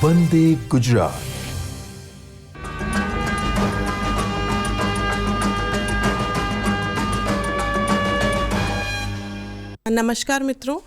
વંદે ગુજરાત. નમસ્કાર મિત્રો,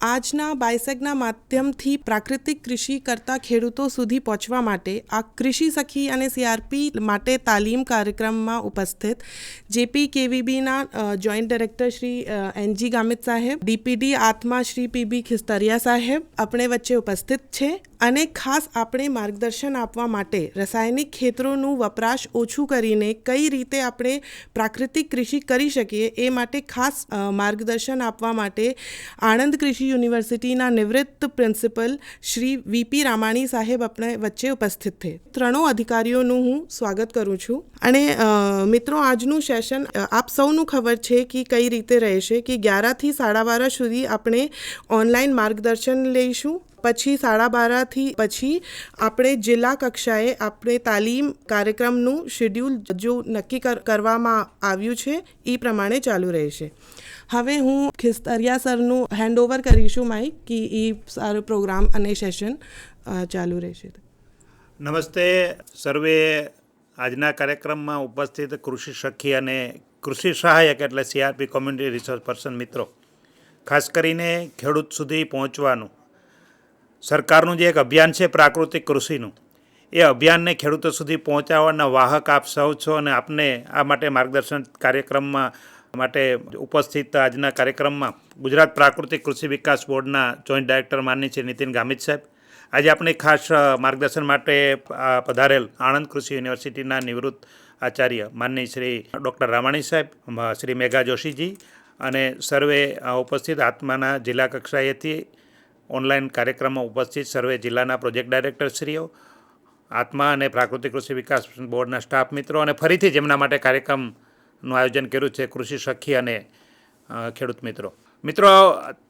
આજના બાયસેગના માધ્યમથી પ્રાકૃતિક કૃષિ કરતા ખેડૂતો સુધી પહોંચવા માટે આ કૃષિ સખી અને સીઆરપી માટે તાલીમ કાર્યક્રમમાં ઉપસ્થિત જેપીકેવીબીના joint director Shri N G Gamit સાહેબ, ડીપીડી આત્મા શ્રી પીબી ખિસ્તરિયા સાહેબ આપણે વચ્ચે ઉપસ્થિત છે અને ખાસ આપણે માર્ગદર્શન આપવા માટે રાસાયણિક ખેતરોનું વપરાશ ઓછું કરીને કઈ રીતે આપણે પ્રાકૃતિક કૃષિ કરી શકીએ એ માટે ખાસ માર્ગદર્શન આપવા માટે આણંદ કૃષિ યુનિવર્સિટીના નિવૃત્ત પ્રિન્સિપલ શ્રી વીપી રામાણી સાહેબ આપણે વચ્ચે ઉપસ્થિત છે. ત્રણો અધિકારીઓનું હું સ્વાગત કરું છું. અને મિત્રો, આજનું સેશન આપ સૌનું ખબર છે કે કઈ રીતે રહેશે કે 11થી 12:30 સુધી આપણે ઓનલાઈન માર્ગદર્શન લઈશું. પછી 12:30થી પછી આપણે જિલ્લા કક્ષાએ આપણે તાલીમ કાર્યક્રમનું શેડ્યુલ જો નક્કી કરવામાં આવ્યું છે એ પ્રમાણે ચાલુ રહેશે. હવે હું ખિસ્તરિયા સરનું હેન્ડઓવર કરીશું માઇક કે એ સારો પ્રોગ્રામ અને સેશન ચાલુ રહેશે. નમસ્તે સર્વે. આજના કાર્યક્રમમાં ઉપસ્થિત કૃષિ સખી અને કૃષિ સહાયક એટલે સીઆરપી કોમ્યુનિટી રિસોર્સ પર્સન મિત્રો, ખાસ કરીને ખેડૂત સુધી પહોંચવાનું સરકારનું જે એક અભિયાન છે પ્રાકૃતિક કૃષિનું, એ અભિયાનને ખેડૂતો સુધી પહોંચાડવાના વાહક આપ સૌ છો અને આપને આ માટે માર્ગદર્શન કાર્યક્રમમાં માટે ઉપસ્થિત આજના કાર્યક્રમમાં ગુજરાત પ્રાકૃતિક કૃષિ વિકાસ બોર્ડના જોઈન્ટ ડાયરેક્ટર માનનીય શ્રી નીતિન ગામિત સાહેબ, આજે આપણે ખાસ માર્ગદર્શન માટે પધારેલ આણંદ કૃષિ યુનિવર્સિટીના નિવૃત્ત આચાર્ય માનનીય શ્રી ડૉક્ટર રામાણી સાહેબ, શ્રી મેઘા જોશીજી અને સર્વે ઉપસ્થિત આત્માના જિલ્લા કક્ષાએથી ઓનલાઈન કાર્યક્રમમાં ઉપસ્થિત સર્વે જિલ્લાના પ્રોજેક્ટ ડાયરેક્ટરશ્રીઓ, આત્મા અને પ્રાકૃતિક કૃષિ વિકાસ બોર્ડના સ્ટાફ મિત્રો અને ફરીથી જેમના માટે કાર્યક્રમનું આયોજન કર્યું છે કૃષિ સખી અને ખેડૂત મિત્રો. મિત્રો,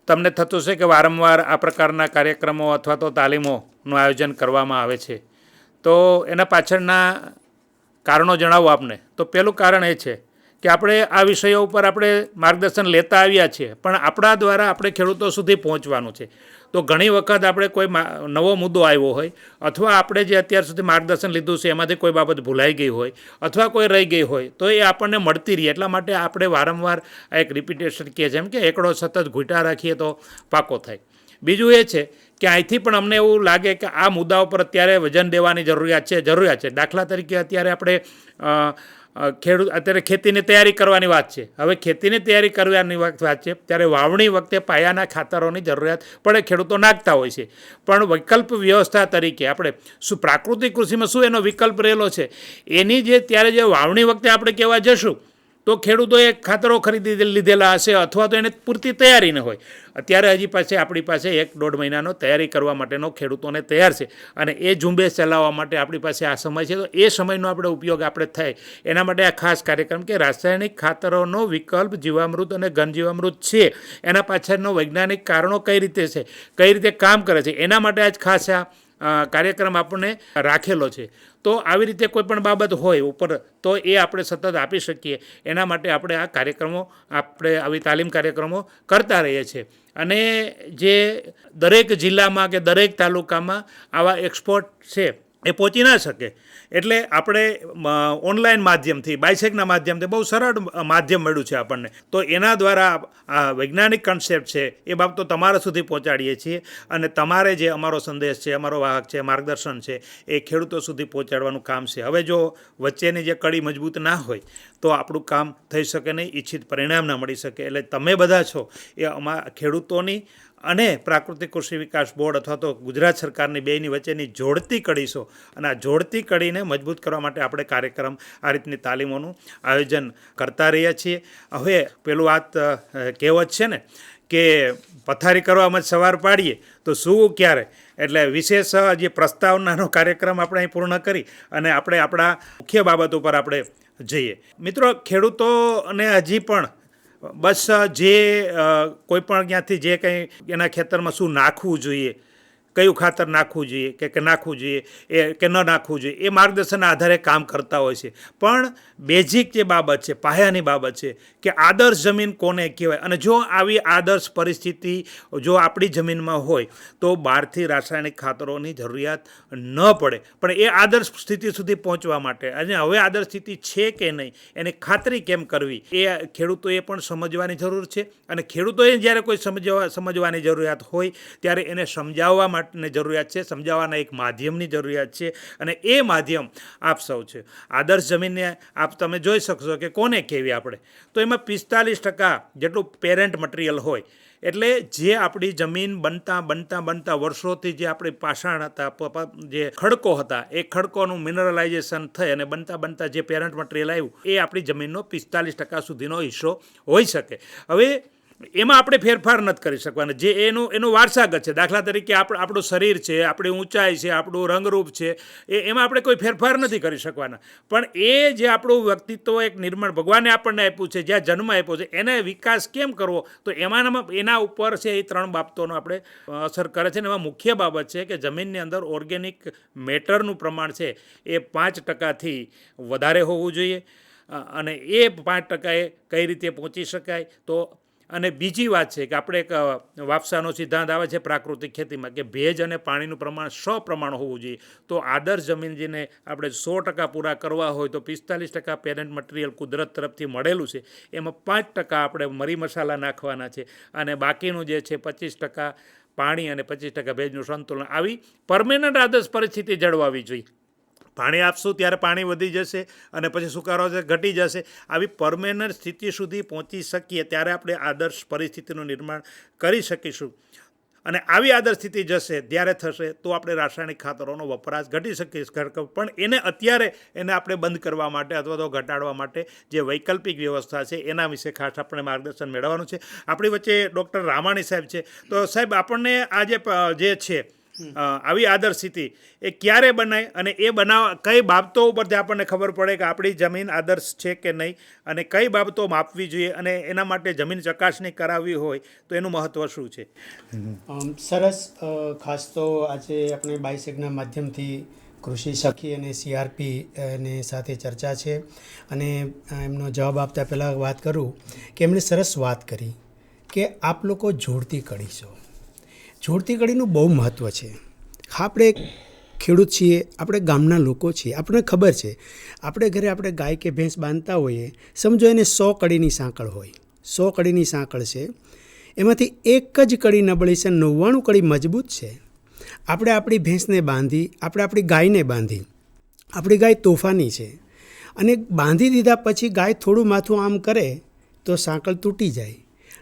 તમને થતું છે કે વારંવાર આ પ્રકારના કાર્યક્રમો અથવા તો તાલીમોનું આયોજન કરવામાં આવે છે, તો એના પાછળના કારણો જણાવો આપને. તો પહેલું કારણ એ છે કે આપણે આ વિષયો ઉપર આપણે માર્ગદર્શન લેતા આવ્યા છીએ, પણ આપણા દ્વારા આપણે ખેડૂતો સુધી પહોંચવાનું છે. તો ઘણી વખત આપણે કોઈ નવો મુદ્દો આવ્યો હોય અથવા આપણે જે અત્યાર સુધી માર્ગદર્શન લીધું છે એમાંથી કોઈ બાબત ભૂલાઈ ગઈ હોય અથવા કોઈ રહી ગઈ હોય તો એ આપણને મળતી રહી. એટલા માટે આપણે વારંવાર આ એક રિપીટેશન કહે છે એમ કે એકડો સતત ઘૂંટા રાખીએ તો પાકો થાય. બીજું એ છે કે અહીંથી પણ અમને એવું લાગે કે આ મુદ્દા ઉપર અત્યારે વજન દેવાની જરૂરિયાત છે. દાખલા તરીકે અત્યારે આપણે અત્યારે ખેતીની તૈયારી કરવાની વાત છે. હવે ખેતીની તૈયારી કરવાની વાત છે ત્યારે વાવણી વખતે પાયાના ખાતરોની જરૂરિયાત પડે, ખેડૂતો નાખતા હોય છે. પણ વિકલ્પ વ્યવસ્થા તરીકે આપણે શું પ્રાકૃતિક કૃષિમાં શું એનો વિકલ્પ રહેલો છે એની ત્યારે જે વાવણી વખતે આપણે કહેવા જશું તો ખેડૂતોએ ખાતરો ખરીદી લીધેલા હશે અથવા તો એને પૂરતી તૈયારી ન હોય. અત્યારે હજી પાસે આપણી પાસે 1-1.5 મહિનાનો તૈયારી કરવા માટેનો ખેડૂતોને તૈયાર છે અને એ ઝુંબેશ ચલાવવા માટે આપણી પાસે આ સમય છે. તો એ સમયનો આપણે ઉપયોગ આપણે થાય એના માટે આ ખાસ કાર્યક્રમ કે રાસાયણિક ખાતરોનો વિકલ્પ જીવામૃત અને ઘન જીવામૃત છે, એના પાછળનો વૈજ્ઞાનિક કારણો કઈ રીતે છે, કઈ રીતે કામ કરે છે, એના માટે આજ ખાસ આ કાર્યક્રમ આપણને રાખેલો છે. તો આવી રીતે કોઈ પણ બાબત હોય ઉપર તો એ આપણે સતત આપી શકીએ એના માટે આપણે આ કાર્યક્રમો આપણે આવી તાલીમ કાર્યક્રમો કરતા રહીએ છીએ. અને જે દરેક જિલ્લામાં કે દરેક તાલુકામાં આવા એક્સપર્ટ છે એ પહોંચી ના શકે એટલે આપણે ઓનલાઈન માધ્યમથી બાયસેગના માધ્યમથી બહુ સરળ માધ્યમ મળ્યું છે આપણને. તો એના દ્વારા આ વૈજ્ઞાનિક કન્સેપ્ટ છે એ બાબતો તમારા સુધી પહોંચાડીએ છીએ અને તમારે જે અમારો સંદેશ છે, અમારો વાહક છે, માર્ગદર્શન છે એ ખેડૂતો સુધી પહોંચાડવાનું કામ છે. હવે જો વચ્ચેની જે કડી મજબૂત ના હોય તો આપણું કામ થઈ શકે નહીં, ઈચ્છિત પરિણામ ના મળી શકે. એટલે તમે બધા છો એ ખેડૂતોની અને પ્રાકૃતિક કૃષિ વિકાસ બોર્ડ અથવા તો ગુજરાત સરકારની બેની વચ્ચેની જોડતી કડી છો અને આ જોડતી કડીને મજબૂત કરવા માટે આપણે કાર્યક્રમ આ રીતની તાલીમોનું આયોજન કરતા રહ્યા છીએ. હવે પેલું વાત કહેવત છે ને કે પથારી કરવામાં સવાર પાડીએ તો સૂવું ક્યારે, એટલે વિશેષ જે પ્રસ્તાવનાનો કાર્યક્રમ આપણે અહીં પૂર્ણ કરી અને આપણે આપણા મુખ્ય બાબત ઉપર આપણે જઈએ. મિત્રો, ખેડૂતોને હજી પણ બસ જે કોઈ પણ ત્યાંથી જે કંઈ એના ખેતરમાં શું નાખવું જોઈએ કયું ખાતર નાખવું જોઈએ કે નાખવું જોઈએ કે ન નાખવું જોઈએ એ માર્ગદર્શનના આધારે કામ કરતા હોય છે. પણ બેઝિક જે બાબત છે, પાયાની બાબત છે કે આદર્શ જમીન કોને કહેવાય, અને જો આવી આદર્શ પરિસ્થિતિ જો આપણી જમીનમાં હોય તો બહારથી રાસાયણિક ખાતરોની જરૂરિયાત ન પડે. પણ એ આદર્શ સ્થિતિ સુધી પહોંચવા માટે અને હવે આદર્શ સ્થિતિ છે કે નહીં એની ખાતરી કેમ કરવી એ ખેડૂતોએ પણ સમજવાની જરૂર છે. અને ખેડૂતોએ જ્યારે કોઈ સમજવાની જરૂરિયાત હોય ત્યારે એને સમજાવવા માટેની જરૂરિયાત છે, સમજાવવાના એક માધ્યમની જરૂરિયાત છે, અને એ માધ્યમ આપ સૌ છે. આદર્શ જમીનને આપ તમે જોઈ શકશો કે કોને કહેવી આપણે, તો એમાં 45% જેટલું પેરેન્ટ મટીરિયલ હોય. એટલે જે આપણી જમીન બનતા વર્ષોથી જે આપણી પાષાણ હતા, જે ખડકો હતા, એ ખડકોનું મિનરલાઇઝેશન થઈ અને બનતા જે પેરેન્ટ મટીરિયલ આવ્યું એ આપણી જમીનનો 45% સુધીનો હિસ્સો હોઈ શકે. હવે એમાં આપણે ફેરફાર નથી કરી શકવાના, જે એનું વારસાગત છે. દાખલા તરીકે આપણું શરીર છે, આપણી ઊંચાઈ છે, આપણું રંગરૂપ છે, એમાં આપણે કોઈ ફેરફાર નથી કરી શકવાના. પણ એ જે આપણું વ્યક્તિત્વ એક નિર્માણ ભગવાને આપણને આપ્યું છે, જ્યાં જન્મ આપ્યો છે, એને વિકાસ કેમ કરવો, તો એના ઉપર છે એ 3 બાબતોનો આપણે અસર કરે છે. ને એમાં મુખ્ય બાબત છે કે જમીનની અંદર ઓર્ગેનિક મેટરનું પ્રમાણ છે એ 5%થી વધારે હોવું જોઈએ. અને એ 5% કઈ રીતે પહોંચી શકાય, તો અને બીજી વાત છે કે આપણે એક વાપસાનો સિદ્ધાંત આવે છે પ્રાકૃતિક ખેતીમાં કે ભેજ અને પાણીનું પ્રમાણ સપ્રમાણ હોવું જોઈએ. તો આદર્શ જમીન જેને આપણે 100% પૂરા કરવા હોય તો 45% પેરેન્ટ મટીરિયલ કુદરત તરફથી મળેલું છે, એમાં 5% આપણે મરી મસાલા નાખવાના છે, અને બાકીનું જે છે 25% પાણી અને 25% ભેજનું સંતુલન. આવી પરમેનન્ટ આદર્શ પરિસ્થિતિ જળવાવી જોઈએ. પાણી આપશું ત્યારે પાણી વધી જશે અને પછી સુકારો ઘટી જશે. આવી પરમેનન્ટ સ્થિતિ સુધી પહોંચી શકીએ ત્યારે આપણે આદર્શ પરિસ્થિતિનું નિર્માણ કરી શકીશું. અને આવી આદર્શ સ્થિતિ જશે ત્યારે થશે તો આપણે રાસાયણિક ખાતરોનો વપરાશ ઘટી શકીશું. પણ અત્યારે આપણે બંધ કરવા માટે અથવા તો ઘટાડવા માટે જે વૈકલ્પિક વ્યવસ્થા છે એના વિશે ખાસ આપણે માર્ગદર્શન મેળવવાનું છે. આપણી વચ્ચે ડૉક્ટર રામાણી સાહેબ છે. તો સાહેબ, આપણને આ જે છે આવી આદર્શ સ્થિતિ એ ક્યારે બનાય અને એ કઈ બાબતો ઉપરથી આપણને ખબર પડે કે આપણી જમીન આદર્શ છે કે નહીં, અને કઈ બાબતો માપવી જોઈએ, અને એના માટે જમીન ચકાસણી કરાવવી હોય તો એનું મહત્ત્વ શું છે? સરસ. ખાસ તો આજે આપણે બાયસેગના માધ્યમથી કૃષિ સખી અને CRP ને સાથે ચર્ચા છે, અને એમનો જવાબ આપતા પહેલાં વાત કરું કે એમણે સરસ વાત કરી કે આપ લોકો જોડતી કડી છો. જોડતી કડીનું બહુ મહત્ત્વ છે. આપણે ખેડૂત છીએ, આપણે ગામના લોકો છીએ, આપણને ખબર છે આપણે ઘરે આપણે ગાય કે ભેંસ બાંધતા હોઈએ, સમજો એને 100 કડીની સાંકળ હોય, 100 કડીની સાંકળ છે, એમાંથી એક જ કડી નબળી છે, 99 કડી મજબૂત છે. આપણે આપણી ભેંસને બાંધી, આપણે આપણી ગાયને બાંધી, આપણી ગાય તોફાની છે, અને બાંધી દીધા પછી ગાય થોડું માથું આમ કરે તો સાંકળ તૂટી જાય.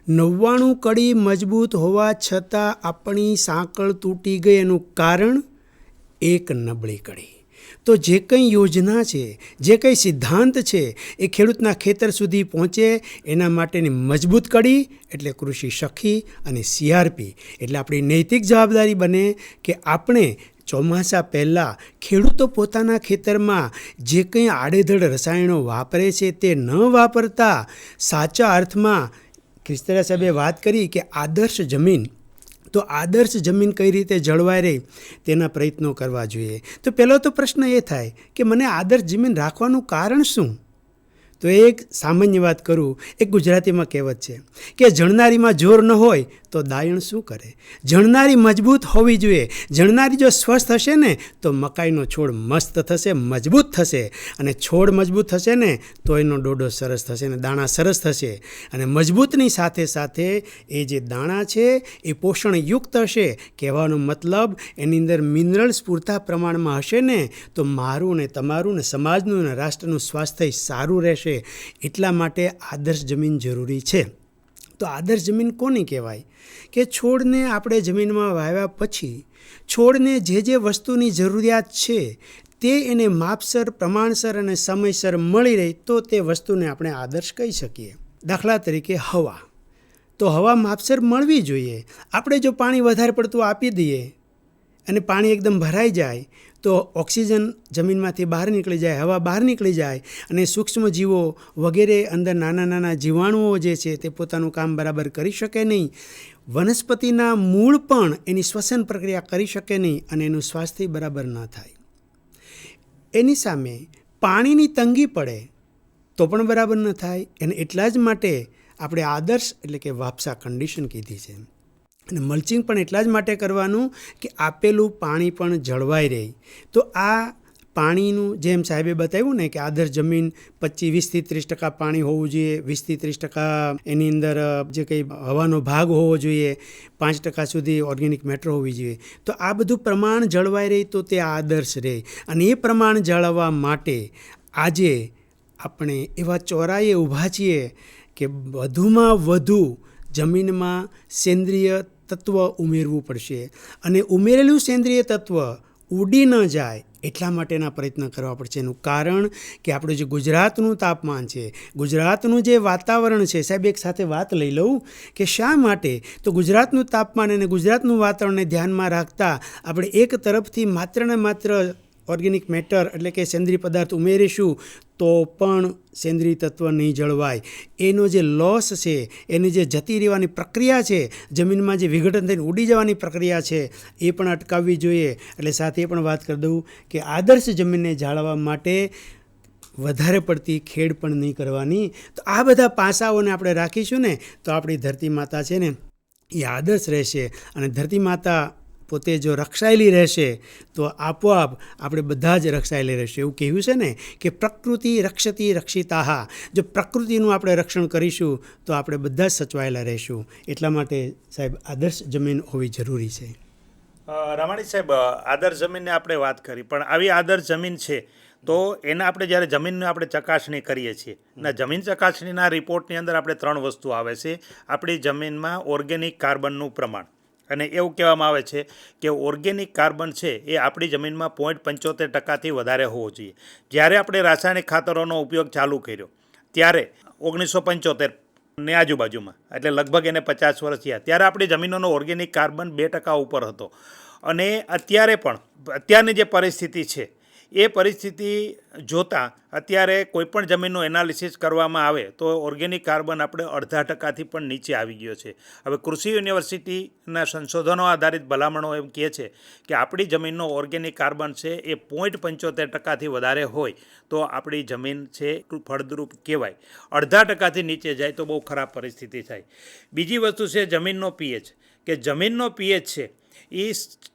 99 કડી મજબૂત હોવા છતાં આપણી સાંકળ તૂટી ગઈ, એનું કારણ એક નબળી કડી. તો જે કંઈ યોજના છે, જે કંઈ સિદ્ધાંત છે, એ ખેડૂતના ખેતર સુધી પહોંચે એના માટેની મજબૂત કડી એટલે કૃષિ સખી અને CRP. એટલે આપણી નૈતિક જવાબદારી બને કે આપણે ચોમાસા પહેલાં ખેડૂતો પોતાના ખેતરમાં જે કંઈ આડેધડ રસાયણો વાપરે છે તે ન વાપરતા સાચા અર્થમાં ક્રિસ્તરા સાહેબે વાત કરી કે આદર્શ જમીન, તો આદર્શ જમીન કઈ રીતે જળવાઈ રહે તેના પ્રયત્નો કરવા જોઈએ. તો પહેલો તો પ્રશ્ન એ થાય કે મને આદર્શ જમીન રાખવાનું કારણ શું? તો એક સામાન્ય વાત કરું, એક ગુજરાતીમાં કહેવત છે કે જણનારીમાં જોર ન હોય તો દાયણ શું કરે. જણનારી મજબૂત હોવી જોઈએ. જણનારી જો સ્વસ્થ હશે ને તો મકાઈનો છોડ મસ્ત થશે, મજબૂત થશે, અને છોડ મજબૂત થશે ને તો એનો ડોડો સરસ થશે અને દાણા સરસ થશે. અને મજબૂતની સાથે સાથે એ જે દાણા છે એ પોષણયુક્ત હશે. કહેવાનો મતલબ એની અંદર મિનરલ્સ પૂરતા પ્રમાણમાં હશે ને તો મારું ને તમારું ને સમાજનું ને રાષ્ટ્રનું સ્વાસ્થ્ય સારું રહેશે. એટલા માટે આદર્શ જમીન જરૂરી છે. તો આદર્શ જમીન કોને કહેવાય? કે છોડને આપણે જમીનમાં વાવ્યા પછી છોડને જે વસ્તુની જરૂરિયાત છે તે એને માપસર, પ્રમાણસર અને સમયસર મળી રહે તો તે વસ્તુને આપણે આદર્શ કહી શકીએ. દાખલા તરીકે હવા, તો હવા માપસર મળવી જોઈએ. આપણે જો પાણી વધારે પડતું આપી દઈએ અને પાણી એકદમ ભરાઈ જાય તો ઓક્સિજન જમીનમાંથી બહાર નીકળી જાય, હવા બહાર નીકળી જાય, અને સૂક્ષ્મ જીવો વગેરે અંદર નાના નાના જીવાણુઓ જે છે તે પોતાનું કામ બરાબર કરી શકે નહીં. વનસ્પતિના મૂળ પણ એની શ્વસન પ્રક્રિયા કરી શકે નહીં અને એનું સ્વાસ્થ્ય બરાબર ન થાય. એની સામે પાણીની તંગી પડે તો પણ બરાબર ન થાય. અને એટલા જ માટે આપણે આદર્શ એટલે કે વાપ્સા કન્ડિશન કીધી છે. અને મલ્ચિંગ પણ એટલા જ માટે કરવાનું કે આપેલું પાણી પણ જળવાઈ રહે. તો આ પાણીનું જેમ સાહેબે બતાવ્યું ને કે આદર્શ જમીન 20-30% પાણી હોવું જોઈએ, 20-30% એની અંદર જે કંઈ હવાનો ભાગ હોવો જોઈએ, 5% સુધી ઓર્ગેનિક મેટર હોવી જોઈએ. તો આ બધું પ્રમાણ જળવાઈ રહે તો તે આદર્શ રહે. અને એ પ્રમાણ જાળવવા માટે આજે આપણે એવા ચોરાએ ઊભા છીએ કે વધુમાં વધુ જમીનમાં સેન્દ્રિય તત્વ ઉમેરવું પડશે. અને ઉમેરેલું સેન્દ્રિય તત્વ ઉડી ન જાય એટલા માટેના પ્રયત્ન કરવા પડશે. એનું કારણ કે આપણું જે ગુજરાતનું તાપમાન છે, ગુજરાતનું જે વાતાવરણ છે, સાહેબ એક સાથે વાત લઈ લઉં કે શા માટે તો ગુજરાતનું તાપમાન અને ગુજરાતનું વાતાવરણને ધ્યાનમાં રાખતા આપણે એક તરફથી માત્ર ને માત્ર ઓર્ગેનિક મેટર એટલે કે સેન્દ્રિય પદાર્થ ઉમેરીશું તો પણ સેન્દ્રિય તત્વ નહીં જળવાય. એનો જે લોસ છે, એની જે જતી રહેવાની પ્રક્રિયા છે, જમીનમાં જે વિઘટન થઈને ઉડી જવાની પ્રક્રિયા છે એ પણ અટકાવવી જોઈએ. એટલે સાથે પણ વાત કરી દઉં કે આદર્શ જમીનને જાળવવા માટે વધારે પડતી ખેડ પણ નહીં કરવાની. તો આ બધા પાસાઓને આપણે રાખીશું ને તો આપણી ધરતી માતા છે ને એ આદર્શ રહેશે. અને ધરતી માતા પોતે જો રક્ષાયેલી રહેશે તો આપોઆપ આપણે બધા જ રક્ષાયેલી રહેશે. એવું કહેવું છે ને કે પ્રકૃતિ રક્ષતી રક્ષિતાહ. જો પ્રકૃતિનું આપણે રક્ષણ કરીશું તો આપણે બધા જ સચવાયેલા રહીશું. એટલા માટે સાહેબ આદર્શ જમીન હોવી જરૂરી છે. રામાણી સાહેબ, આદર્શ જમીનની આપણે વાત કરી, પણ આવી આદર્શ જમીન છે તો એના આપણે જ્યારે જમીનની આપણે ચકાસણી કરીએ છીએ અને જમીન ચકાસણીના રિપોર્ટની અંદર આપણે 3 વસ્તુ આવે છે. આપણી જમીનમાં ઓર્ગેનિક કાર્બનનું પ્રમાણ, અને એવું કહેવામાં આવે છે કે ઓર્ગેનિક કાર્બન છે એ આપણી જમીનમાં 0.75%થી વધારે હોવો જોઈએ. જ્યારે આપણે રાસાયણિક ખાતરોનો ઉપયોગ ચાલુ કર્યો ત્યારે 1975 ની આજુબાજુમાં, એટલે લગભગ એને 50 વર્ષ થયા, ત્યારે આપણી જમીનોનો ઓર્ગેનિક કાર્બન 2% ઉપર હતો. અને અત્યારે પણ અત્યારની જે પરિસ્થિતિ છે એ પરિસ્થિતિ જોતાં અત્યારે કોઈપણ જમીનનું એનાલિસિસ કરવામાં આવે તો ઓર્ગેનિક કાર્બન આપણે 0.5%થી પણ નીચે આવી ગયો છે. હવે કૃષિ યુનિવર્સિટીના સંશોધનો આધારિત ભલામણો એમ કહે છે કે આપણી જમીનનો ઓર્ગેનિક કાર્બન છે એ 0.75%થી વધારે હોય તો આપણી જમીન છે ફળદ્રુપ કહેવાય. 0.5%થી નીચે જાય તો બહુ ખરાબ પરિસ્થિતિ થાય. બીજી વસ્તુ છે જમીનનો પીએચ, કે જમીનનો પીએચ છે એ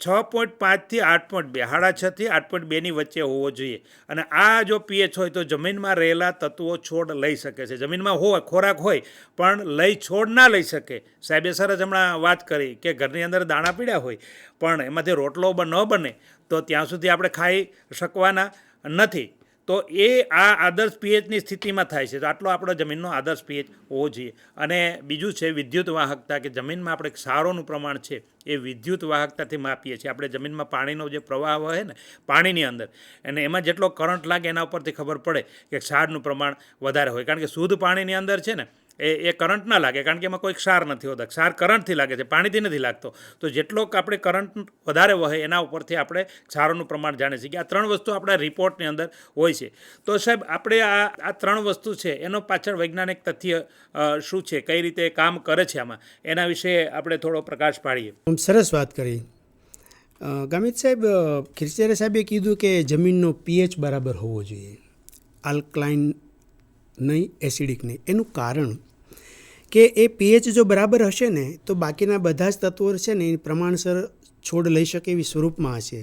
6.5થી 8.2, 6.5થી 8.2ની વચ્ચે હોવો જોઈએ. અને આ જો પીએચ હોય તો જમીનમાં રહેલા તત્વો છોડ લઈ શકે છે. જમીનમાં હોય, ખોરાક હોય, પણ છોડ ના લઈ શકે. સાહેબે સરસ હમણાં વાત કરી કે ઘરની અંદર દાણા પીડ્યા હોય પણ એમાંથી રોટલો ન બને તો ત્યાં સુધી આપણે ખાઈ શકવાના નથી. તો એ આ આદર્શ પીએચની સ્થિતિમાં થાય છે. તો આટલો આપણો જમીનનો આદર્શ પીએચ હોવો જોઈએ. અને બીજું છે વિદ્યુત વાહકતા, કે જમીનમાં આપણે ક્ષારોનું પ્રમાણ છે એ વિદ્યુત વાહકતાથી માપીએ છીએ. આપણે જમીનમાં પાણીનો જે પ્રવાહ હોય ને પાણીની અંદર, અને એમાં જેટલો કરંટ લાગે એના ઉપરથી ખબર પડે કે ક્ષારનું પ્રમાણ વધારે હોય. કારણ કે શુદ્ધ પાણીની અંદર છે ને એ કરંટ ના લાગે, કારણ કે એમાં કોઈ ક્ષાર નથી હોતા. ક્ષાર કરંટથી લાગે છે, પાણીથી નથી લાગતો. તો જેટલો આપણે કરંટ વધારે વહે એના ઉપરથી આપણે ક્ષારોનું પ્રમાણ જાણીએ છીએ. કે આ 3 વસ્તુ આપણા રિપોર્ટની અંદર હોય છે. તો સાહેબ આપણે આ 3 વસ્તુ છે એનો પાછળ વૈજ્ઞાનિક તથ્ય શું છે, કઈ રીતે કામ કરે છે આમાં, એના વિશે આપણે થોડો પ્રકાશ પાડીએ. સરસ વાત કરી ગામિત સાહેબ. ખીરચેરા સાહેબે કીધું કે જમીનનો પીએચ બરાબર હોવો જોઈએ, આલ્કલાઇન નહીં, એસિડિક નહીં. એનું કારણ કે એ પીએચ જો બરાબર હશે ને તો બાકીના બધા જ તત્વો છે ને એ પ્રમાણસર છોડ લઈ શકે એવી સ્વરૂપમાં હશે.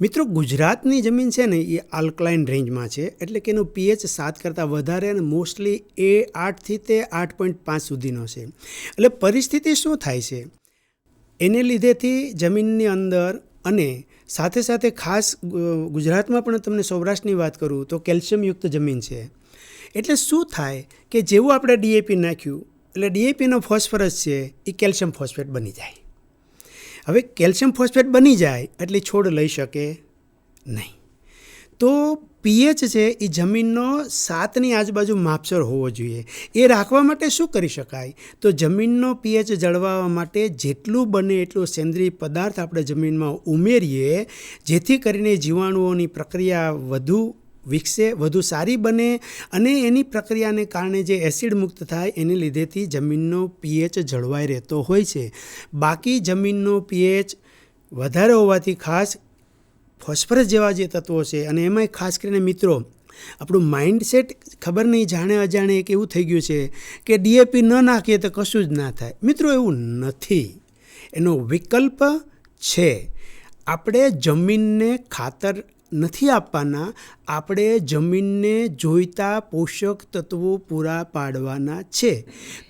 મિત્રો, ગુજરાતની જમીન છે ને એ આલ્કલાઇન રેન્જમાં છે, એટલે કે એનું પીએચ 7 કરતાં વધારે અને મોસ્ટલી એ 8થી તે 8.5 સુધીનો છે. એટલે પરિસ્થિતિ શું થાય છે એને લીધેથી જમીનની અંદર, અને સાથે સાથે ખાસ ગુજરાતમાં પણ તમને સૌરાષ્ટ્રની વાત કરું તો કેલ્શિયમયુક્ત જમીન છે. એટલે શું થાય કે જેવું આપણે ડીએપી નાખ્યું એટલે ડીએપીનો ફોસ્ફરસ છે એ કેલ્શિયમ ફોસ્ફેટ બની જાય. હવે કેલ્શિયમ ફોસ્ફેટ બની જાય એટલે છોડ લઈ શકે નહીં. તો પીએચ છે એ જમીનનો 7ની આજુબાજુ માપસર હોવો જોઈએ. એ રાખવા માટે શું કરી શકાય? તો જમીનનો પીએચ જળવાવા માટે જેટલું બને એટલું સેન્દ્રિય પદાર્થ આપણે જમીનમાં ઉમેરીએ, જેથી કરીને જીવાણુઓની પ્રક્રિયા વધુ વિકસે, વધુ સારી બને અને એની પ્રક્રિયાને કારણે જે એસિડ મુક્ત થાય એને લીધેથી જમીનનો પીએચ જળવાઈ રહેતો હોય છે. બાકી જમીનનો પીએચ વધારે હોવાથી ખાસ ફોસ્ફરસ જેવા જે તત્વો છે અને એમાંય ખાસ કરીને મિત્રો આપણું માઇન્ડસેટ ખબર નહીં જાણે અજાણે એક એવું થઈ ગયું છે કે ડીએપી ન નાખીએ તો કશું જ ના થાય. મિત્રો એવું નથી, એનો વિકલ્પ છે. આપણે જમીનને ખાતર નથી આપવાના, આપણે જમીનને જોઈતા પોષક તત્વો પૂરા પાડવાના છે.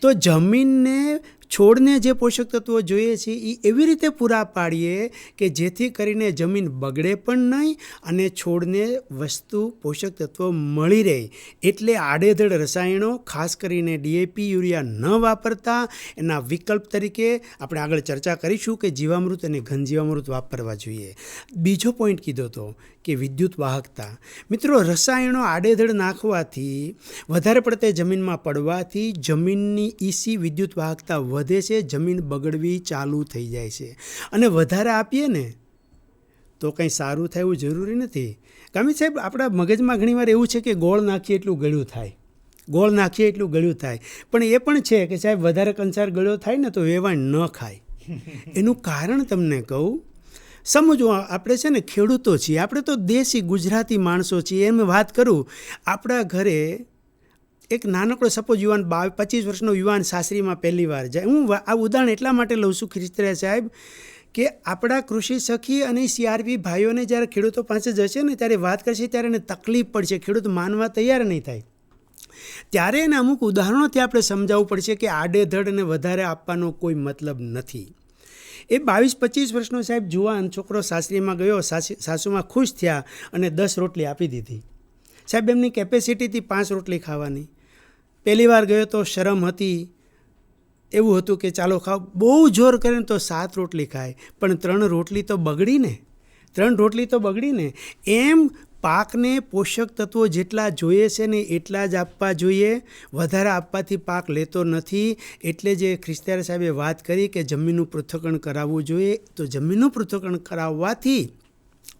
તો જમીનને છોડને જે પોષક તત્વો જોઈએ છે એ એવી રીતે પૂરા પાડીએ કે જેથી કરીને જમીન બગડે પણ નહીં અને છોડને વસ્તુ પોષક તત્વો મળી રહે. એટલે આડેધડ રસાયણો ખાસ કરીને ડીએપી યુરિયા ન વાપરતા એના વિકલ્પ તરીકે આપણે આગળ ચર્ચા કરીશું કે જીવામૃત અને ઘન જીવામૃત વાપરવા જોઈએ. બીજો પોઈન્ટ કીધો હતો કે વિદ્યુત વાહકતા. મિત્રો રસાયણો આડેધડ નાખવાથી, વધારે પડતે જમીનમાં પડવાથી જમીનની ઈસી વિદ્યુત વાહકતા વધે છે, જમીન બગડવી ચાલુ થઈ જાય છે. અને વધારે આપીએ ને તો કંઈ સારું થાય એવું જરૂરી નથી. કામી સાહેબ, આપણા મગજમાં ઘણીવાર એવું છે કે ગોળ નાખીએ એટલું ગળ્યું થાય, ગોળ નાખીએ એટલું ગળ્યું થાય. પણ એ પણ છે કે સાહેબ વધારે કંસાર ગળ્યો થાય ને તો વેવાણ ન ખાય. એનું કારણ તમને કહું, સમજવું, આપણે છે ને ખેડૂતો છીએ, આપણે તો દેશી ગુજરાતી માણસો છીએ. એમ વાત કરું, આપણા ઘરે એક નાનકડો સપોઝ યુવાન 25 વર્ષનો યુવાન સાસરીમાં પહેલી વાર જાય. હું આ ઉદાહરણ એટલા માટે લઉં છું ખીસ્ત્રીયા સાહેબ કે આપણા કૃષિ સખી અને સીઆરપી ભાઈઓને જ્યારે ખેડૂતો પાસે જશે ને ત્યારે વાત કરશે ત્યારે એને તકલીફ પડશે, ખેડૂત માનવા તૈયાર નહીં થાય. ત્યારે એને અમુક ઉદાહરણોથી આપણે સમજાવવું પડશે કે આડેધડ અને વધારે આપવાનો કોઈ મતલબ નથી. એ 22-25 વર્ષનો સાહેબ જુવાન છોકરો સાસરીમાં ગયો, સાસુમાં ખુશ થયા અને 10 રોટલી આપી દીધી. સાહેબ એમની કેપેસિટી હતી 5 રોટલી ખાવાની. પહેલી વાર ગયો તો શરમ હતી, એવું હતું કે ચાલો ખાઓ. બહુ જોર કરે ને તો 7 રોટલી ખાય, પણ 3 રોટલી તો બગડી ને, 3 રોટલી તો બગડી ને. એમ પાકને પોષક તત્વો જેટલા જોઈએ છે ને એટલા જ આપવા જોઈએ. વધારે આપવાથી પાક લેતો નથી. એટલે જે ખ્રિસ્તિયાર સાહેબે વાત કરી કે જમીનનું પૃથ્થકરણ કરાવવું જોઈએ, તો જમીનનું પૃથ્થકરણ કરાવવાથી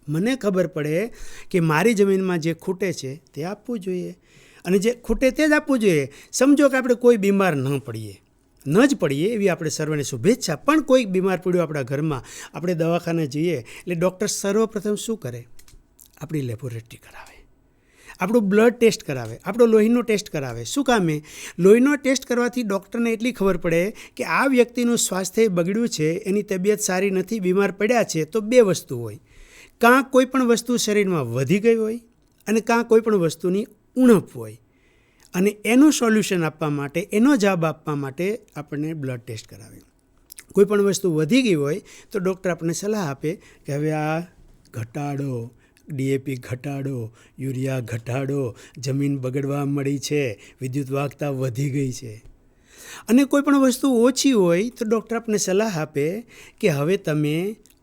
મને ખબર પડે કે મારી જમીનમાં જે ખૂટે છે તે આપવું જોઈએ અને જે ખૂટે તે જ આપવું જોઈએ. સમજો કે આપણે કોઈ બીમાર ન જ પડીએ એવી આપણે સર્વને શુભેચ્છા, પણ કોઈ બીમાર પડ્યો આપણા ઘરમાં, આપણે દવાખાને જઈએ એટલે ડૉક્ટર સર્વપ્રથમ શું કરે? આપણી લેબોરેટરી કરાવે, આપણું બ્લડ ટેસ્ટ કરાવે, આપણો લોહીનો ટેસ્ટ કરાવે. શું કામે? લોહીનો ટેસ્ટ કરવાથી ડૉક્ટરને એટલી ખબર પડે કે આ વ્યક્તિનું સ્વાસ્થ્ય બગડ્યું છે, એની તબિયત સારી નથી, બીમાર પડ્યા છે. તો 2 વસ્તુ હોય, કાં કોઈ પણ વસ્તુ શરીરમાં વધી ગઈ હોય અને કાં કોઈ પણ વસ્તુની ઉણપ હોય. અને એનું સોલ્યુશન આપવા માટે, એનો જવાબ આપવા માટે આપણને બ્લડ ટેસ્ટ કરાવે. કોઈ પણ વસ્તુ વધી ગઈ હોય તો ડૉક્ટર આપણને સલાહ આપે કે હવે આ ઘટાડો, ડીએપી ઘટાડો, યુરિયા ઘટાડો, જમીન બગડવા મળી છે, વિદ્યુત વાહકતા વધી ગઈ છે. અને કોઈ પણ વસ્તુ ઓછી હોય તો ડૉક્ટર આપણને સલાહ આપે કે હવે તમે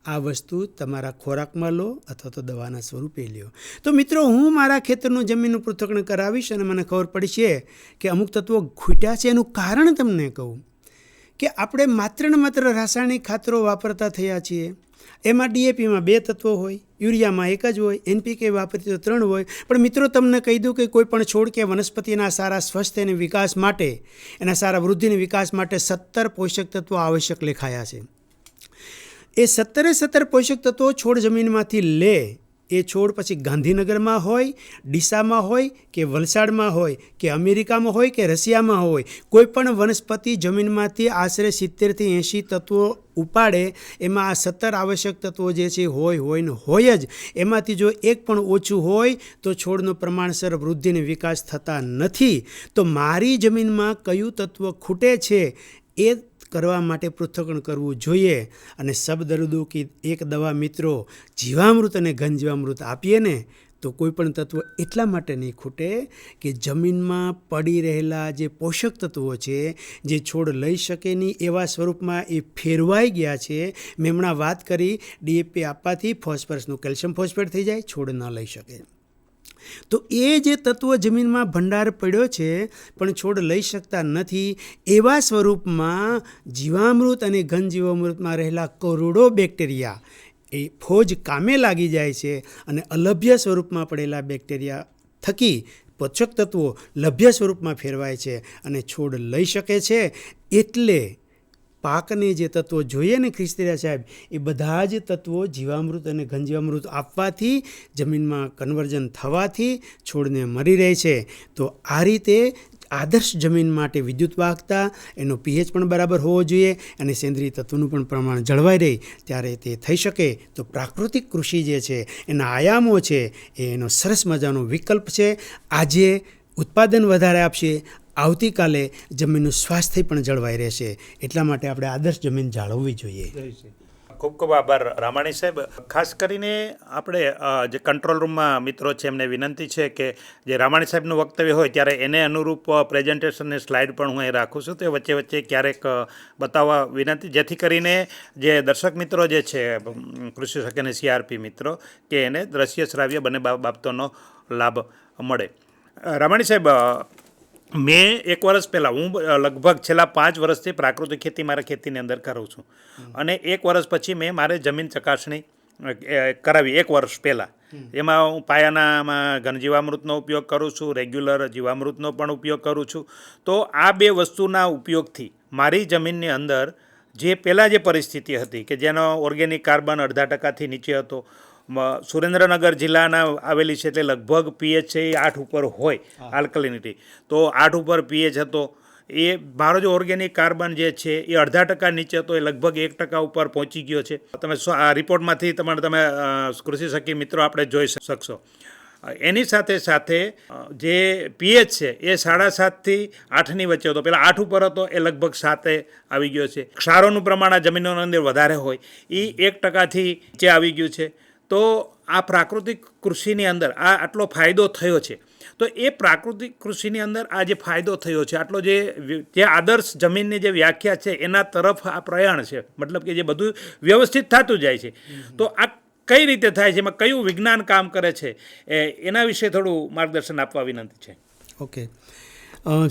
આ વસ્તુ તમારા ખોરાકમાં લો અથવા તો દવાના સ્વરૂપે લ્યો. તો મિત્રો, હું મારા ખેતરનું જમીનનું પૃથ્થકરણ કરાવીશ અને મને ખબર પડશે કે અમુક તત્વો ખૂટ્યા છે. એનું કારણ તમને કહું કે આપણે માત્ર ને માત્ર રાસાયણિક ખાતરો વાપરતા થયા છીએ. એમાં ડીએપીમાં 2 તત્વો હોય, યુરિયામાં 1 જ હોય, એનપીકે વાપરીએ તો 3 હોય. પણ મિત્રો, તમને કહી દઉં કે કોઈ પણ છોડ કે વનસ્પતિના સારા સ્વાસ્થ્ય અને વિકાસ માટે, એના સારા વૃદ્ધિ અને વિકાસ માટે 17 પોષક તત્વો આવશ્યક લેખાયા છે. એ 17 પોષક તત્વો છોડ જમીનમાંથી લે, એ છોડ પછી ગાંધીનગરમાં હોય, ડીસામાં હોય કે વલસાડમાં હોય કે અમેરિકામાં હોય કે રશિયામાં હોય, કોઈ પણ વનસ્પતિ જમીનમાંથી આશરે 70થી 80 તત્વો ઉપાડે. એમાં આ 17 આવશ્યક તત્વો જે છે હોય ને હોય જ. એમાંથી જો એક પણ ઓછું હોય તો છોડનો પ્રમાણસર વૃદ્ધિ અને વિકાસ થતા નથી. તો મારી જમીનમાં કયું તત્વ ખૂટે છે એ કરવા માટે પૃથ્થકરણ કરવું જોઈએ. અને સબદરુદો કે એક દવા મિત્રો, જીવામૃત અને ઘન જીવામૃત આપીએ ને તો કોઈ પણ તત્વ એટલા માટે નહીં ખૂટે કે જમીનમાં પડી રહેલા જે પોષક તત્વો છે, જે છોડ લઈ શકે નહીં એવા સ્વરૂપમાં એ ફેરવાઈ ગયા છે. મેં હમણાં વાત કરી, ડીએપી આપવાથી ફોસ્ફરસનું કેલ્શિયમ ફોસ્ફેટ થઈ જાય, છોડ ન લઈ શકે. તો એ જે તત્વો જમીનમાં ભંડાર પડ્યો છે પણ છોડ લઈ શકતા નથી, એવા સ્વરૂપમાં જીવામૃત અને ઘન જીવામૃતમાં રહેલા કરોડો બેક્ટેરિયા એ ફોજ કામે લાગી જાય છે અને અલભ્ય સ્વરૂપમાં પડેલા બેક્ટેરિયા થકી પોષક તત્વો લભ્ય સ્વરૂપમાં ફેરવાય છે અને છોડ લઈ શકે છે. એટલે પાકને જે તત્વો જોઈએ ને ખ્રિસ્તીરા સાહેબ, એ બધા જ તત્વો જીવામૃત અને ઘનજીવામૃત આપવાથી, જમીનમાં કન્વર્ઝન થવાથી છોડને મળી રહે છે. તો આ રીતે આદર્શ જમીન માટે વિદ્યુત વાહકતા, એનો pH પણ બરાબર હોવો જોઈએ અને સેન્દ્રિય તત્વોનું પણ પ્રમાણ જળવાઈ રહે, ત્યારે તે થઈ શકે. તો પ્રાકૃતિક કૃષિ જે છે એના આયામો છે એનો સરસ મજાનો વિકલ્પ છે. આજે ઉત્પાદન વધારે આપશે, આવતીકાલે જમીનનું સ્વાસ્થ્ય પણ જળવાઈ રહેશે. એટલા માટે આપણે આદર્શ જમીન જાળવવી જોઈએ. ખૂબ ખૂબ આભાર રામાણી સાહેબ. ખાસ કરીને આપણે જે કંટ્રોલ રૂમમાં મિત્રો છે એમને વિનંતી છે કે જે રામાણી સાહેબનું વક્તવ્ય હોય ત્યારે એને અનુરૂપ પ્રેઝન્ટેશનની સ્લાઇડ પણ હું અહીં રાખું છું, તે વચ્ચે વચ્ચે ક્યારેક બતાવવા વિનંતી, જેથી કરીને જે દર્શક મિત્રો જે છે કૃષિ સખી અને CRP મિત્રો, કે એને દ્રશ્ય શ્રાવ્ય બંને બાબતોનો લાભ મળે. રામાણી સાહેબ, મેં એક વર્ષ પહેલાં, હું લગભગ છેલ્લા 5 વર્ષથી પ્રાકૃતિક ખેતી મારા ખેતીની અંદર કરું છું, અને 1 વર્ષ પછી મેં મારે જમીન ચકાસણી કરાવી 1 વર્ષ પહેલાં. એમાં હું પાયાનામાં ઘનજીવામૃતનો ઉપયોગ કરું છું, રેગ્યુલર જીવામૃતનો પણ ઉપયોગ કરું છું. તો આ 2 વસ્તુના ઉપયોગથી મારી જમીનની અંદર જે પહેલાં જે પરિસ્થિતિ હતી કે જેનો ઓર્ગેનિક કાર્બન 0.5% નીચે હતો, સુરેન્દ્રનગર જિલ્લાના આવેલી છે એટલે લગભગ pH છે એ 8 ઉપર હોય, આલ્કલિનિટી તો 8 ઉપર pH હતો. એ મારો જે ઓર્ગેનિક કાર્બન જે છે એ 0.5% નીચે હતો, એ લગભગ 1% ઉપર પહોંચી ગયો છે. તમે આ રિપોર્ટમાંથી તમે કૃષિ સખી મિત્રો આપણે જોઈ શકશો. એની સાથે સાથે જે pH છે એ 7.5 થી 8ની વચ્ચે હતો. પહેલાં 8 ઉપર હતો, એ લગભગ 7 આવી ગયો છે. ક્ષારોનું પ્રમાણ આ જમીનોની અંદર વધારે હોય એ 1%થી નીચે આવી ગયું છે. તો આ પ્રાકૃતિક કૃષિની અંદર આ આટલો ફાયદો થયો છે. તો એ પ્રાકૃતિક કૃષિની અંદર આ જે ફાયદો થયો છે, આટલો જે આદર્શ જમીનની જે વ્યાખ્યા છે એના તરફ આ પ્રયાણ છે, મતલબ કે જે બધું વ્યવસ્થિત થતું જાય છે. તો આ કઈ રીતે થાય છે, એમાં કયું વિજ્ઞાન કામ કરે છે, એના વિશે થોડું માર્ગદર્શન આપવા વિનંતી છે. ઓકે,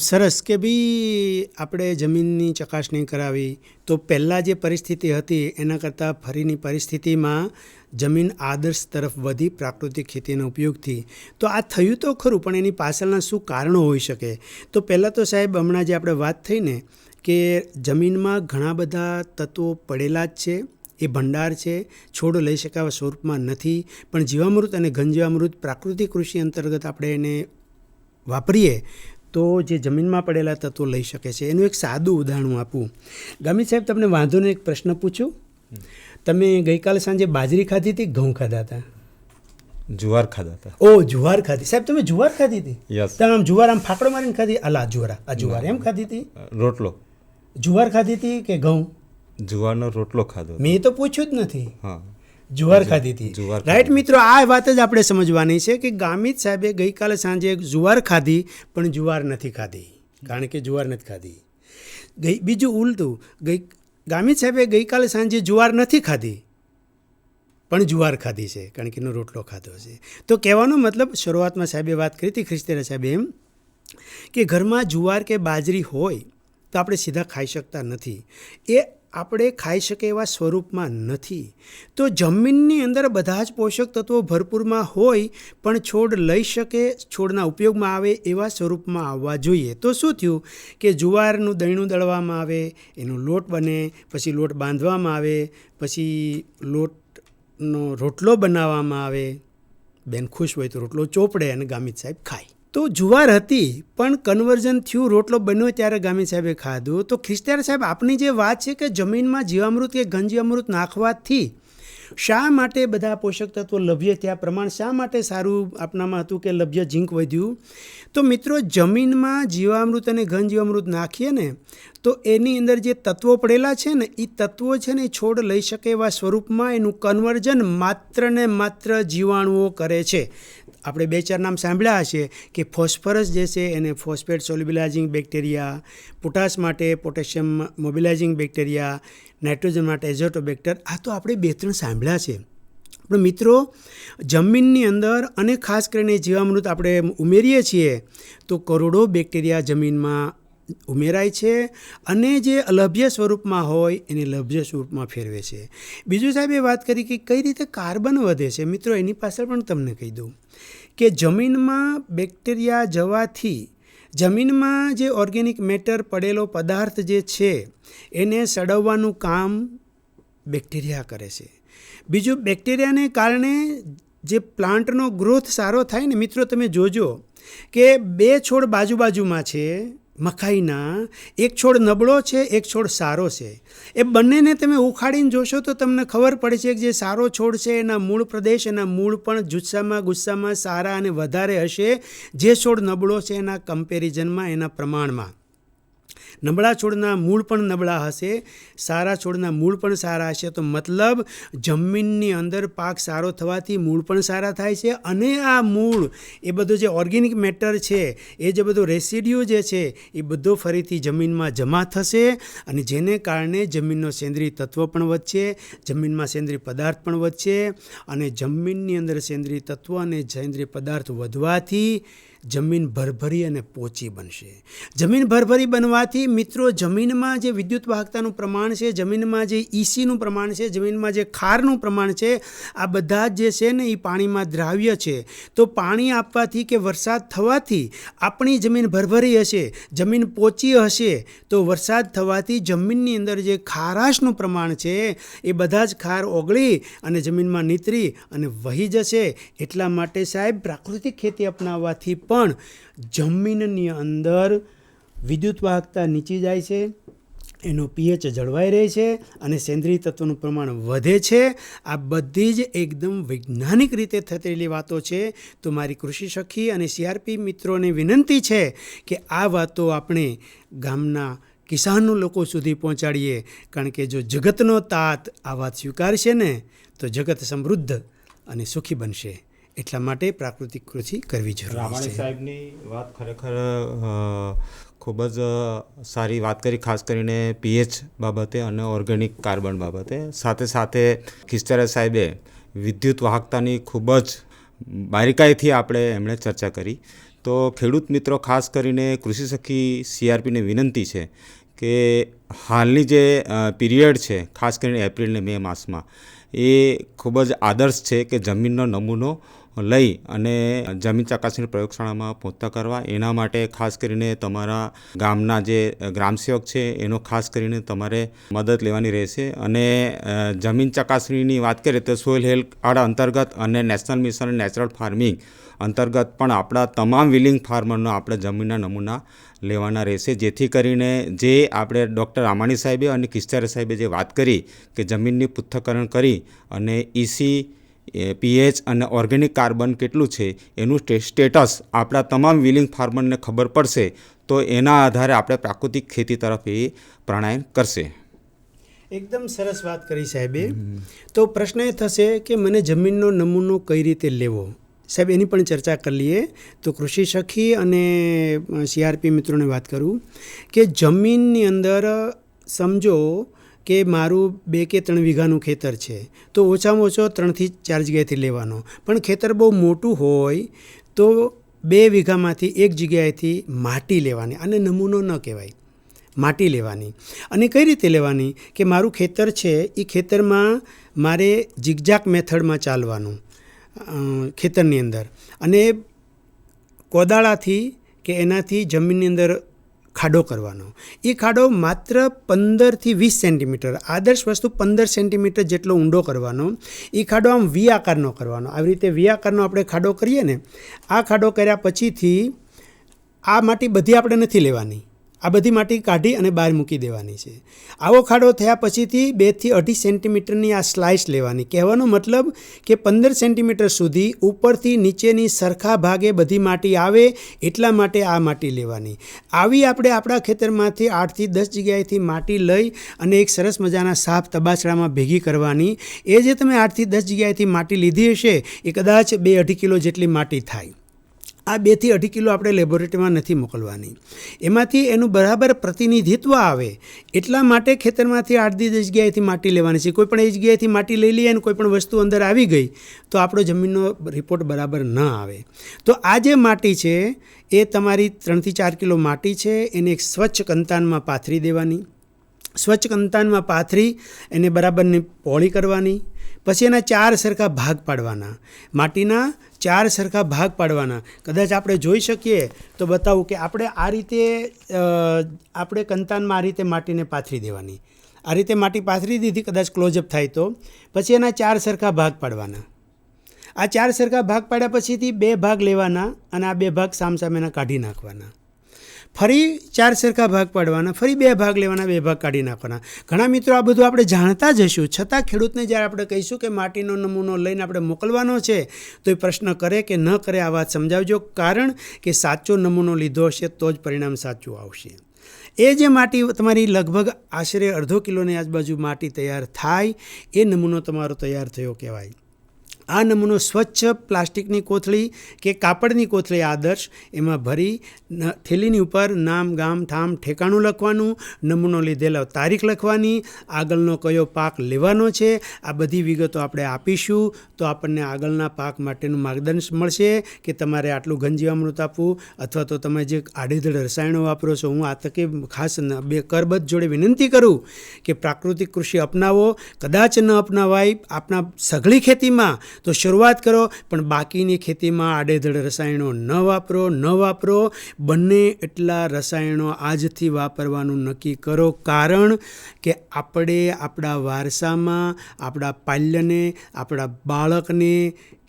સરસ કે ભાઈ આપણે જમીનની ચકાસણી કરાવી તો પહેલાં જે પરિસ્થિતિ હતી એના કરતાં ફરીની પરિસ્થિતિમાં જમીન આદર્શ તરફ વધી પ્રાકૃતિક ખેતીના ઉપયોગથી. તો આ થયું તો ખરું, પણ એની પાછળના શું કારણો હોઈ શકે? તો પહેલાં તો સાહેબ, હમણાં જે આપણે વાત થઈ ને કે જમીનમાં ઘણા બધા તત્વો પડેલા જ છે, એ ભંડાર છે, છોડ લઈ શકાવા સ્વરૂપમાં નથી. પણ જીવામૃત અને ઘનજીવામૃત પ્રાકૃતિક કૃષિ અંતર્ગત આપણે એને વાપરીએ તો જે જમીનમાં પડેલા તત્વો લઈ શકે છે. એનું એક સાદું ઉદાહરણ આપું. ગામિત સાહેબ, તમને વાંધો ને એક પ્રશ્ન પૂછું? તમે ગઈકાલે સાંજે બાજરી ખાધી હતી, ઘઉં ખાધા હતા? જુવાર ખાધા હતા. ઓ, જુવાર ખાધી. સાહેબ, તમે જુવાર ખાધી હતી? તમે આમ જુવાર આમ ફાકડો મારીને ખાધી? અલા, જુવાર એમ ખાધી હતી? રોટલો. જુવાર ખાધી હતી કે ઘઉં? જુવારનો રોટલો ખાધો. મેં તો પૂછ્યું જ નથી. હા, જુવાર ખાધી હતી. રાઈટ મિત્રો, આ વાત જ આપણે સમજવાની છે કે ગામિત સાહેબે ગઈકાલે સાંજે જુવાર ખાધી, પણ જુવાર નથી ખાધી, કારણ કે જુવાર નથી ખાધી. બીજું ઉલટું, ગામિત સાહેબે ગઈકાલે સાંજે જુવાર નથી ખાધી, પણ જુવાર ખાધી છે, કારણ કે એનો રોટલો ખાધો છે. તો કહેવાનો મતલબ, શરૂઆતમાં સાહેબે વાત કરી હતી, ખ્રિસ્તેરા સાહેબે, એમ કે ઘરમાં જુવાર કે બાજરી હોય તો આપણે સીધા ખાઈ શકતા નથી. એ આપણે ખાઈ શકે એવા સ્વરૂપમાં નથી. તો જમીનની અંદર બધા જ પોષક તત્વો ભરપૂરમાં હોય, પણ છોડ લઈ શકે, છોડના ઉપયોગમાં આવે એવા સ્વરૂપમાં આવવા જોઈએ. તો શું થયું કે જુવારનું દહીણું દળવામાં આવે, એનો લોટ બને, પછી લોટ બાંધવામાં આવે, પછી લોટનો રોટલો બનાવવામાં આવે. બેન ખુશ હોય તો રોટલો ચોપડે અને ગામિત સાહેબ ખાય. તો જુવાર હતી, પણ કન્વર્ઝન થયું, રોટલો બન્યો ત્યારે ગામિત સાહેબે ખાધું. તો ખ્રિસ્તિયાર સાહેબ, આપણી જે વાત છે કે જમીનમાં જીવામૃત કે ઘનજીવામૃત નાખવાથી શા માટે બધા પોષક તત્વો લભ્ય થયા, પ્રમાણ શા માટે સારું આપણામાં હતું કે લભ્ય ઝીંક વધ્યું? તો મિત્રો, જમીનમાં જીવામૃત અને ઘનજીવામૃત નાખીએ ને તો એની અંદર જે તત્વો પડેલા છે ને, એ તત્વો છે ને એ છોડ લઈ શકે એવા સ્વરૂપમાં એનું કન્વર્ઝન માત્ર ને માત્ર જીવાણુઓ કરે છે. આપણે 2-4 નામ સાંભળ્યા હશે કે ફોસ્ફરસ જે છે એને ફોસ્ફેટ સોલ્યુબલાઇઝિંગ બેક્ટેરિયા, પોટાશ માટે પોટેશિયમ મોબિલાઇઝિંગ બેક્ટેરિયા, નાઇટ્રોજન માટે એઝોટોબેક્ટર. આ તો આપણે 2-3 સાંભળ્યા છે. પણ મિત્રો, જમીનની અંદર અને ખાસ કરીને જીવામૃત આપણે ઉમેરીએ છીએ તો કરોડો બેક્ટેરિયા જમીનમાં ઉમેરાય છે અને જે અલભ્ય સ્વરૂપમાં હોય એને લભ્ય સ્વરૂપમાં ફેરવે છે. બીજું સાહેબ, એ વાત કરી કે કઈ રીતે કાર્બન વધે છે. મિત્રો, એની પાછળ પણ તમને કહી દઉં કે જમીનમાં બેક્ટેરિયા જવાથી જમીનમાં જે ઓર્ગેનિક મેટર પડેલો પદાર્થ જે છે એને સડવવાનું કામ બેક્ટેરિયા કરે છે. બીજું, બેક્ટેરિયાને કારણે જે પ્લાન્ટનો ગ્રોથ સારો થાય ને મિત્રો, તમે જોજો કે 2 છોડ બાજુમાં છે મકાઈના, એક છોડ નબળો છે, એક છોડ સારો છે. એ બંનેને તમે ઉખાડીને જોશો તો તમને ખબર પડે છે કે જે સારો છોડ છે એના મૂળ પ્રદેશ, એના મૂળ પણ ગુસ્સામાં સારા અને વધારે હશે જે છોડ નબળો છે એના કમ્પેરિઝનમાં, એના પ્રમાણમાં. નબળા છોડના મૂળ પણ નબળા હશે, સારા છોડના મૂળ પણ સારા હશે. તો મતલબ જમીનની અંદર પાક સારો થવાથી મૂળ પણ સારા થાય છે, અને આ મૂળ એ બધું જે ઓર્ગેનિક મેટર છે, એ જે બધો રેસિડ્યુ જે છે એ બધો ફરીથી જમીનમાં જમા થશે, અને જેને કારણે જમીનનો સેન્દ્રિય તત્વ પણ વધશે, જમીનમાં સેન્દ્રિય પદાર્થ પણ વધશે, અને જમીનની અંદર સેન્દ્રિય તત્વ અને સેન્દ્રિય પદાર્થ વધવાથી જમીન ભરભરી અને પોચી બનશે. જમીન ભરભરી બનવાથી મિત્રો જમીનમાં જે વિદ્યુત વાહકતાનું પ્રમાણ છે, જમીનમાં જે ઈસીનું પ્રમાણ છે, જમીનમાં જે ખારનું પ્રમાણ છે, આ બધા જ જે છે ને એ પાણીમાં દ્રાવ્ય છે. તો પાણી આપવાથી કે વરસાદ થવાથી આપણી જમીન ભરભરી હશે, જમીન પોચી હશે, તો વરસાદ થવાથી જમીનની અંદર જે ખારાશનું પ્રમાણ છે એ બધા જ ખાર ઓગળી અને જમીનમાં નીતરી અને વહી જશે. એટલા માટે સાહેબ પ્રાકૃતિક ખેતી અપનાવવાથી પણ જમીનની અંદર વિદ્યુત વાહકતા નીચી જાય છે, એનો pH જળવાઈ રહે છે અને સેન્દ્રિય તત્વનું પ્રમાણ વધે છે. આ બધી જ એકદમ વૈજ્ઞાનિક રીતે થયેલી વાતો છે. તો મારી કૃષિ સખી અને CRP મિત્રોને વિનંતી છે કે આ વાતો આપણે ગામના કિસાનો લોકો સુધી પહોંચાડીએ, કારણ કે જો જગતનો તાત આ વાત સ્વીકારશે ને તો જગત સમૃદ્ધ અને સુખી બનશે. એટલા માટે પ્રાકૃતિક કૃષિ કરવી જરૂરી રામાણી છે. સાહેબની વાત ખરેખર ખૂબ જ સારી વાત કરી, ખાસ કરીને pH બાબતે અને ઓર્ગેનિક કાર્બન બાબતે. સાથે ખિસ્ચારા સાહેબે વિદ્યુત વાહકતાની ખૂબ જ બારીકાઈથી એમણે ચર્ચા કરી. તો ખેડૂત મિત્રો, ખાસ કરીને કૃષિ સખી CRPને વિનંતી છે કે હાલની જે પીરિયડ છે, ખાસ કરીને એપ્રિલ ને મે માસમાં, એ ખૂબ જ આદર્શ છે કે જમીનનો નમૂનો લઈ અને જમીન ચકાસણી પ્રયોગશાળામાં પહોંચતા કરવા. એના માટે ખાસ કરીને તમારા ગામના જે ગ્રામસેવક છે એનો ખાસ કરીને તમારે મદદ લેવાની રહેશે. અને જમીન ચકાસણીની વાત કરીએ તો સોઇલ હેલ્થ કાર્ડ અંતર્ગત અને નેશનલ મિશન નેચરલ ફાર્મિંગ અંતર્ગત પણ આપણા તમામ વિલિંગ ફાર્મરનો આપણે જમીનના નમૂના લેવાના રહેશે, જેથી કરીને જે આપણે ડૉક્ટર રામાણી સાહેબે અને ખિસ્ચારા સાહેબે જે વાત કરી કે જમીનની પૃથ્થકરણ કરી અને EC, pH અને ઓર્ગેનિક કાર્બન કેટલું છે એનું સ્ટેટસ આપણા તમામ વિલિંગ ફાર્મરને ખબર પડશે, તો એના આધારે આપણે પ્રાકૃતિક ખેતી તરફ એ પ્રણાયન કરશે. એકદમ સરસ વાત કરી સાહેબે. તો પ્રશ્ન એ થશે કે મને જમીનનો નમૂનો કઈ રીતે લેવો? સાહેબ એની પણ ચર્ચા કરી લઈએ. તો કૃષિ સખી અને CRP મિત્રોને વાત કરું કે જમીનની અંદર સમજો કે મારું 2 કે 3 વીઘાનું ખેતર છે, તો ઓછામાં ઓછો 3 થી 4 જગ્યાએથી લેવાનો. પણ ખેતર બહુ મોટું હોય તો 2 વીઘામાંથી 1 જગ્યાએથી માટી લેવાની. આને નમૂનો ન કહેવાય, માટી લેવાની. અને કઈ રીતે લેવાની કે મારું ખેતર છે એ ખેતરમાં મારે ઝિગઝાગ મેથડમાં ચાલવાનું ખેતરની અંદર, અને કોદાળાથી કે એનાથી જમીનની અંદર ખાડો કરવાનો. એ ખાડો માત્ર 15 થી 20 સેન્ટીમીટર, આદર્શ વસ્તુ 15 સેન્ટીમીટર જેટલો ઊંડો કરવાનો. એ ખાડો આમ વી આકારનો કરવાનો. આવી રીતે વી આકારનો આપણે ખાડો કરીએ ને, આ ખાડો કર્યા પછીથી આ માટી બધી આપણે નથી લેવાની, આ બધી માટી કાઢી અને બહાર મૂકી દેવાની છે. આવો ખાડો થયા પછીથી 2 થી 2.5 સેન્ટીમીટરની આ સ્લાઇસ લેવાની. કહેવાનો મતલબ કે 15 સેન્ટીમીટર સુધી ઉપરથી નીચેની સરખા ભાગે બધી માટી આવે એટલા માટે આ માટી લેવાની. આવી આપણે આપણા ખેતરમાંથી 8 થી 10 જગ્યાએથી માટી લઈ અને એક સરસ મજાના સાફ તબાસડામાં ભેગી કરવાની. એ જે તમે 8 થી 10 જગ્યાએથી માટી લીધી હશે એ કદાચ 2-2.5 કિલો જેટલી માટી થાય. આ 2 થી 2.5 કિલો આપણે લેબોરેટરીમાં નથી મોકલવાની. એમાંથી એનું બરાબર પ્રતિનિધિત્વ આવે એટલા માટે ખેતરમાંથી 8 થી 10 જગ્યાએથી માટી લેવાની છે. કોઈ પણ એ જગ્યાએથી માટી લઈ લઈએ અને કોઈ પણ વસ્તુ અંદર આવી ગઈ તો આપણો જમીનનો રિપોર્ટ બરાબર ન આવે. તો આ જે માટી છે એ તમારી 3 થી 4 કિલો માટી છે, એને એક સ્વચ્છ કંતાનમાં પાથરી દેવાની. સ્વચ્છ કંતાનમાં પાથરી એને બરાબરની પોળી કરવાની. પછી એના 4 સરખા ભાગ પાડવાના, માટીના 4 સરખા ભાગ પાડવાના. કદાચ આપણે જોઈ શકીએ તો બતાવું કે આપણે આ રીતે આપણે કંતાનમાં આ રીતે માટીને પાથરી દેવાની. આ રીતે માટી પાથરી દીધી, કદાચ ક્લોઝઅપ થાય તો. પછી એના 4 સરખા ભાગ પાડવાના. આ 4 સરખા ભાગ પાડ્યા પછીથી 2 ભાગ લેવાના અને આ 2 ભાગ સામસામેના કાઢી નાખવાના. ફરી 4 સરખા ભાગ પાડવાના, ફરી 2 ભાગ લેવાના, 2 ભાગ કાઢી નાખવાના. ઘણા મિત્રો આ બધું આપણે જાણતા જ હશું, છતાં ખેડૂતને જ્યારે આપણે કહીશું કે માટીનો નમૂનો લઈને આપણે મોકલવાનો છે તો એ પ્રશ્ન કરે કે ન કરે આ વાત સમજાવજો, કારણ કે સાચો નમૂનો લીધો હશે તો જ પરિણામ સાચું આવશે. એ જે માટી તમારી લગભગ આશરે અડધો કિલોની આજુબાજુ માટી તૈયાર થાય એ નમૂનો તમારો તૈયાર થયો કહેવાય. આ નમૂનો સ્વચ્છ પ્લાસ્ટિકની કોથળી કે કાપડની કોથળી આદર્શ એમાં ભરી થેલીની ઉપર નામ, ગામ, ઠામ, ઠેકાણું લખવાનું, નમૂનો લીધેલો તારીખ લખવાની, આગળનો કયો પાક લેવાનો છે, આ બધી વિગતો આપણે આપીશું તો આપણને આગળના પાક માટેનું માર્ગદર્શન મળશે કે તમારે આટલું ઘનજીવામૃત આપવું અથવા તો તમે જે આડેધડ રસાયણો વાપરો છો. હું આ તકે ખાસ કરબદ્ધ જોડે વિનંતી કરું કે પ્રાકૃતિક કૃષિ અપનાવો. કદાચ ન અપનાવાય આપણા સઘળી ખેતીમાં તો શરૂઆત કરો, પણ બાકીની ખેતીમાં આડેધડ રસાયણો ન વાપરો. બંને એટલા રસાયણો આજથી વાપરવાનું નક્કી કરો, કારણ કે આપણે આપણા વારસામાં આપણા પાલ્યને, આપણા બાળકને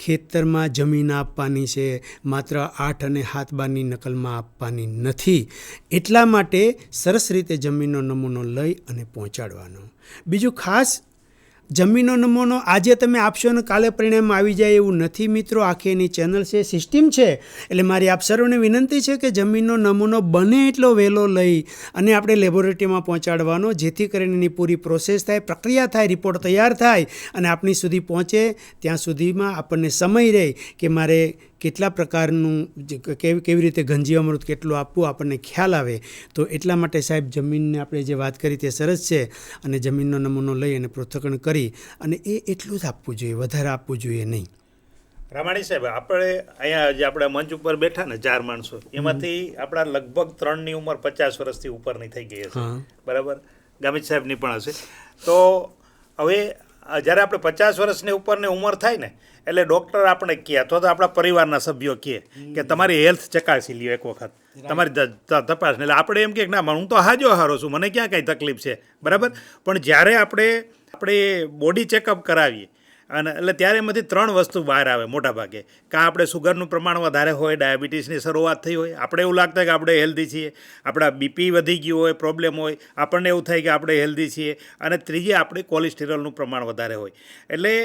ખેતરમાં જમીન આપવાની છે, માત્ર 8 અને 7 બારની નકલમાં આપવાની નથી. એટલા માટે સરસ રીતે જમીનનો નમૂનો લઈ અને પહોંચાડવાનો. બીજું ખાસ, જમીનનો નમૂનો આજે તમે આપશો ને કાલે પરિણામ આવી જાય એવું નથી મિત્રો. આખી એની ચેનલ છે, સિસ્ટમ છે. એટલે મારી આપ સર્વને વિનંતી છે કે જમીનનો નમૂનો બને એટલો વહેલો લઈ અને આપણે લેબોરેટરીમાં પહોંચાડવાનો, જેથી કરીને એની પૂરી પ્રોસેસ થાય, પ્રક્રિયા થાય, રિપોર્ટ તૈયાર થાય અને આપણી સુધી પહોંચે. ત્યાં સુધીમાં આપણને સમય રહે કે મારે કેટલા પ્રકારનું કેવી રીતે ઘનજીવામૃત કેટલું આપવું આપણને ખ્યાલ આવે. તો એટલા માટે સાહેબ જમીનને આપણે જે વાત કરી તે સરસ છે, અને જમીનનો નમૂનો લઈ અને પૃથ્થકરણ કરી અને એ એટલું જ આપવું જોઈએ, વધારે આપવું જોઈએ નહીં. રામાણી સાહેબ, આપણે અહીંયા જે આપણે મંચ ઉપર બેઠા ને 4 માણસો, એમાંથી આપણા લગભગ 3ની ઉંમર 50 વર્ષથી ઉપરની થઈ ગઈ હશે, બરાબર? ગામિત સાહેબની પણ હશે. તો હવે જ્યારે આપણે 50 વર્ષની ઉપરની ઉંમર થાય ને એટલે ડૉક્ટર આપણે કહે અથવા તો આપણા પરિવારના સભ્યો કહે કે તમારી હેલ્થ ચકાસી લ્યો એક વખત, તમારી તપાસ. એટલે આપણે એમ કે ના, હું તો હારો છું, મને ક્યાં કાંઈ તકલીફ છે, બરાબર? પણ જ્યારે આપણે બોડી ચેકઅપ કરાવીએ અને એટલે ત્યારે એમાંથી 3 વસ્તુ બહાર આવે મોટા ભાગે. કાં આપણે સુગરનું પ્રમાણ વધારે હોય, ડાયાબિટીસની શરૂઆત થઈ હોય, આપણે એવું લાગતું કે આપણે હેલ્ધી છીએ, આપણા બીપી વધી ગયું હોય, પ્રોબ્લેમ હોય, આપણને એવું થાય કે આપણે હેલ્ધી છીએ, અને ત્રીજી આપણે કોલેસ્ટેરોલનું પ્રમાણ વધારે હોય. એટલે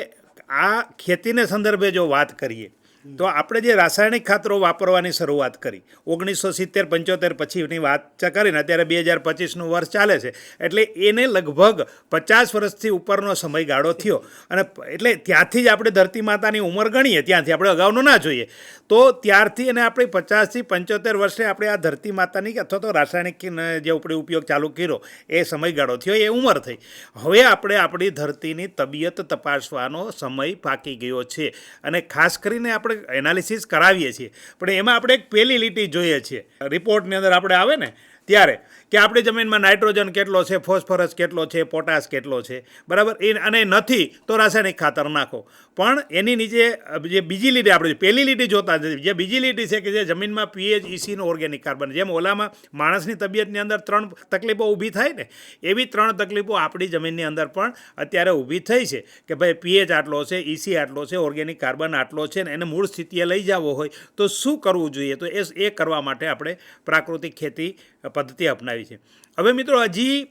આ ખેતીને સંદર્ભે જો વાત કરીએ તો આપણે જે રાસાયણિક ખાતરો વાપરવાની શરૂઆત કરી 1970-75 પછીની વાત કરીને અત્યારે 2025નું વર્ષ ચાલે છે, એટલે એને લગભગ 50 વર્ષથી ઉપરનો સમયગાળો થયો. અને એટલે ત્યાંથી જ આપણે ધરતી માતાની ઉંમર ગણીએ, ત્યાંથી આપણે અગાઉનો ના જોઈએ. તો ત્યારથી અને આપણે 50 થી 75 વર્ષે આપણે આ ધરતી માતાની અથવા તો રાસાયણિક જે આપણે ઉપયોગ ચાલુ કર્યો એ સમયગાળો થયો, એ ઉંમર થઈ. હવે આપણે આપણી ધરતીની તબિયત તપાસવાનો સમય પાકી ગયો છે, અને ખાસ કરીને આપણે એનાલિસિસ કરાવીએ છીએ. પણ એમાં આપણે એક પહેલી લીટી જોઈએ છીએ રિપોર્ટની અંદર આપણે આવે ને ત્યારે કે આપણી જમીનમાં નાઇટ્રોજન કેટલો છે, ફોસ્ફરસ કેટલો છે, પોટાશ કેટલો છે, બરાબર? અને નથી તો રાસાયણિક ખાતર નાખો. પણ એની નીચે જે બીજી લીટી, આપણે પહેલી લીટી જોતા જે બીજી લીટી છે કે જે જમીનમાં પીએચ, ઇસીનો ઓર્ગેનિક કાર્બન, જેમ ઓલામાં માણસની તબિયતની અંદર 3 તકલીફો ઊભી થાય ને, એવી 3 તકલીફો આપણી જમીનની અંદર પણ અત્યારે ઊભી થઈ છે કે ભાઈ પીએચ આટલો છે, ઇસી આટલો છે, ઓર્ગેનિક કાર્બન આટલો છે, ને એને મૂળ સ્થિતિએ લઈ જવો હોય તો શું કરવું જોઈએ? તો એ કરવા માટે આપણે પ્રાકૃતિક ખેતી પદ્ધતિ અપનાવી છે. હવે મિત્રો, હજી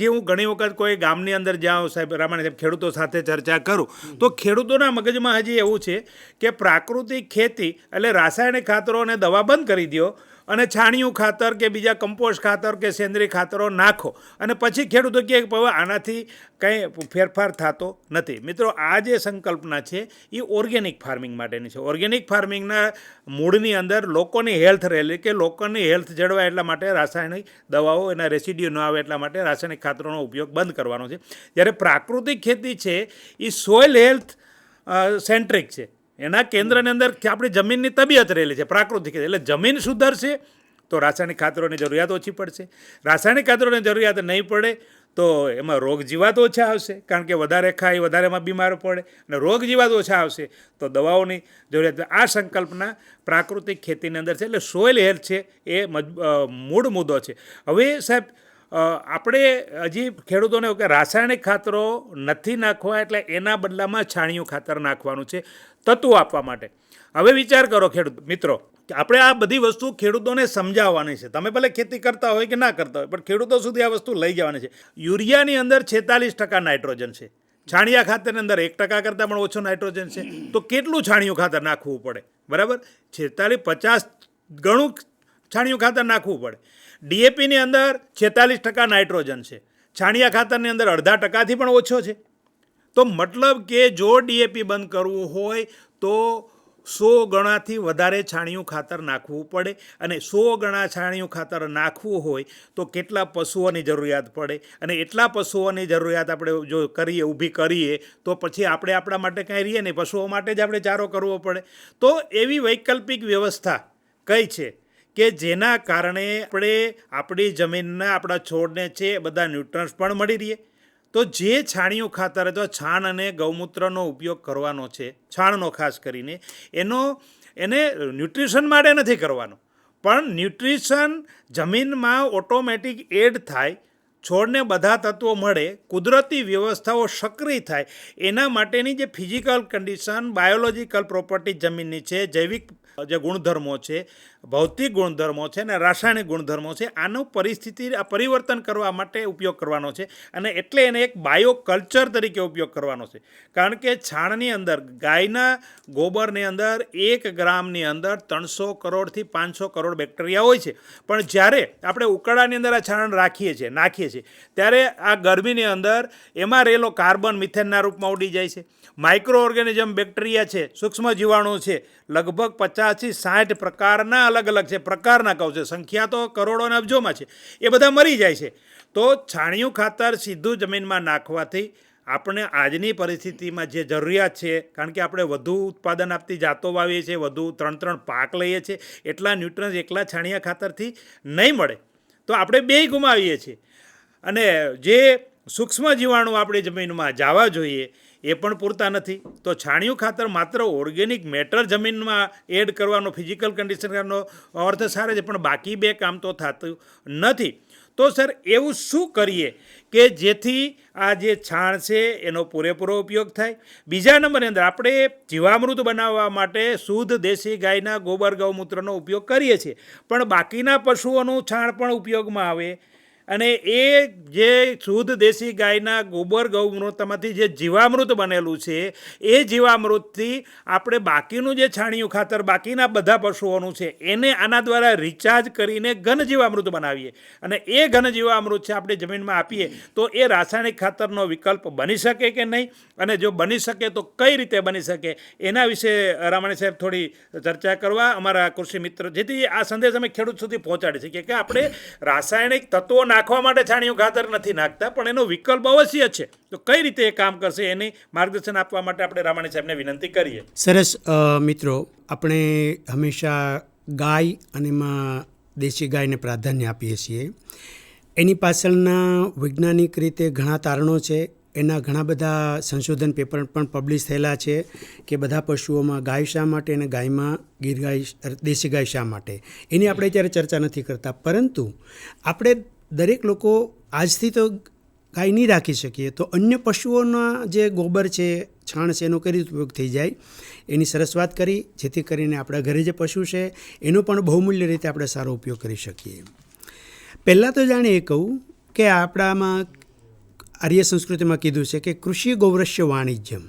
હું ઘણી વખત કોઈ ગામની અંદર જાઉં, સાહેબ રામાણી સાહેબ, ખેડૂતો સાથે ચર્ચા કરું તો ખેડૂતોના મગજમાં હજી એવું છે કે પ્રાકૃતિક ખેતી એટલે રાસાયણિક ખાતરો અને દવા બંધ કરી દો અને છાણિયું ખાતર કે બીજા કમ્પોસ્ટ ખાતર કે સેન્દ્રિય ખાતરો નાખો, અને પછી ખેડૂતો કહે કે આનાથી કંઈ ફેરફાર થતો નથી. મિત્રો, આ જે સંકલ્પના છે એ ઓર્ગેનિક ફાર્મિંગ માટેની છે. ઓર્ગેનિક ફાર્મિંગના મૂળની અંદર લોકોની હેલ્થ રહેલી કે લોકોની હેલ્થ જળવાય એટલા માટે રાસાયણિક દવાઓ એના રેસિડ્યુ ન આવે એટલા માટે રાસાયણિક ખાતરોનો ઉપયોગ બંધ કરવાનો છે. જ્યારે પ્રાકૃતિક ખેતી છે એ સોઇલ હેલ્થ સેન્ટ્રિક છે. એના કેન્દ્રની અંદર આપણી જમીનની તબિયત રહેલી છે પ્રાકૃતિક. એટલે જમીન સુધરશે તો રાસાયણિક ખાતરોની જરૂરિયાત ઓછી પડશે. રાસાયણિક ખાતરોની જરૂરિયાત નહીં પડે તો એમાં રોગ જીવાત ઓછા આવશે, કારણ કે વધારે ખાય વધારેમાં બીમાર પડે, અને રોગ જીવાત ઓછા આવશે તો દવાઓની જરૂરિયાત. આ સંકલ્પના પ્રાકૃતિક ખેતીની અંદર છે. એટલે સોઇલ હેલ્થ છે એ મૂળ મુદ્દો છે. હવે સાહેબ આપણે હજી ખેડૂતોને કે રાસાયણિક ખાતરો નથી નાખવા, એટલે એના બદલામાં છાણિયું ખાતર નાખવાનું છે તત્વો આપવા માટે. હવે વિચાર કરો ખેડૂત મિત્રો, કે આપણે આ બધી વસ્તુ ખેડૂતોને સમજાવવાની છે. તમે ભલે ખેતી કરતા હોય કે ના કરતા હોય, પણ ખેડૂતો સુધી આ વસ્તુ લઈ જવાની છે. યુરિયાની અંદર 46% નાઇટ્રોજન છે, છાણિયા ખાતરની અંદર 1% કરતાં પણ ઓછો નાઇટ્રોજન છે. તો કેટલું છાણિયું ખાતર નાખવું પડે? બરાબર, 46-50 ગણું છાણિયું ખાતર નાખવું પડે. ડીએપીની અંદર 46% નાઇટ્રોજન છે, છાણિયા ખાતરની અંદર 0.5%થી પણ ઓછો છે. તો મતલબ કે જો ડીએપી બંધ કરવું હોય તો 100 ગણાથી વધારે છાણિયું ખાતર નાખવું પડે. અને 100 ગણા છાણિયું ખાતર નાખવું હોય તો કેટલા પશુઓની જરૂરિયાત પડે, અને એટલા પશુઓની જરૂરિયાત આપણે જો ઊભી કરીએ તો પછી આપણે આપણા માટે કાંઈ રહીએ નહીં, પશુઓ માટે જ આપણે ચારો કરવો પડે. તો એવી વૈકલ્પિક વ્યવસ્થા કઈ છે કે જેના કારણે આપણે આપણી જમીનના આપણા છોડને છે બધા ન્યુટ્રન્સ પણ મળી રહીએ. તો જે છાણિયું ખાતર અથવા છાણ અને ગૌમૂત્રનો ઉપયોગ કરવાનો છે, છાણનો ખાસ કરીને, એને ન્યુટ્રિશન માટે નથી કરવાનો, પણ ન્યુટ્રિશન જમીનમાં ઓટોમેટિક એડ થાય, છોડને બધા તત્વો મળે, કુદરતી વ્યવસ્થાઓ સક્રિય થાય, એના માટેની જે ફિઝિકલ કન્ડિશન, બાયોલોજિકલ પ્રોપર્ટી જમીનની છે, જૈવિક જે ગુણધર્મો છે, ભૌતિક ગુણધર્મો છે અને રાસાયણિક ગુણધર્મો છે, આનું પરિવર્તન કરવા માટે ઉપયોગ કરવાનો છે. અને એટલે એને એક બાયોકલ્ચર તરીકે ઉપયોગ કરવાનો છે. કારણ કે છાણની અંદર, ગાયના ગોબરની અંદર 1 ગ્રામની અંદર 300 કરોડથી 500 કરોડ બેક્ટેરિયા હોય છે. પણ જ્યારે આપણે ઉકળાની અંદર આ છાણ નાખીએ છીએ ત્યારે આ ગરમીની અંદર એમાં રહેલો કાર્બન મિથેનના રૂપમાં ઉડી જાય છે. માઇક્રો ઓર્ગેનિઝમ બેક્ટેરિયા છે, સૂક્ષ્મ જીવાણુ છે, લગભગ 50થી 60 પ્રકારના અલગ અલગ છે. પ્રકારના કહું છે, સંખ્યા તો કરોડો અને અબજોમાં છે. એ બધા મરી જાય છે. તો છાણિયું ખાતર સીધું જમીનમાં નાખવાથી આપણે આજની પરિસ્થિતિમાં જે જરૂરિયાત છે, કારણ કે આપણે વધુ ઉત્પાદન આપતી જાતો વાવીએ છીએ, વધુ 3 પાક લઈએ છીએ, એટલા ન્યુટ્રન્સ એકલા છાણિયા ખાતરથી નહીં મળે. તો આપણે બેય ગુમાવીએ છીએ. અને જે સૂક્ષ્મ જીવાણુ આપણી જમીનમાં જવા જોઈએ એ પણ પૂરતા નથી. તો છાણિયું ખાતર માત્ર ઓર્ગેનિક મેટર જમીનમાં એડ કરવાનો, ફિઝિકલ કન્ડિશન કરવાનો અર્થ સારો છે, પણ બાકી 2 કામ તો થતું નથી. તો સર એવું શું કરીએ કે જેથી આ જે છાણ છે એનો પૂરેપૂરો ઉપયોગ થાય? બીજા નંબરની અંદર આપણે જીવામૃત બનાવવા માટે શુદ્ધ દેશી ગાયના ગોબર ગૌમૂત્રનો ઉપયોગ કરીએ છીએ, પણ બાકીના પશુઓનું છાણ પણ ઉપયોગમાં આવે. અને એ જે શુદ્ધ દેશી ગાયના ગોબર ગૌમૂત્રમાંથી જે જીવામૃત બનેલું છે, એ જીવામૃતથી આપણે બાકીનું જે છાણિયું ખાતર બાકીના બધા પશુઓનું છે એને આના દ્વારા રિચાર્જ કરીને ઘન જીવામૃત બનાવીએ. અને એ ઘન જીવામૃત છે આપણે જમીનમાં આપીએ તો એ રાસાયણિક ખાતરનો વિકલ્પ બની શકે કે નહીં, અને જો બની શકે તો કઈ રીતે બની શકે, એના વિશે રામાણી સાહેબ થોડી ચર્ચા કરવા અમારા કૃષિ મિત્ર, જેથી આ સંદેશ અમે ખેડૂત સુધી પહોંચાડી શકીએ કે આપણે રાસાયણિક તત્વો નાખવા માટે છાણિયું ખાતર નથી નાખતા, પણ એનો વિકલ્પ અવશ્ય છે. તો કઈ રીતે એ કામ કરશે એની માર્ગદર્શન આપવા માટે આપણે રામાણી સાહેબને વિનંતી કરીએ. સરસ. મિત્રો, આપણે હંમેશા ગાય અને એમાં દેશી ગાયને પ્રાધાન્ય આપીએ છીએ. એની પાછળના વૈજ્ઞાનિક રીતે ઘણા તારણો છે. એના ઘણા બધા સંશોધન પેપર પણ પબ્લિશ થયેલા છે કે બધા પશુઓમાં ગાય શા માટે અને ગાયમાં ગીર ગાય, દેશી ગાય શા માટે, એની આપણે અત્યારે ચર્ચા નથી કરતા. પરંતુ આપણે દરેક લોકો આજથી તો ગાય નહીં રાખી શકીએ, તો અન્ય પશુઓના જે ગોબર છે, છાણ છે, એનો કઈ રીતે ઉપયોગ થઈ જાય એની સરસ વાત કરી, જેથી કરીને આપણા ઘરે જે પશુ છે એનો પણ બહુમૂલ્ય રીતે આપણે સારો ઉપયોગ કરી શકીએ. પહેલાં તો જાણે એ કહું કે આપણામાં આર્ય સંસ્કૃતિમાં કીધું છે કે કૃષિ ગૌરસ્ય વાણિજ્યમ,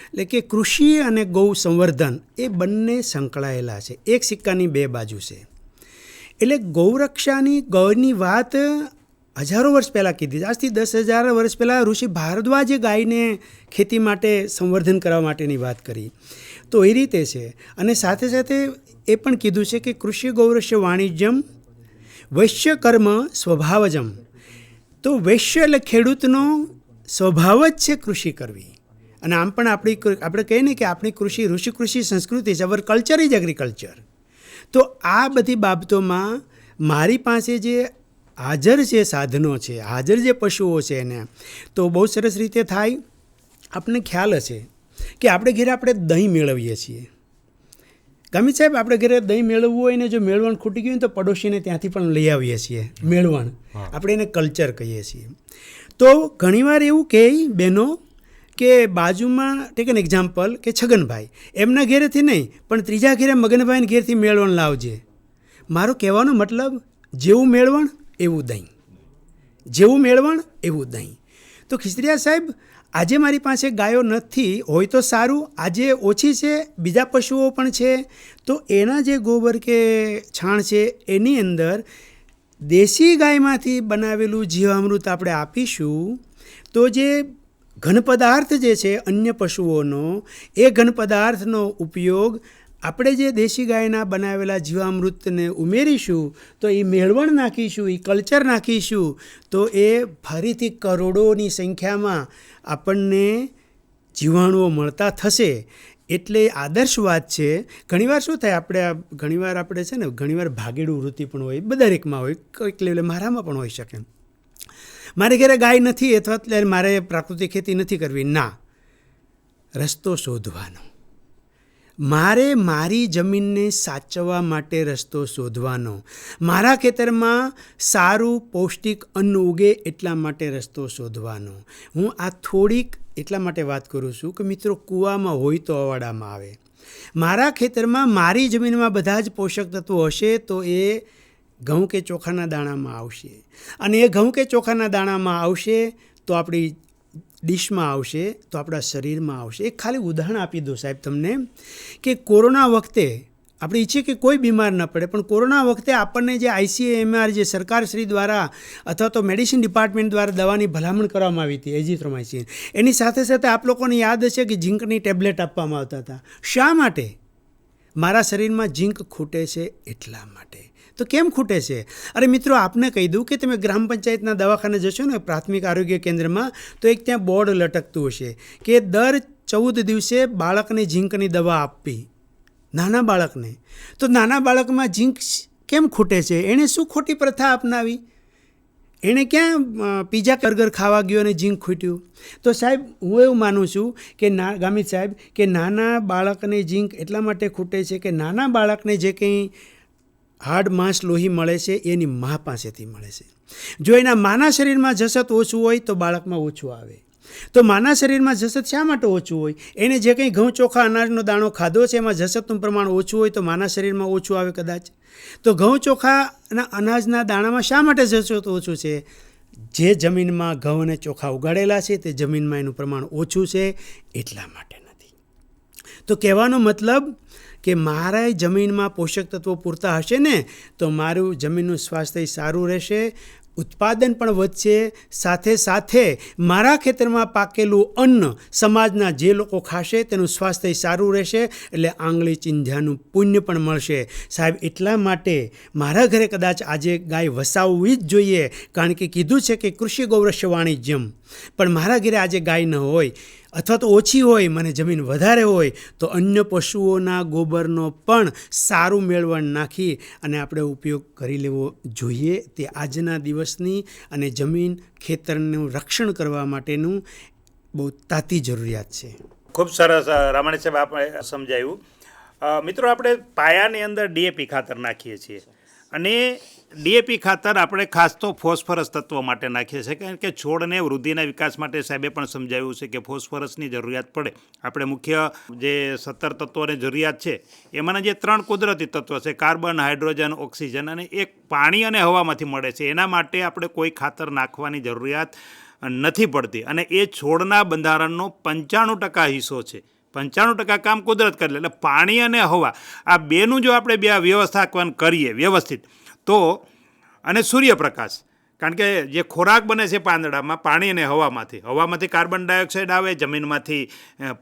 એટલે કે કૃષિ અને ગૌ સંવર્ધન એ બંને સંકળાયેલા છે, એક સિક્કાની 2 બાજુ છે. એટલે ગૌરક્ષાની, ગૌની વાત હજારો વર્ષ પહેલાં કીધી, આજથી 10,000 વર્ષ પહેલાં ઋષિ ભારદ્વાજે ગાયને ખેતી માટે સંવર્ધન કરવા માટેની વાત કરી. તો એ રીતે છે. અને સાથે સાથે એ પણ કીધું છે કે કૃષિ ગૌરસ્ય વાણિજ્યમ વૈશ્ય કર્મ સ્વભાવજમ. તો વૈશ્ય એટલે ખેડૂતનો સ્વભાવ જ છે કૃષિ કરવી. અને આમ પણ આપણે કહીએ ને કે આપણી કૃષિ ઋષિ કૃષિ સંસ્કૃતિ છે, અવર કલ્ચર ઇઝ એગ્રીકલ્ચર. તો આ બધી બાબતોમાં મારી પાસે જે હાજર જે સાધનો છે, હાજર જે પશુઓ છે એને, તો બહુ સરસ રીતે થાય. આપણને ખ્યાલ હશે કે આપણે ઘરે આપણે દહીં મેળવીએ છીએ. ગામિત સાહેબ, આપણે ઘરે દહીં મેળવવું હોય ને જો મેળવણ ખૂટી ગયું ને તો પડોશીને ત્યાંથી પણ લઈ આવીએ છીએ મેળવણ. આપણે એને કલ્ચર કહીએ છીએ. તો ઘણીવાર એવું કહે બહેનો કે બાજુમાં ટેક એન એક્ઝામ્પલ કે છગનભાઈ એમના ઘેરેથી નહીં પણ ત્રીજા ઘેરે મગનભાઈને ઘેરથી મેળવણ લાવજે. મારો કહેવાનો મતલબ જેવું મેળવણ એવું દહીં, જેવું મેળવણ એવું દહીં. તો ખીચડીયા સાહેબ, આજે મારી પાસે ગાયો નથી હોય તો સારું, આજે ઓછી છે, બીજા પશુઓ પણ છે, તો એના જે ગોબર કે છાણ છે એની અંદર દેશી ગાયમાંથી બનાવેલું જીવામૃત આપણે આપીશું તો જે ઘન પદાર્થ જે છે અન્ય પશુઓનો, એ ઘન પદાર્થનો ઉપયોગ આપણે જે દેશી ગાયના બનાવેલા જીવામૃતને ઉમેરીશું, તો એ મેળવણ નાખીશું, એ કલ્ચર નાખીશું, તો એ ફરીથી કરોડોની સંખ્યામાં આપણને જીવાણુઓ મળતા થશે. એટલે આદર્શ વાત છે. ઘણીવાર શું થાય, ઘણીવાર આપણે છે ને ઘણીવાર ભાગેડું વૃત્તિ પણ હોય, દરેકમાં હોય, કોઈક લેવલે મારામાં પણ હોઈ શકે. મારે ઘરે ગાય નથી અથવા મારે પ્રાકૃતિક ખેતી નથી કરવી, ના, રસ્તો શોધવાનો. મારે મારી જમીનને સાચવવા માટે રસ્તો શોધવાનો, મારા ખેતરમાં સારું પૌષ્ટિક અન્ન ઉગે એટલા માટે રસ્તો શોધવાનો. હું આ થોડીક એટલા માટે વાત કરું છું કે મિત્રો, કૂવામાં હોય તો અવાડામાં આવે. મારા ખેતરમાં મારી જમીનમાં બધા જ પોષક તત્વો હશે તો એ ઘઉં કે ચોખાના દાણામાં આવશે, અને એ ઘઉં કે ચોખાના દાણામાં આવશે તો આપણી ડીશમાં આવશે, તો આપણા શરીરમાં આવશે. એક ખાલી ઉદાહરણ આપી દો સાહેબ તમને કે કોરોના વખતે આપણે ઈચ્છીએ કે કોઈ બીમાર ન પડે, પણ કોરોના વખતે આપણને જે ICMR જે સરકારશ્રી દ્વારા અથવા તો મેડિસિન ડિપાર્ટમેન્ટ દ્વારા દવાની ભલામણ કરવામાં આવી હતી, એઝિથ્રોમાઇસિન, એની સાથે સાથે આપ લોકોને યાદ હશે કે ઝીંકની ટેબ્લેટ આપવામાં આવતા હતા. શા માટે? મારા શરીરમાં ઝીંક ખૂટે છે એટલા માટે. તો કેમ ખૂટે છે? અરે મિત્રો, આપને કહી દઉં કે તમે ગ્રામ પંચાયતના દવાખાને જશો ને, પ્રાથમિક આરોગ્ય કેન્દ્રમાં, તો એક ત્યાં બોર્ડ લટકતું હશે કે દર 14 દિવસે બાળકને ઝીંકની દવા આપવી, નાના બાળકને. તો નાના બાળકમાં ઝીંક કેમ ખૂટે છે? એણે શું ખોટી પ્રથા અપનાવી? એણે ક્યાં પીઝા બર્ગર ખાવા ગયો અને ઝીંક ખૂટ્યું? તો સાહેબ, હું એવું માનું છું કે ગામિત સાહેબ, કે નાના બાળકને ઝીંક એટલા માટે ખૂટે છે કે નાના બાળકને જે કંઈ હાડ માંસ લોહી મળે છે એની મા પાસેથી મળે છે. જો એના માના શરીરમાં જસત ઓછું હોય તો બાળકમાં ઓછું આવે. તો માના શરીરમાં જસત શા માટે ઓછું હોય? એને જે કંઈ ઘઉં ચોખા અનાજનો દાણો ખાધો છે એમાં જસતનું પ્રમાણ ઓછું હોય તો માના શરીરમાં ઓછું આવે કદાચ. તો ઘઉં ચોખાના અનાજના દાણામાં શા માટે જસત ઓછું છે? જે જમીનમાં ઘઉં અને ચોખા ઉગાડેલા છે તે જમીનમાં એનું પ્રમાણ ઓછું છે એટલા માટે નથી. તો કહેવાનો મતલબ કે મારા જમીનમાં પોષક તત્વો પૂરતા હશે ને તો મારું જમીનનું સ્વાસ્થ્ય સારું રહેશે, ઉત્પાદન પણ વધશે, સાથે સાથે મારા ખેતરમાં પાકેલું અન્ન સમાજના જે લોકો ખાશે તેનું સ્વાસ્થ્ય સારું રહેશે, એટલે આંગળી ચીંધ્યાનું પુણ્ય પણ મળશે. સાહેબ, એટલા માટે મારા ઘરે કદાચ આજે ગાય વસાવવી જ જોઈએ, કારણ કે કીધું છે કે કૃષિ ગૌરક્ષ વાણિજ્યમ. પણ મારા ઘરે આજે ગાય ન હોય અથવા તો ઓછી હોય, મને જમીન વધારે હોય, તો અન્ય પશુઓના ગોબરનો પણ સારું મેળવણ નાખી અને આપણે ઉપયોગ કરી લેવો જોઈએ. તે આજના દિવસની અને જમીન ખેતરનું રક્ષણ કરવા માટેનું બહુ તાતી જરૂરિયાત છે. ખૂબ સરસ રામાણી સાહેબ આપણે સમજાવ્યું. મિત્રો, આપણે પાયાની અંદર DAP ખાતર નાખીએ છીએ, અને DAP ખાતર આપણે ખાસ તો ફોસ્ફરસ તત્વ માટે નાખીએ છીએ, કારણ કે છોડને વૃદ્ધિના વિકાસ માટે સાહેબે પણ સમજાવ્યું છે કે ફોસ્ફરસની જરૂરિયાત પડે. આપણે મુખ્ય જે 17 તત્વોની જરૂરિયાત છે એમાંના જે 3 કુદરતી તત્વો છે, કાર્બન, હાઇડ્રોજન, ઓક્સિજન, અને એક પાણી અને હવામાંથી મળે છે, એના માટે આપણે કોઈ ખાતર નાખવાની જરૂરિયાત નથી પડતી. અને એ છોડના બંધારણનો 95% હિસ્સો છે. 95% કામ કુદરત કરે. એટલે પાણી અને હવા, આ બેનું જો આપણે બે વ્યવસ્થાપન કરીએ વ્યવસ્થિત, તો અને સૂર્યપ્રકાશ, કારણ કે જે ખોરાક બને છે પાંદડામાં પાણી અને હવામાંથી કાર્બન ડાયોક્સાઇડ આવે, જમીનમાંથી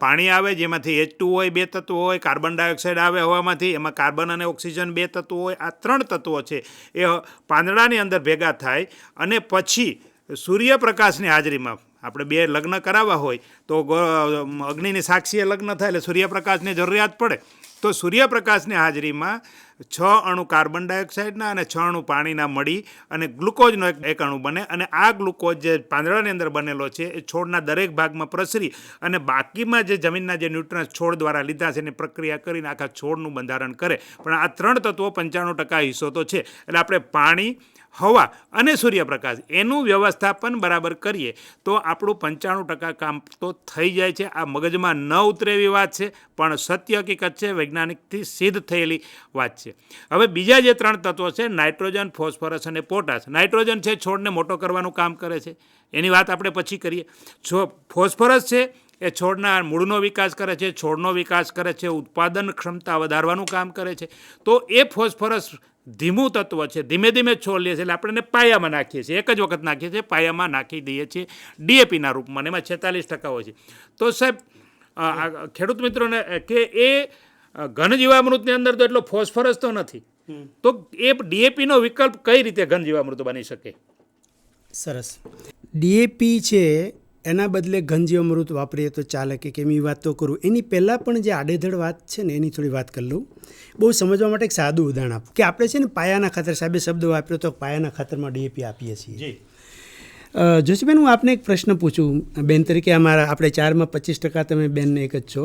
પાણી આવે જેમાંથી H2 હોય, 2 તત્વો હોય, કાર્બન ડાયોક્સાઇડ આવે હવામાંથી, એમાં કાર્બન અને ઓક્સિજન 2 તત્વો હોય. આ 3 તત્વો છે એ પાંદડાની અંદર ભેગા થાય, અને પછી સૂર્યપ્રકાશની હાજરીમાં આપણે 2 લગ્ન કરાવવા હોય તો અગ્નિની સાક્ષીએ લગ્ન થાય એટલે સૂર્યપ્રકાશની જરૂરિયાત પડે. તો સૂર્યપ્રકાશની હાજરીમાં 6 અણુ કાર્બન ડાયોક્સાઇડના અને 6 અણુ પાણીના મળી અને ગ્લુકોઝનો એક અણુ બને અને આ ગ્લુકોઝ જે પાંદડાની અંદર બનેલો છે એ છોડના દરેક ભાગમાં પ્રસરી અને બાકીમાં જે જમીનના જે ન્યુટ્રન્સ છોડ દ્વારા લીધા છે એની પ્રક્રિયા કરીને આખા છોડનું બંધારણ કરે. પણ આ 3 તત્વો 95% હિસ્સો તો છે. એટલે આપણે પાણી, હવા અને સૂર્યપ્રકાશ એનું વ્યવસ્થાપન બરાબર કરીએ તો આપણું 95% કામ તો થઈ જાય છે. આ મગજમાં ન ઉતરે એવી વાત છે, પણ સત્ય હકીકત છે, વૈજ્ઞાનિકથી સિદ્ધ થયેલી વાત છે. હવે બીજા જે 3 તત્વો છે, નાઇટ્રોજન, ફોસ્ફરસ અને પોટાશ. નાઇટ્રોજન છે છોડને મોટો કરવાનું કામ કરે છે, એની વાત આપણે પછી કરીએ. ફોસ્ફરસ છે એ છોડના મૂળનો વિકાસ કરે છે, છોડનો વિકાસ કરે છે, ઉત્પાદન ક્ષમતા વધારવાનું કામ કરે છે. તો એ ફોસ્ફરસ ધીમું તત્વ છે, ધીમે ધીમે છોડ લે છે. એટલે આપણે એને પાયામાં નાખીએ છીએ, એક જ વખત નાખીએ છીએ, પાયામાં નાખી દઈએ છીએ DAPના રૂપમાં. એમાં 46% હોય છે. તો સાહેબ ખેડૂત મિત્રોને કે એ ઘન જીવામૃતની અંદર તો એટલો ફોસ્ફરસ તો નથી, તો એ DAPનો વિકલ્પ કઈ રીતે ઘન જીવામૃત બની શકે? સરસ. DAP છે એના બદલે ઘન જીવામૃત વાપરીએ તો ચાલે કે કેમ, એ વાત તો કરું. એની પહેલાં પણ જે આડેધડ વાત છે ને એની થોડી વાત કરી લઉં. બહુ સમજવા માટે એક સાદું ઉદાહરણ આપું કે આપણે છે ને પાયાના ખાતર, સાહેબે શબ્દ વાપર્યો તો પાયાના ખાતરમાં DAP આપીએ છીએ. જોશીબેન, હું આપને એક પ્રશ્ન પૂછું બેન તરીકે. આપણે 4માં 25%, તમે બેન એક જ છો.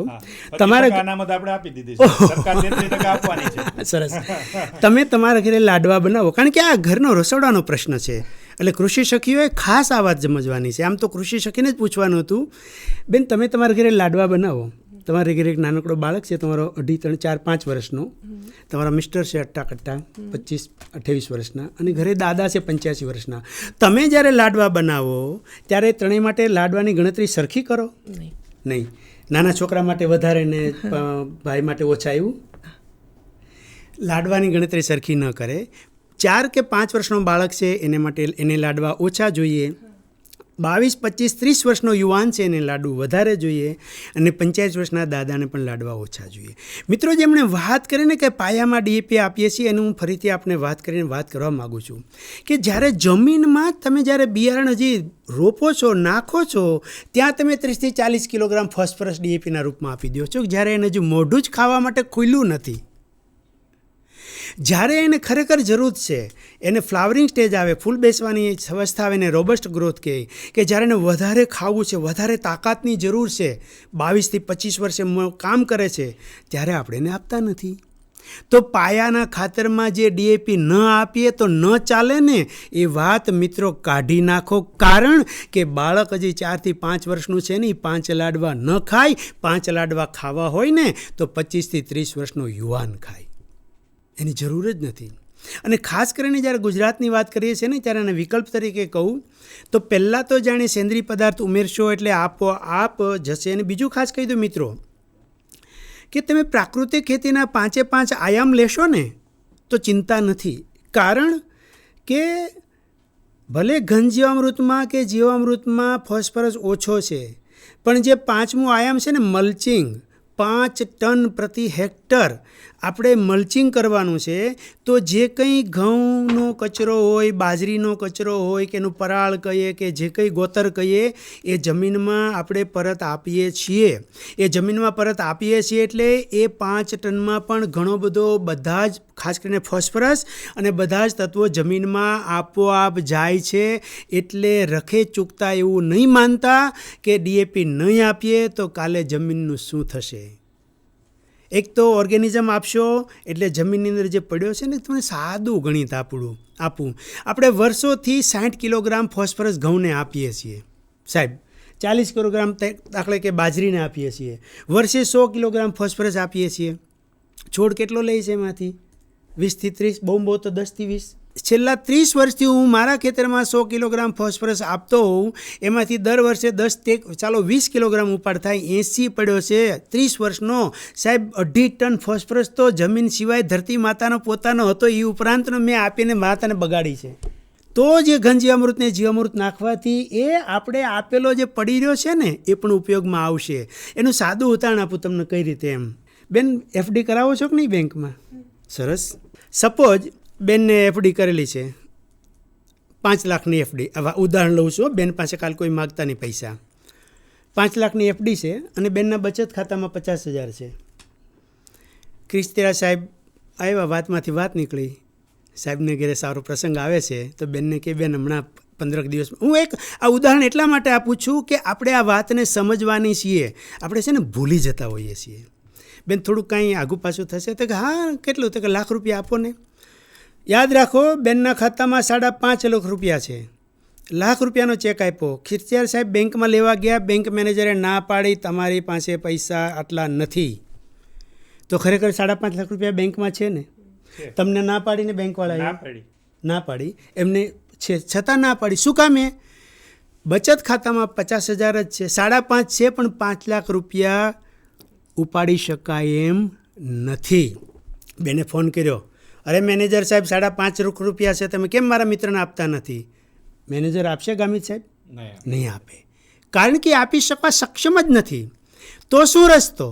તમારા અનામત આપણે આપી દીધી છે, સરકાર 33% આપવાની છે. સરસ. તમે તમારા ઘરે લાડવા બનાવો, કારણ કે આ ઘરનો રસોડાનો પ્રશ્ન છે. એટલે કૃષિ સખીઓએ ખાસ આ વાત સમજવાની છે. આમ તો કૃષિ સખીને જ પૂછવાનું હતું. બેન, તમે તમારા ઘરે લાડવા બનાવો, તમારા ઘરે એક નાનકડો બાળક છે, તમારો 2, 3, 4, 5 વર્ષનો, તમારા મિસ્ટર છે અટ્ટા 25, 28 વર્ષના, અને ઘરે દાદા છે 85 વર્ષના. તમે જ્યારે લાડવા બનાવો ત્યારે ત્રણેય માટે લાડવાની ગણતરી સરખી કરો? નહીં. નાના છોકરા માટે વધારે ને ભાઈ માટે ઓછા, એવું લાડવાની ગણતરી સરખી ન કરે. 4 કે 5 વર્ષનો બાળક છે એને માટે એને લાડવા ઓછા જોઈએ. 22, 25, 30 વર્ષનો યુવાન છે એને લાડુ વધારે જોઈએ, અને 85 વર્ષના દાદાને પણ લાડવા ઓછા જોઈએ. મિત્રો, જેમણે વાત કરીને કે પાયામાં DAP આપીએ છીએ, એનું હું ફરીથી આપણે વાત કરવા માગું છું કે જ્યારે જમીનમાં તમે જ્યારે બિયારણ હજી રોપો છો, નાખો છો, ત્યાં તમે 30 થી 40 કિલોગ્રામ ફોસ્ફરસ DAPના રૂપમાં આપી દો છો, જ્યારે એને હજુ મોઢું જ ખાવા માટે ખુલ્લું નથી. જ્યારે એને ખરેખર જરૂર છે, એને ફ્લાવરિંગ સ્ટેજ આવે, ફૂલ બેસવાની અવસ્થા આવે, એને રોબસ્ટ ગ્રોથ કહે, કે જ્યારે એને વધારે ખાવું છે, વધારે તાકાતની જરૂર છે, 22 થી 25 વર્ષે કામ કરે છે, ત્યારે આપણે એને આપતા નથી. તો પાયાના ખાતરમાં જે DAP ન આપીએ તો ન ચાલે ને, એ વાત મિત્રો કાઢી નાખો. કારણ કે બાળક હજી 4 થી 5 વર્ષનું છે ને, 5 લાડવા ન ખાય. 5 લાડવા ખાવા હોય ને તો 25 થી 30 વર્ષનો યુવાન ખાય, એની જરૂર જ નથી. અને ખાસ કરીને જ્યારે ગુજરાતની વાત કરીએ છીએ ને, ત્યારે એને વિકલ્પ તરીકે કહું તો પહેલાં તો જાણે સેન્દ્રીય પદાર્થ ઉમેરશો એટલે આપોઆપ જશે. અને બીજું ખાસ કહી દઉં મિત્રો કે તમે પ્રાકૃતિક ખેતીના 5 આયામ લેશો ને તો ચિંતા નથી. કારણ કે ભલે ઘન જીવામૃતમાં કે જીવામૃતમાં ફોસ્ફરસ ઓછો છે, પણ જે 5મો આયામ છે ને, મલ્ચિંગ, 5 ટન પ્રતિ હેક્ટર આપણે મલ્ચિંગ કરવાનું છે. તો જે કંઈ ઘઉંનો કચરો હોય, બાજરીનો કચરો હોય, કે એનું પરાળ કહીએ કે જે કંઈ ગોતર કહીએ, એ જમીનમાં આપણે પરત આપીએ છીએ. એટલે એ 5 ટનમાં પણ ઘણો બધો, બધા જ ખાસ કરીને ફોસ્ફરસ અને બધા જ તત્વો જમીનમાં આપોઆપ જાય છે. એટલે રખે ચૂકતા એવું નહીં માનતા કે DAP નહીં આપીએ તો કાલે જમીનનું શું થશે. એક તો ઓર્ગેનિઝમ આપશો એટલે જમીનની અંદર જે પડ્યો છે ને, તમને સાદું ગણિત આપું. આપણે વર્ષોથી 60 કિલોગ્રામ ફોસ્ફરસ ઘઉંને આપીએ છીએ સાહેબ, 40 કિલોગ્રામ દાખલે કે બાજરીને આપીએ છીએ, વર્ષે 100 કિલોગ્રામ ફોસ્ફરસ આપીએ છીએ. છોડ કેટલો લે છે એમાંથી? 20 થી 30, બહુ તો 10 થી 20. છેલ્લા 30 વર્ષથી હું મારા ખેતરમાં 100 કિલોગ્રામ ફોસ્ફરસ આપતો હોઉં, એમાંથી દર વર્ષે 20 કિલોગ્રામ ઉપાડ થાય, 80 પડ્યો છે 30 વર્ષનો. સાહેબ, 2.5 ટન ફોસ્ફરસ તો જમીન સિવાય ધરતી માતાનો પોતાનો હતો, એ ઉપરાંતનો મેં આપીને માતાને બગાડી છે. તો જે ઘન જીવામૃતને જીવામૃત નાખવાથી એ આપણે આપેલો જે પડી રહ્યો છે ને, એ પણ ઉપયોગમાં આવશે. એનું સાદું ઉદાહરણ આપું તમને કઈ રીતે. એમ બેન, FD કરાવો છો કે નહીં બેંકમાં? સરસ. સપોઝ બેનને FD કરેલી છે, 5 લાખની FD. હવે ઉદાહરણ લઉં છું, બેન પાસે કાલ કોઈ માગતા નહીં પૈસા. 5 લાખની FD છે અને બેનના બચત ખાતામાં 50,000 છે. ક્રિસ્તેરા સાહેબ આવ્યા, વાતમાંથી વાત નીકળી, સાહેબને ઘેરે સારો પ્રસંગ આવે છે તો બેનને કે બેન હમણાં 15 દિવસમાં, હું એક આ ઉદાહરણ એટલા માટે આપું છું કે આપણે આ વાતને સમજવાની છીએ. આપણે છે ને ભૂલી જતા હોઈએ છીએ. બેન થોડુંક કાંઈ આઘું પાછું થશે તો કે હા કેટલું, તો કે ₹1,00,000 આપો ને. યાદ રાખો, બેનના ખાતામાં 5.5 લાખ રૂપિયા છે. ₹1,00,000નો ચેક આપ્યો, ખીરચિયાર સાહેબ બેંકમાં લેવા ગયા, બેંક મેનેજરે ના પાડી, તમારી પાસે પૈસા આટલા નથી. તો ખરેખર 5.5 લાખ રૂપિયા બેંકમાં છે ને? તમને ના પાડીને બેંકવાળાએ ના પાડી, એમને છે છતાં ના પાડી. શું કામે? બચત ખાતામાં 50,000 જ છે, 5.5 છે, પણ 5 લાખ રૂપિયા ઉપાડી શકાય એમ નથી. બેને ફોન કર્યો, અરે મેનેજર સાહેબ 5.5 લાખ રૂપિયા છે, તમે કેમ મારા મિત્રને આપતા નથી? મેનેજર આપશે ગામિત સાહેબ? નહીં આપે, કારણ કે આપી શકવા સક્ષમ જ નથી. તો શું રસ્તો?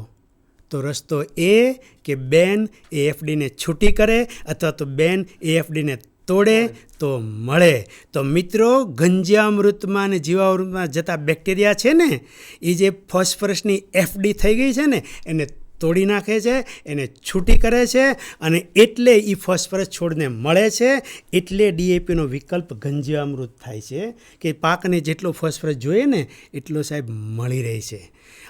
તો રસ્તો એ કે બેન એ એફડીને છૂટી કરે અથવા તો બેન એ એફડીને તોડે તો મળે. તો મિત્રો, ગંજામૃતમાં અને જીવામૃતમાં જતા બેક્ટેરિયા છે ને, એ જે ફોસ્ફરસની એફડી થઈ ગઈ છે ને, એને તોડી નાખે છે, એને છૂટી કરે છે, અને એટલે એ ફોસ્ફરસ છોડને મળે છે. એટલે ડીએપીનો વિકલ્પ ગંજામૃત થાય છે કે પાકને જેટલો ફોસ્ફરસ જોઈએ ને એટલો સાહેબ મળી રહે છે,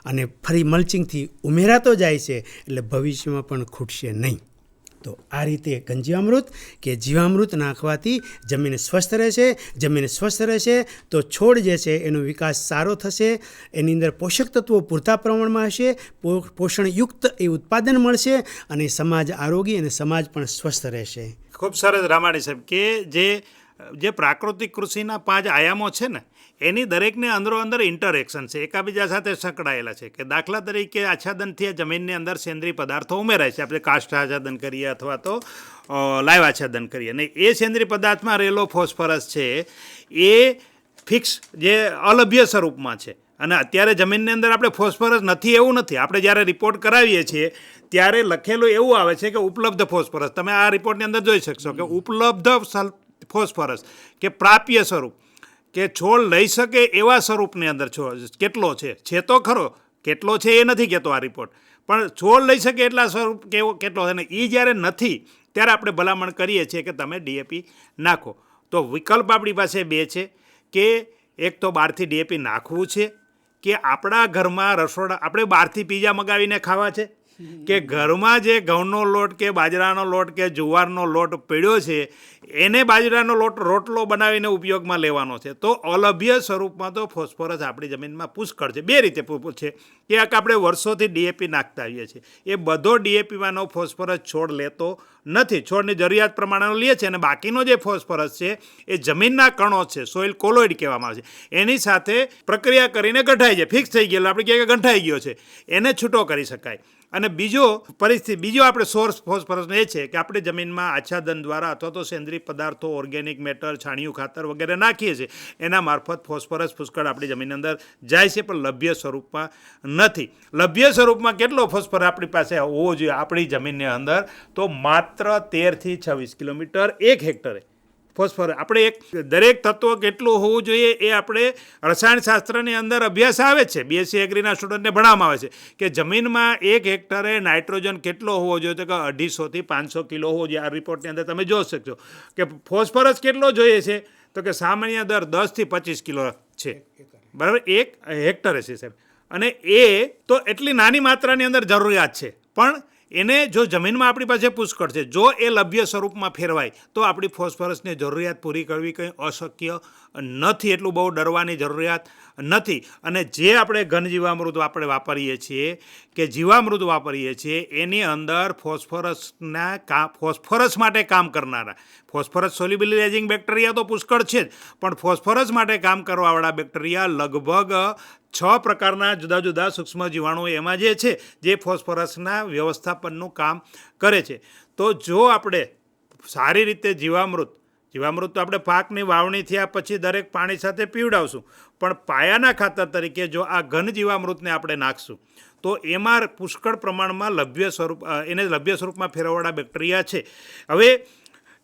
અને ફરી મલ્ચિંગથી ઉમેરાતો જાય છે, એટલે ભવિષ્યમાં પણ ખૂટશે નહીં. તો આ રીતે ગંજામૃત કે જીવામૃત નાખવાથી જમીન સ્વસ્થ રહેશે. જમીન સ્વસ્થ રહેશે તો છોડ જે છે એનો વિકાસ સારો થશે, એની અંદર પોષક તત્વો પૂરતા પ્રમાણમાં હશે, પોષણયુક્ત એ ઉત્પાદન મળશે, અને સમાજ આરોગી અને સમાજ પણ સ્વસ્થ રહેશે. ખૂબ સરસ રામાણી સાહેબ, કે જે પ્રાકૃતિક કૃષિના 5 આયામો છે ને, એની દરેકને અંદરો અંદર ઇન્ટરેક્શન છે, એકાબીજા સાથે સંકળાયેલા છે. કે દાખલા તરીકે આચ્છાદનથી જમીનની અંદર સેન્દ્રીય પદાર્થો ઉમેરાય છે. આપણે કાષ્ઠ આચ્છાદન કરીએ અથવા તો લાઈવ આચ્છાદન કરીએ, અને એ સેન્દ્રીય પદાર્થમાં રહેલો ફોસ્ફરસ છે એ ફિક્સ જે અલભ્ય સ્વરૂપમાં છે. અને અત્યારે જમીનની અંદર આપણે ફોસ્ફરસ નથી એવું નથી. આપણે જ્યારે રિપોર્ટ કરાવીએ છીએ ત્યારે લખેલું એવું આવે છે કે ઉપલબ્ધ ફોસ્ફરસ. તમે આ રિપોર્ટની અંદર જોઈ શકશો કે ઉપલબ્ધ ફોસ્ફરસ કે પ્રાપ્ય સ્વરૂપ, કે છોડ લઈ શકે એવા સ્વરૂપની અંદર છોડ કેટલો છે તો ખરો, કેટલો છે એ નથી કહેતો આ રિપોર્ટ, પણ છોડ લઈ શકે એટલા સ્વરૂપ કેટલો છે. ને એ જ્યારે નથી ત્યારે આપણે ભલામણ કરીએ છીએ કે તમે ડીએપી નાખો. તો વિકલ્પ આપણી પાસે 2 છે, કે એક તો બહારથી ડીએપી નાખવું છે, કે આપણા ઘરમાં રસોડા આપણે બહારથી પીઝા મગાવીને ખાવા છે, કે ઘરમાં જે ઘઉંનો લોટ કે બાજરાનો લોટ કે જુવારનો લોટ પડ્યો છે એને બાજરાનો લોટ રોટલો બનાવીને ઉપયોગમાં લેવાનો છે. તો અલભ્ય સ્વરૂપમાં તો ફોસ્ફરસ આપણી જમીનમાં પુષ્કળ છે. 2 રીતે છે કે આપણે વર્ષોથી ડીએપી નાખતા આવીએ છીએ, એ બધો ડીએપીમાંનો ફોસ્ફરસ છોડ લેતો નથી, છોડની જરૂરિયાત પ્રમાણેનો લે છે, અને બાકીનો જે ફોસ્ફરસ છે એ જમીનના કણો છે, સોઇલ કોલોઇડ કહેવામાં આવે છે, એની સાથે પ્રક્રિયા કરીને ગંઠાઈ જાય. ફિક્સ થઈ ગયેલો આપણે કહીએ કે ગંઠાઈ ગયો છે, એને છૂટો કરી શકાય. અને બીજો આપણે સોર્સ ફોસ્ફરસનો એ છે કે આપણે જમીનમાં આચ્છાદન દ્વારા અથવા તો સેન્દ્રીય પદાર્થો, ઓર્ગેનિક મેટર, છાણિયું ખાતર વગેરે નાખીએ છીએ, એના મારફત ફોસ્ફરસ પુષ્કળ આપણી જમીનની અંદર જાય છે, પણ લભ્ય સ્વરૂપમાં નથી. લભ્ય સ્વરૂપમાં કેટલો ફોસ્ફરસ આપણી પાસે હોવો જોઈએ આપણી જમીનની અંદર? તો માત્ર 13 થી 26 કિલોમીટર 1 હેક્ટરે ફોસ્ફરસ. આપણે દરેક તત્વ કેટલું હોવું જોઈએ એ આપણે રસાયણશાસ્ત્રની અંદર અભ્યાસ આવે છે, બીએસસી એગ્રીના સ્ટુડન્ટને ભણાવવામાં આવે છે કે જમીનમાં 1 હેક્ટરે નાઇટ્રોજન કેટલો હોવો જોઈએ, તો કે 250 થી 500 કિલો હોવો જોઈએ. આ રિપોર્ટની અંદર તમે જોઈ શકશો કે ફોસ્ફરસ કેટલો જોઈએ છે, તો કે સામાન્ય દર 10 થી 25 કિલો છે, બરાબર, 1 હેક્ટરે છે સાહેબ. અને એ તો એટલી નાની માત્રાની અંદર જરૂરિયાત છે, પણ એને જો જમીનમાં આપણી પાસે પુષ્કળ છે, જો એ લભ્ય સ્વરૂપમાં ફેરવાય તો આપણી ફોસ્ફરસની જરૂરિયાત પૂરી કરવી કંઈ અશક્ય નથી, એટલું બહુ ડરવાની જરૂરિયાત નથી. અને જે આપણે ઘન જીવામૃત આપણે વાપરીએ છીએ કે જીવામૃત વાપરીએ છીએ એની અંદર ફોસ્ફરસ માટે કામ કરનારા ફોસ્ફરસ સોલ્યુબિલાઇઝિંગ બેક્ટેરિયા તો પુષ્કળ છે જ, પણ ફોસ્ફરસ માટે કામ કરવાવાળા બેક્ટેરિયા લગભગ 6 પ્રકારના જુદા જુદા સૂક્ષ્મ જીવાણુઓ એમાં જે છે જે ફોસ્ફરસના વ્યવસ્થાપનનું કામ કરે છે. તો જો આપણે સારી રીતે જીવામૃત તો આપણે પાકની વાવણી થયા પછી દરેક પાણી સાથે પીવડાવશું, પણ પાયાના ખાતર તરીકે જો આ ઘન જીવામૃતને આપણે નાખશું તો એમાં પુષ્કળ પ્રમાણમાં લભ્ય સ્વરૂપમાં ફેરવવાળા બેક્ટેરિયા છે. હવે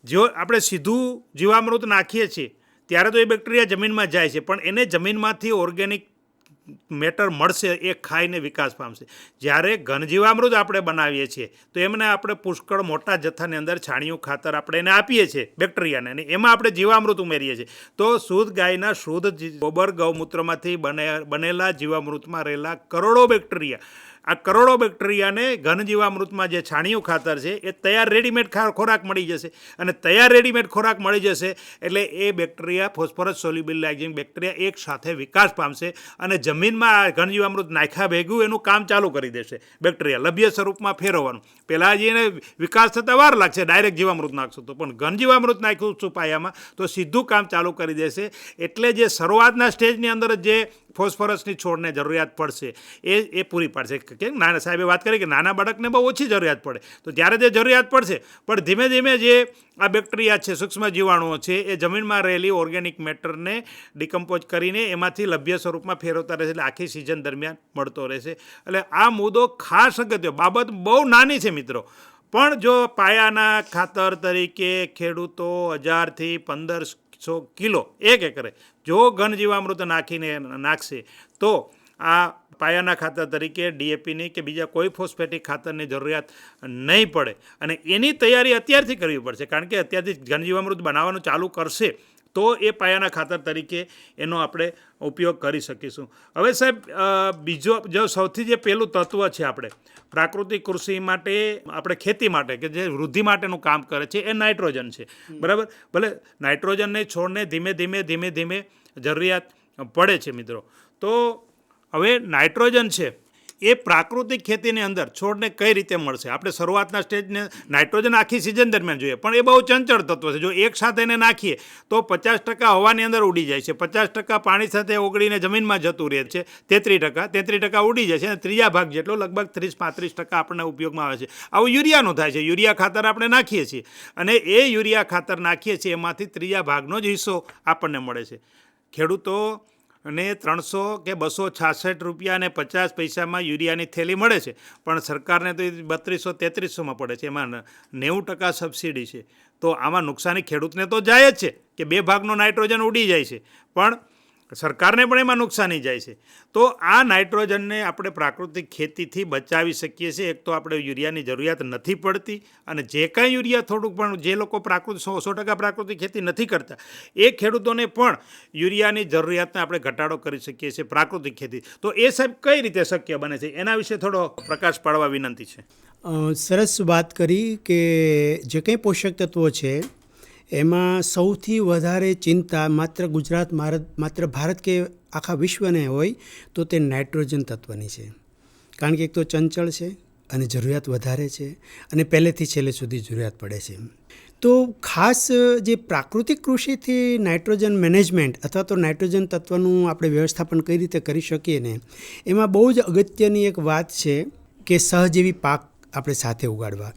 જો આપણે સીધું જીવામૃત નાખીએ છીએ ત્યારે તો એ બેક્ટેરિયા જમીનમાં જાય છે, પણ એને જમીનમાંથી ઓર્ગેનિક મેટર મળશે એ ખાઈને વિકાસ પામશે. જ્યારે ઘનજીવામૃત આપણે બનાવીએ છીએ તો એમને આપણે પુષ્કળ મોટા જથ્થાની અંદર છાણિયું ખાતર આપણે એને આપીએ છીએ બેક્ટેરિયાને, અને એમાં આપણે જીવામૃત ઉમેરીએ છીએ. તો શુદ્ધ ગાયના શુદ્ધ ગોબર ગૌમૂત્રમાંથી બનેલા જીવામૃતમાં રહેલા કરોડો બેક્ટેરિયા, આ કરોડો બેક્ટેરિયાને ઘન જીવામૃતમાં જે છાણિયું ખાતર છે એ તૈયાર રેડીમેડ ખોરાક મળી જશે, અને તૈયાર રેડીમેડ ખોરાક મળી જશે એટલે એ બેક્ટેરિયા ફોસ્ફરસ સોલ્યુબલ લાઇગેન બેક્ટેરિયા એક સાથે વિકાસ પામશે અને જમીનમાં આ ઘન જીવામૃત નાખ્યા ભેગું એનું કામ ચાલુ કરી દેશે બેક્ટેરિયા લભ્ય સ્વરૂપમાં ફેરવવાનું. પહેલાં જ એને વિકાસ થતાં વાર લાગશે ડાયરેક્ટ જીવામૃત નાખશું તો, પણ ઘન જીવામૃત નાખ્યું છું પાયામાં તો સીધું કામ ચાલુ કરી દેશે. એટલે જે શરૂઆતના સ્ટેજની અંદર જે ફોસ્ફરસની છોડને જરૂરિયાત પડશે એ પૂરી પાડશે. કેમ નાના સાહેબે વાત કરી કે નાના બાળકને બહુ ઓછી જરૂરિયાત પડે, તો ત્યારે જે જરૂરિયાત પડશે, પણ ધીમે ધીમે જે આ બેક્ટેરિયા છે, સૂક્ષ્મ જીવાણુઓ છે, એ જમીનમાં રહેલી ઓર્ગેનિક મેટરને ડિકમ્પોઝ કરીને એમાંથી લભ્ય સ્વરૂપમાં ફેરવતા રહેશે, એટલે આખી સિઝન દરમિયાન મળતો રહેશે. એટલે આ મુદ્દો ખાસ અગત્ય બાબત બહુ નાની છે મિત્રો, પણ જો પાયાના ખાતર તરીકે ખેડૂતો 1000થી 1500 કિલો 1 એકરે જો ઘન જીવામૃત નાખશે તો આ પાયાના ખાતર તરીકે ડીએપીની કે બીજા કોઈ ફોસ્ફેટિક ખાતરની જરૂરિયાત નહીં પડે. અને એની તૈયારી અત્યારથી કરવી પડશે, કારણ કે અત્યારથી ઘન જીવામૃત બનાવવાનું ચાલુ કરશે તો એ પાયાના ખાતર તરીકે એનો આપણે ઉપયોગ કરી શકીશું. હવે સાહેબ બીજો જો સૌથી જે પહેલું તત્વ છે આપણે પ્રાકૃતિક કૃષિ માટે, આપણે ખેતી માટે કે જે વૃદ્ધિ માટેનું કામ કરે છે એ નાઇટ્રોજન છે, બરાબર. ભલે નાઇટ્રોજનને છોડને ધીમે ધીમે જરૂરિયાત પડે છે મિત્રો. તો હવે નાઇટ્રોજન છે એ પ્રાકૃતિક ખેતીની અંદર છોડને કઈ રીતે મળશે? આપણે શરૂઆતના સ્ટેજને નાઇટ્રોજન આખી સિઝન દરમિયાન જોઈએ, પણ એ બહુ ચંચળ તત્વ છે. જો એક સાથે એને નાખીએ તો 50% હવાની અંદર ઉડી જાય છે, 50% પાણી સાથે ઓગળીને જમીનમાં જતું રહે છે, 33% ઉડી જાય છે, અને ત્રીજા ભાગ જેટલો લગભગ 30-35% આપણને ઉપયોગમાં આવે છે. આવું યુરિયાનું થાય છે. યુરિયા ખાતર આપણે નાખીએ છીએ અને એ યુરિયા ખાતર નાખીએ છીએ એમાંથી ત્રીજા ભાગનો જ હિસ્સો આપણને મળે છે. ખેડૂતો અને 300 કે 266 રૂપિયા અને 50 પૈસામાં યુરિયાની થેલી મળે છે, પણ સરકારને તો 3200-3300માં પડે છે, એમાં 90% સબસિડી છે. તો આમાં નુકસાની ખેડૂતને તો જાય જ છે કે 2 ભાગનો નાઇટ્રોજન ઉડી જાય છે, પણ સરકારને પણ એમાં નુકસાની જાય છે. તો આ નાઇટ્રોજનને આપણે પ્રાકૃતિક ખેતીથી બચાવી શકીએ છીએ. એક તો આપણે યુરિયાની જરૂરિયાત નથી પડતી, અને જે કાંઈ યુરિયા થોડુંક પણ જે લોકો 100% પ્રાકૃતિક ખેતી નથી કરતા એ ખેડૂતોને પણ યુરિયાની જરૂરિયાતને આપણે ઘટાડો કરી શકીએ છીએ પ્રાકૃતિક ખેતી. તો એ સાહેબ કઈ રીતે શક્ય બને છે એના વિશે થોડો પ્રકાશ પાડવા વિનંતી છે. સરસ વાત કરી કે જે કંઈ પોષક તત્વો છે એમાં સૌથી વધારે ચિંતા માત્ર ગુજરાત માત્ર ભારત કે આખા વિશ્વને હોય તો તે નાઇટ્રોજન તત્વની છે. કારણ કે એક તો ચંચળ છે અને જરૂરિયાત વધારે છે, અને પહેલેથી છેલ્લે સુધી જરૂરિયાત પડે છે. તો ખાસ જે પ્રાકૃતિક કૃષિથી નાઇટ્રોજન મેનેજમેન્ટ અથવા તો નાઇટ્રોજન તત્વનું આપણે વ્યવસ્થાપન કઈ રીતે કરી શકીએ ને, એમાં બહુ જ અગત્યની એક વાત છે કે સહજીવી પાક આપણે સાથે ઉગાડવા.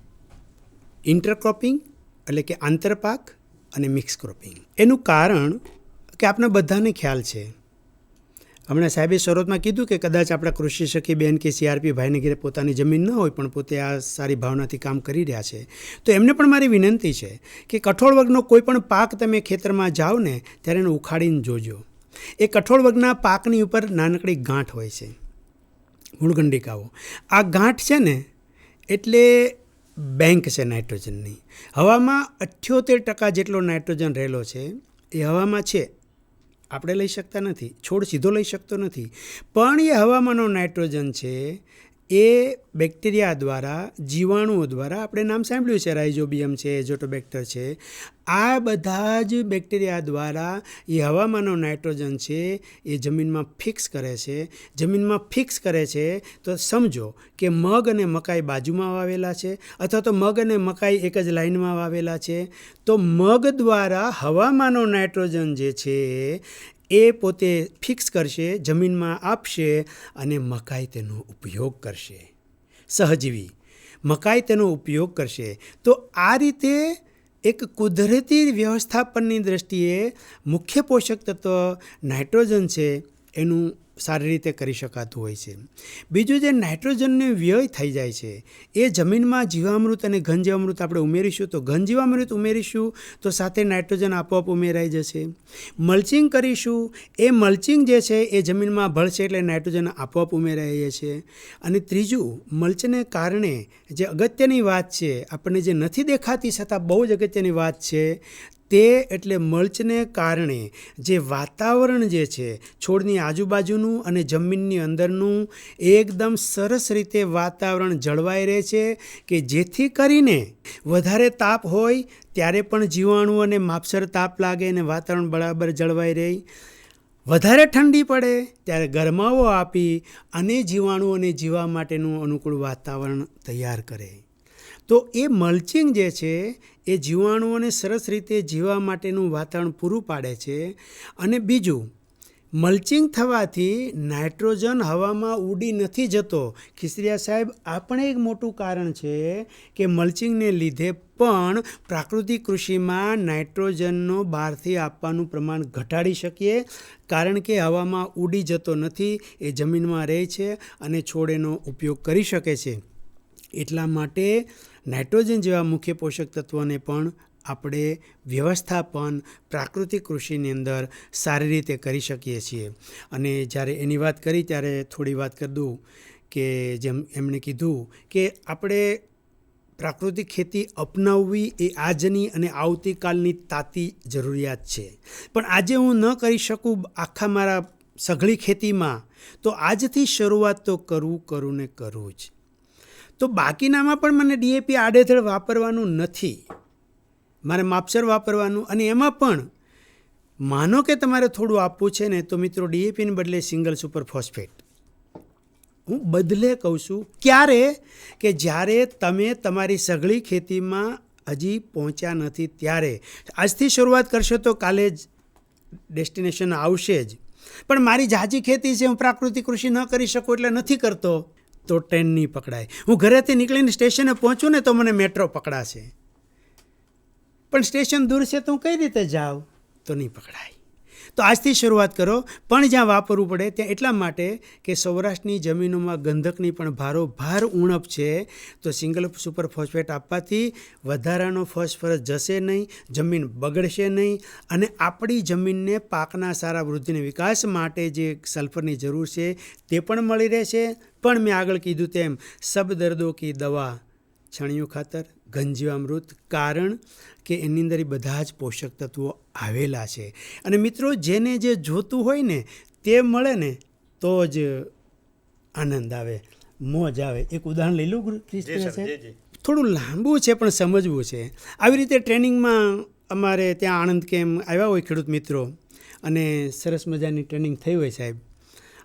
ઇન્ટરક્રોપિંગ એટલે કે આંતરપાક અને મિક્સ ક્રોપિંગ. એનું કારણ કે આપણે બધાને ખ્યાલ છે, હમણાં સાહેબે શરૂઆતમાં કીધું કે કદાચ આપણા કૃષિ સખી બેન કે CRP ભાઈને ઘરે પોતાની જમીન ન હોય પણ પોતે આ સારી ભાવનાથી કામ કરી રહ્યા છે, તો એમને પણ મારી વિનંતી છે કે કઠોળ વર્ગનો કોઈ પણ પાક તમે ખેતરમાં જાઓ ને ત્યારે એને ઉખાડીને જોજો. એ કઠોળ વર્ગના પાકની ઉપર નાનકડી ગાંઠ હોય છે, મૂળગંડિકાઓ. આ ગાંઠ છે ને એટલે બેંક છે નાઇટ્રોજનની. હવામાં 78% જેટલો નાઇટ્રોજન રહેલો છે એ હવામાં છે, આપણે લઈ શકતા નથી, છોડ સીધો લઈ શકતો નથી, પણ એ હવામાંનો નાઇટ્રોજન છે એ બેક્ટેરિયા દ્વારા, જીવાણુઓ દ્વારા, આપણે નામ સાંભળ્યું છે રાઇઝોબિયમ છે, એઝોટોબેક્ટર છે, આ બધા જ બેક્ટેરિયા દ્વારા એ હવામાંનો નાઇટ્રોજન છે એ જમીનમાં ફિક્સ કરે છે. જમીનમાં ફિક્સ કરે છે તો સમજો કે મગ અને મકાઈ બાજુમાં વાવેલા છે, અથવા તો મગ અને મકાઈ એક જ લાઇનમાં વાવેલા છે, તો મગ દ્વારા હવામાંનો નાઇટ્રોજન જે છે એ પોતે ફિક્સ કરશે, જમીનમાં આપશે, અને મકાઈ તેનો ઉપયોગ કરશે. સહજીવી મકાઈ તેનો ઉપયોગ કરશે. તો આ રીતે એક કુદરતી વ્યવસ્થાપનની દૃષ્ટિએ મુખ્ય પોષક તત્વ નાઇટ્રોજન છે એનું સારી રીતે કરી શકાતું હોય છે. બીજું જે નાઇટ્રોજનનો વ્યય થઈ જાય છે એ જમીનમાં જીવામૃત અને ઘન જીવામૃત આપણે ઉમેરીશું તો ઘન જીવામૃત ઉમેરીશું તો સાથે નાઇટ્રોજન આપોઆપ ઉમેરાઈ જશે. મલ્ચિંગ કરીશું, એ મલ્ચિંગ જે છે એ જમીનમાં ભળશે એટલે નાઇટ્રોજન આપોઆપ ઉમેરાઈ જશે. અને ત્રીજું, મલ્ચને કારણે જે અગત્યની વાત છે, આપણને જે નથી દેખાતી છતાં બહુ જ અગત્યની વાત છે, તે એટલે મલ્ચને કારણે જે વાતાવરણ જે છે છોડની આજુબાજુનું અને જમીનની અંદરનું એકદમ સરસ રીતે વાતાવરણ જળવાઈ રહે છે કે જેથી કરીને વધારે તાપ હોય ત્યારે પણ જીવાણુ અને માપસર તાપ લાગે અને વાતાવરણ બરાબર જળવાઈ રહે. વધારે ઠંડી પડે ત્યારે ગરમાવો આપી અને જીવાણુઓને જીવવા માટેનું અનુકૂળ વાતાવરણ તૈયાર કરે. તો એ મલ્ચિંગ જે છે એ જીવાણુઓને સરસ રીતે જીવવા માટેનું વાતાવરણ પૂરું પાડે છે. અને બીજું, મલ્ચિંગ થવાથી નાઇટ્રોજન હવામાં ઉડી નથી જતો. ખીસરીયા સાહેબ, આ પણ એક મોટું કારણ છે કે મલ્ચિંગને લીધે પણ પ્રાકૃતિક કૃષિમાં નાઇટ્રોજનનો બહારથી આપવાનું પ્રમાણ ઘટાડી શકીએ, કારણ કે હવામાં ઉડી જતો નથી, એ જમીનમાં રહે છે અને છોડ એનો ઉપયોગ કરી શકે છે. એટલા માટે નાઇટ્રોજન જેવા મુખ્ય પોષક તત્વોને પણ આપણે વ્યવસ્થાપન પ્રાકૃતિક કૃષિની અંદર સારી રીતે કરી શકીએ છીએ. અને જ્યારે એની વાત કરી ત્યારે થોડી વાત કરી દઉં કે જેમ એમણે કીધું કે આપણે પ્રાકૃતિક ખેતી અપનાવવી એ આજની અને આવતીકાલની તાતી જરૂરિયાત છે. પણ આજે હું ન કરી શકું આખા મારા સઘળી ખેતીમાં, તો આજથી શરૂઆત તો કરું ને કરું જ. તો બાકીનામાં પણ મને ડીએપી આડેધડ વાપરવાનું નથી, મારે માપસર વાપરવાનું. અને એમાં પણ માનો કે તમારે થોડું આપવું છે ને, તો મિત્રો ડીએપીને બદલે સિંગલ સુપર ફોસ્ફેટ હું બદલે કહું છું. ક્યારે? કે જ્યારે તમે તમારી સઘળી ખેતીમાં હજી પહોંચ્યા નથી ત્યારે. આજથી શરૂઆત કરશો તો કાલે જ ડેસ્ટિનેશન આવશે જ. પણ મારી ઝાઝી ખેતી છે, હું પ્રાકૃતિક કૃષિ ન કરી શકું એટલે નથી કરતો, તો ટ્રેન નહીં પકડાય. હું ઘરેથી નીકળીને સ્ટેશને પહોંચું ને તો મને મેટ્રો પકડાશે, પણ સ્ટેશન દૂર છે તો હું કઈ રીતે જાઉં? તો નહીં પકડાય. તો આજથી શરૂઆત કરો, પણ જ્યાં વાપરવું પડે ત્યાં. એટલા માટે કે સૌરાષ્ટ્રની જમીનોમાં ગંધકની પણ ભારોભાર ઉણપ છે. તો સિંગલ સુપર ફોસ્ફેટ આપવાથી વધારાનો ફોસ્ફરસ જશે નહીં, જમીન બગડશે નહીં, અને આપણી જમીનને પાકના સારા વૃદ્ધિ અને વિકાસ માટે જે સલ્ફરની જરૂર છે તે પણ મળી રહેશે. પણ મેં આગળ કીધું તેમ સબ દર્દો કી દવા છાણિયું ખાતર, ઘન જીવામૃત, કારણ કે એની અંદર બધા જ પોષક તત્વો આવેલા છે. અને મિત્રો, જેને જે જોતું હોય ને તે મળે ને તો જ આનંદ આવે, મોજ આવે. એક ઉદાહરણ લઈ લઉં ક્રિસ્ટિના સાહેબ? થોડું લાંબુ છે પણ સમજવું છે. આવી રીતે ટ્રેનિંગમાં અમારે ત્યાં આણંદ કેમ આવ્યા હોય ખેડૂત મિત્રો, અને સરસ મજાની ટ્રેનિંગ થઈ હોય સાહેબ.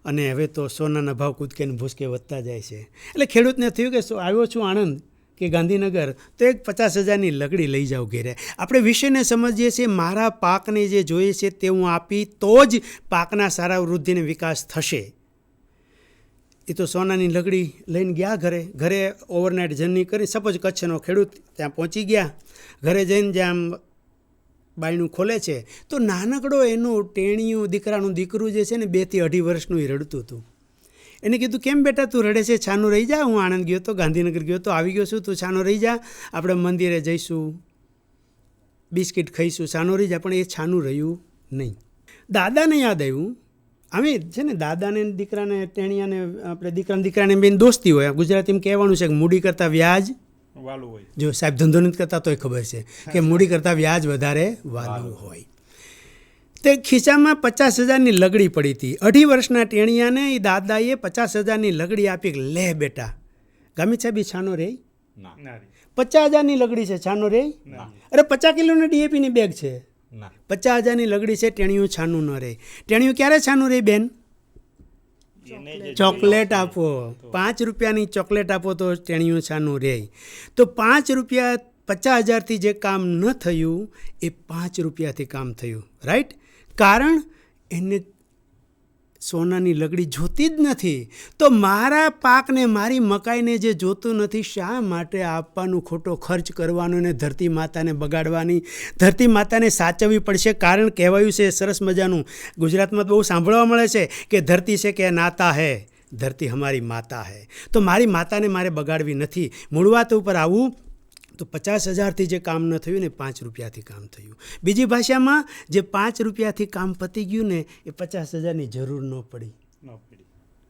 અને હવે તો સોનાના ભાવ કૂદકે ને ભૂસકે વધતા જાય છે. એટલે ખેડૂતને થયું કે આવ્યો છું આણંદ કે ગાંધીનગર, તો એક 50,000ની લકડી લઈ જાઓ ઘેરે. આપણે વિષયને સમજીએ છીએ, મારા પાકને જે જોઈએ છે તે હું આપી તો જ પાકના સારા વૃદ્ધિ અને વિકાસ થશે. એ તો સોનાની લકડી લઈને ગયા ઘરે ઓવરનાઇટ જર્ની કરી. સપોઝ કચ્છનો ખેડૂત ત્યાં પહોંચી ગયા, ઘરે જઈને જ્યાં બાયણું ખોલે છે તો નાનકડો એનું ટેણિયું દીકરાનું દીકરું જે છે ને 2 થી 2.5 વર્ષનું એ રડતું હતું. એને કીધું, કેમ બેટા તું રડે છે? છાનું રહી જા, હું આણંદ ગયો તો, ગાંધીનગર ગયો તો, આવી ગયો છું, તું છાનો રહી જા, આપણે મંદિરે જઈશું, બિસ્કિટ ખાઈશું, છાનો રહી જા. પણ એ છાનું રહ્યું નહીં. દાદાને યાદ આવ્યું, અમે છે ને દાદાને દીકરાને ટેણિયાને આપણે દીકરાને બેન દોસ્તી હોય. ગુજરાતીમાં કહેવાનું છે કે મૂડી કરતાં વ્યાજ વાલું હોય. જો સાહેબ ધંધો નથી કરતા તોય ખબર છે કે મૂડી કરતાં વ્યાજ વધારે વાલું હોય. તે ખિસ્સામાં 50,000ની લગડી પડી હતી. 2.5 વર્ષના ટેણિયાને એ દાદાએ 50,000ની લગડી આપી કે લે બેટા. ગામિત સાહેબ, એ છાનો રે? 50,000ની લગડી છે, છાનો રે? અરે 50 કિલોની ડીએપીની બેગ છે, 50,000ની લગડી છે, ટેણિયું છાનું ન રહે. ટેણિયું ક્યારે છાનું રહે બેન? ચોકલેટ આપો, 5 રૂપિયાની ચોકલેટ આપો તો ટેણિયું છાનું રહે. તો 5 રૂપિયા 50,000થી જે કામ ન થયું એ 5 રૂપિયાથી કામ થયું. રાઈટ? કારણ એને સોનાની લગડી જોતી જ નથી, તો મારા પાકને, મારી મકાઈને જે જોતું નથી, શા માટે આપવાનું, ખોટો ખર્ચ કરવાનો ને ધરતી માતાને બગાડવાની? ધરતી માતાને સાચવવી પડશે. કારણ કહેવાયું છે સરસ મજાનું, ગુજરાતમાં બહુ સાંભળવા મળે છે કે ધરતી છે કે નાતા હૈ, ધરતી હમારી માતા હૈ. તો મારી માતાને મારે બગાડવી નથી. મૂળ વાત ઉપર આવું તો 50,000થી જે કામ ન થયું ને 5 રૂપિયાથી કામ થયું. બીજી ભાષામાં જે 5 રૂપિયાથી કામ પતી ગયું ને એ 50,000ની જરૂર ન પડી.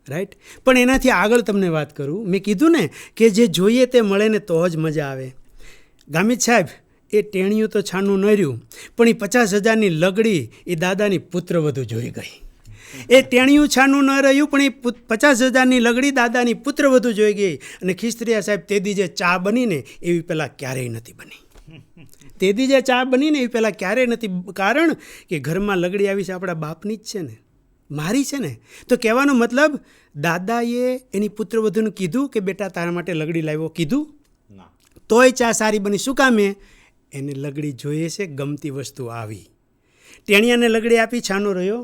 રાઈટ. પણ એનાથી આગળ તમને વાત કરું, મેં કીધું ને કે જે જોઈએ તે મળે ને તો જ મજા આવે. ગામિત સાહેબ, એ ટેણિયું તો છાનું ન રહ્યું, પણ એ 50,000ની લગડી એ દાદાની પુત્રવધુ જોઈ ગઈ. એ ટેણિયું છાનું ન રહ્યું, પણ એ 50,000ની લગડી દાદાની પુત્રવધુ જોઈ ગઈ. અને ખીસ્ત્રીયા સાહેબ, તેદી જે ચા બનીને એવી પહેલાં ક્યારેય નથી બની. તેદી જે ચા બનીને એવી પહેલાં ક્યારેય નથી. કારણ કે ઘરમાં લગડી આવી છે આપણા બાપની જ છે ને, મારી છે ને. તો કહેવાનો મતલબ, દાદાએ એની પુત્રવધુને કીધું કે બેટા તારા માટે લગડી લાવ્યો, કીધું તોય ચા સારી બની. શું કામે? એને લગડી જોઈએ છે, ગમતી વસ્તુ આવી. ટેણિયાને લગડી આપી, છાનો રહ્યો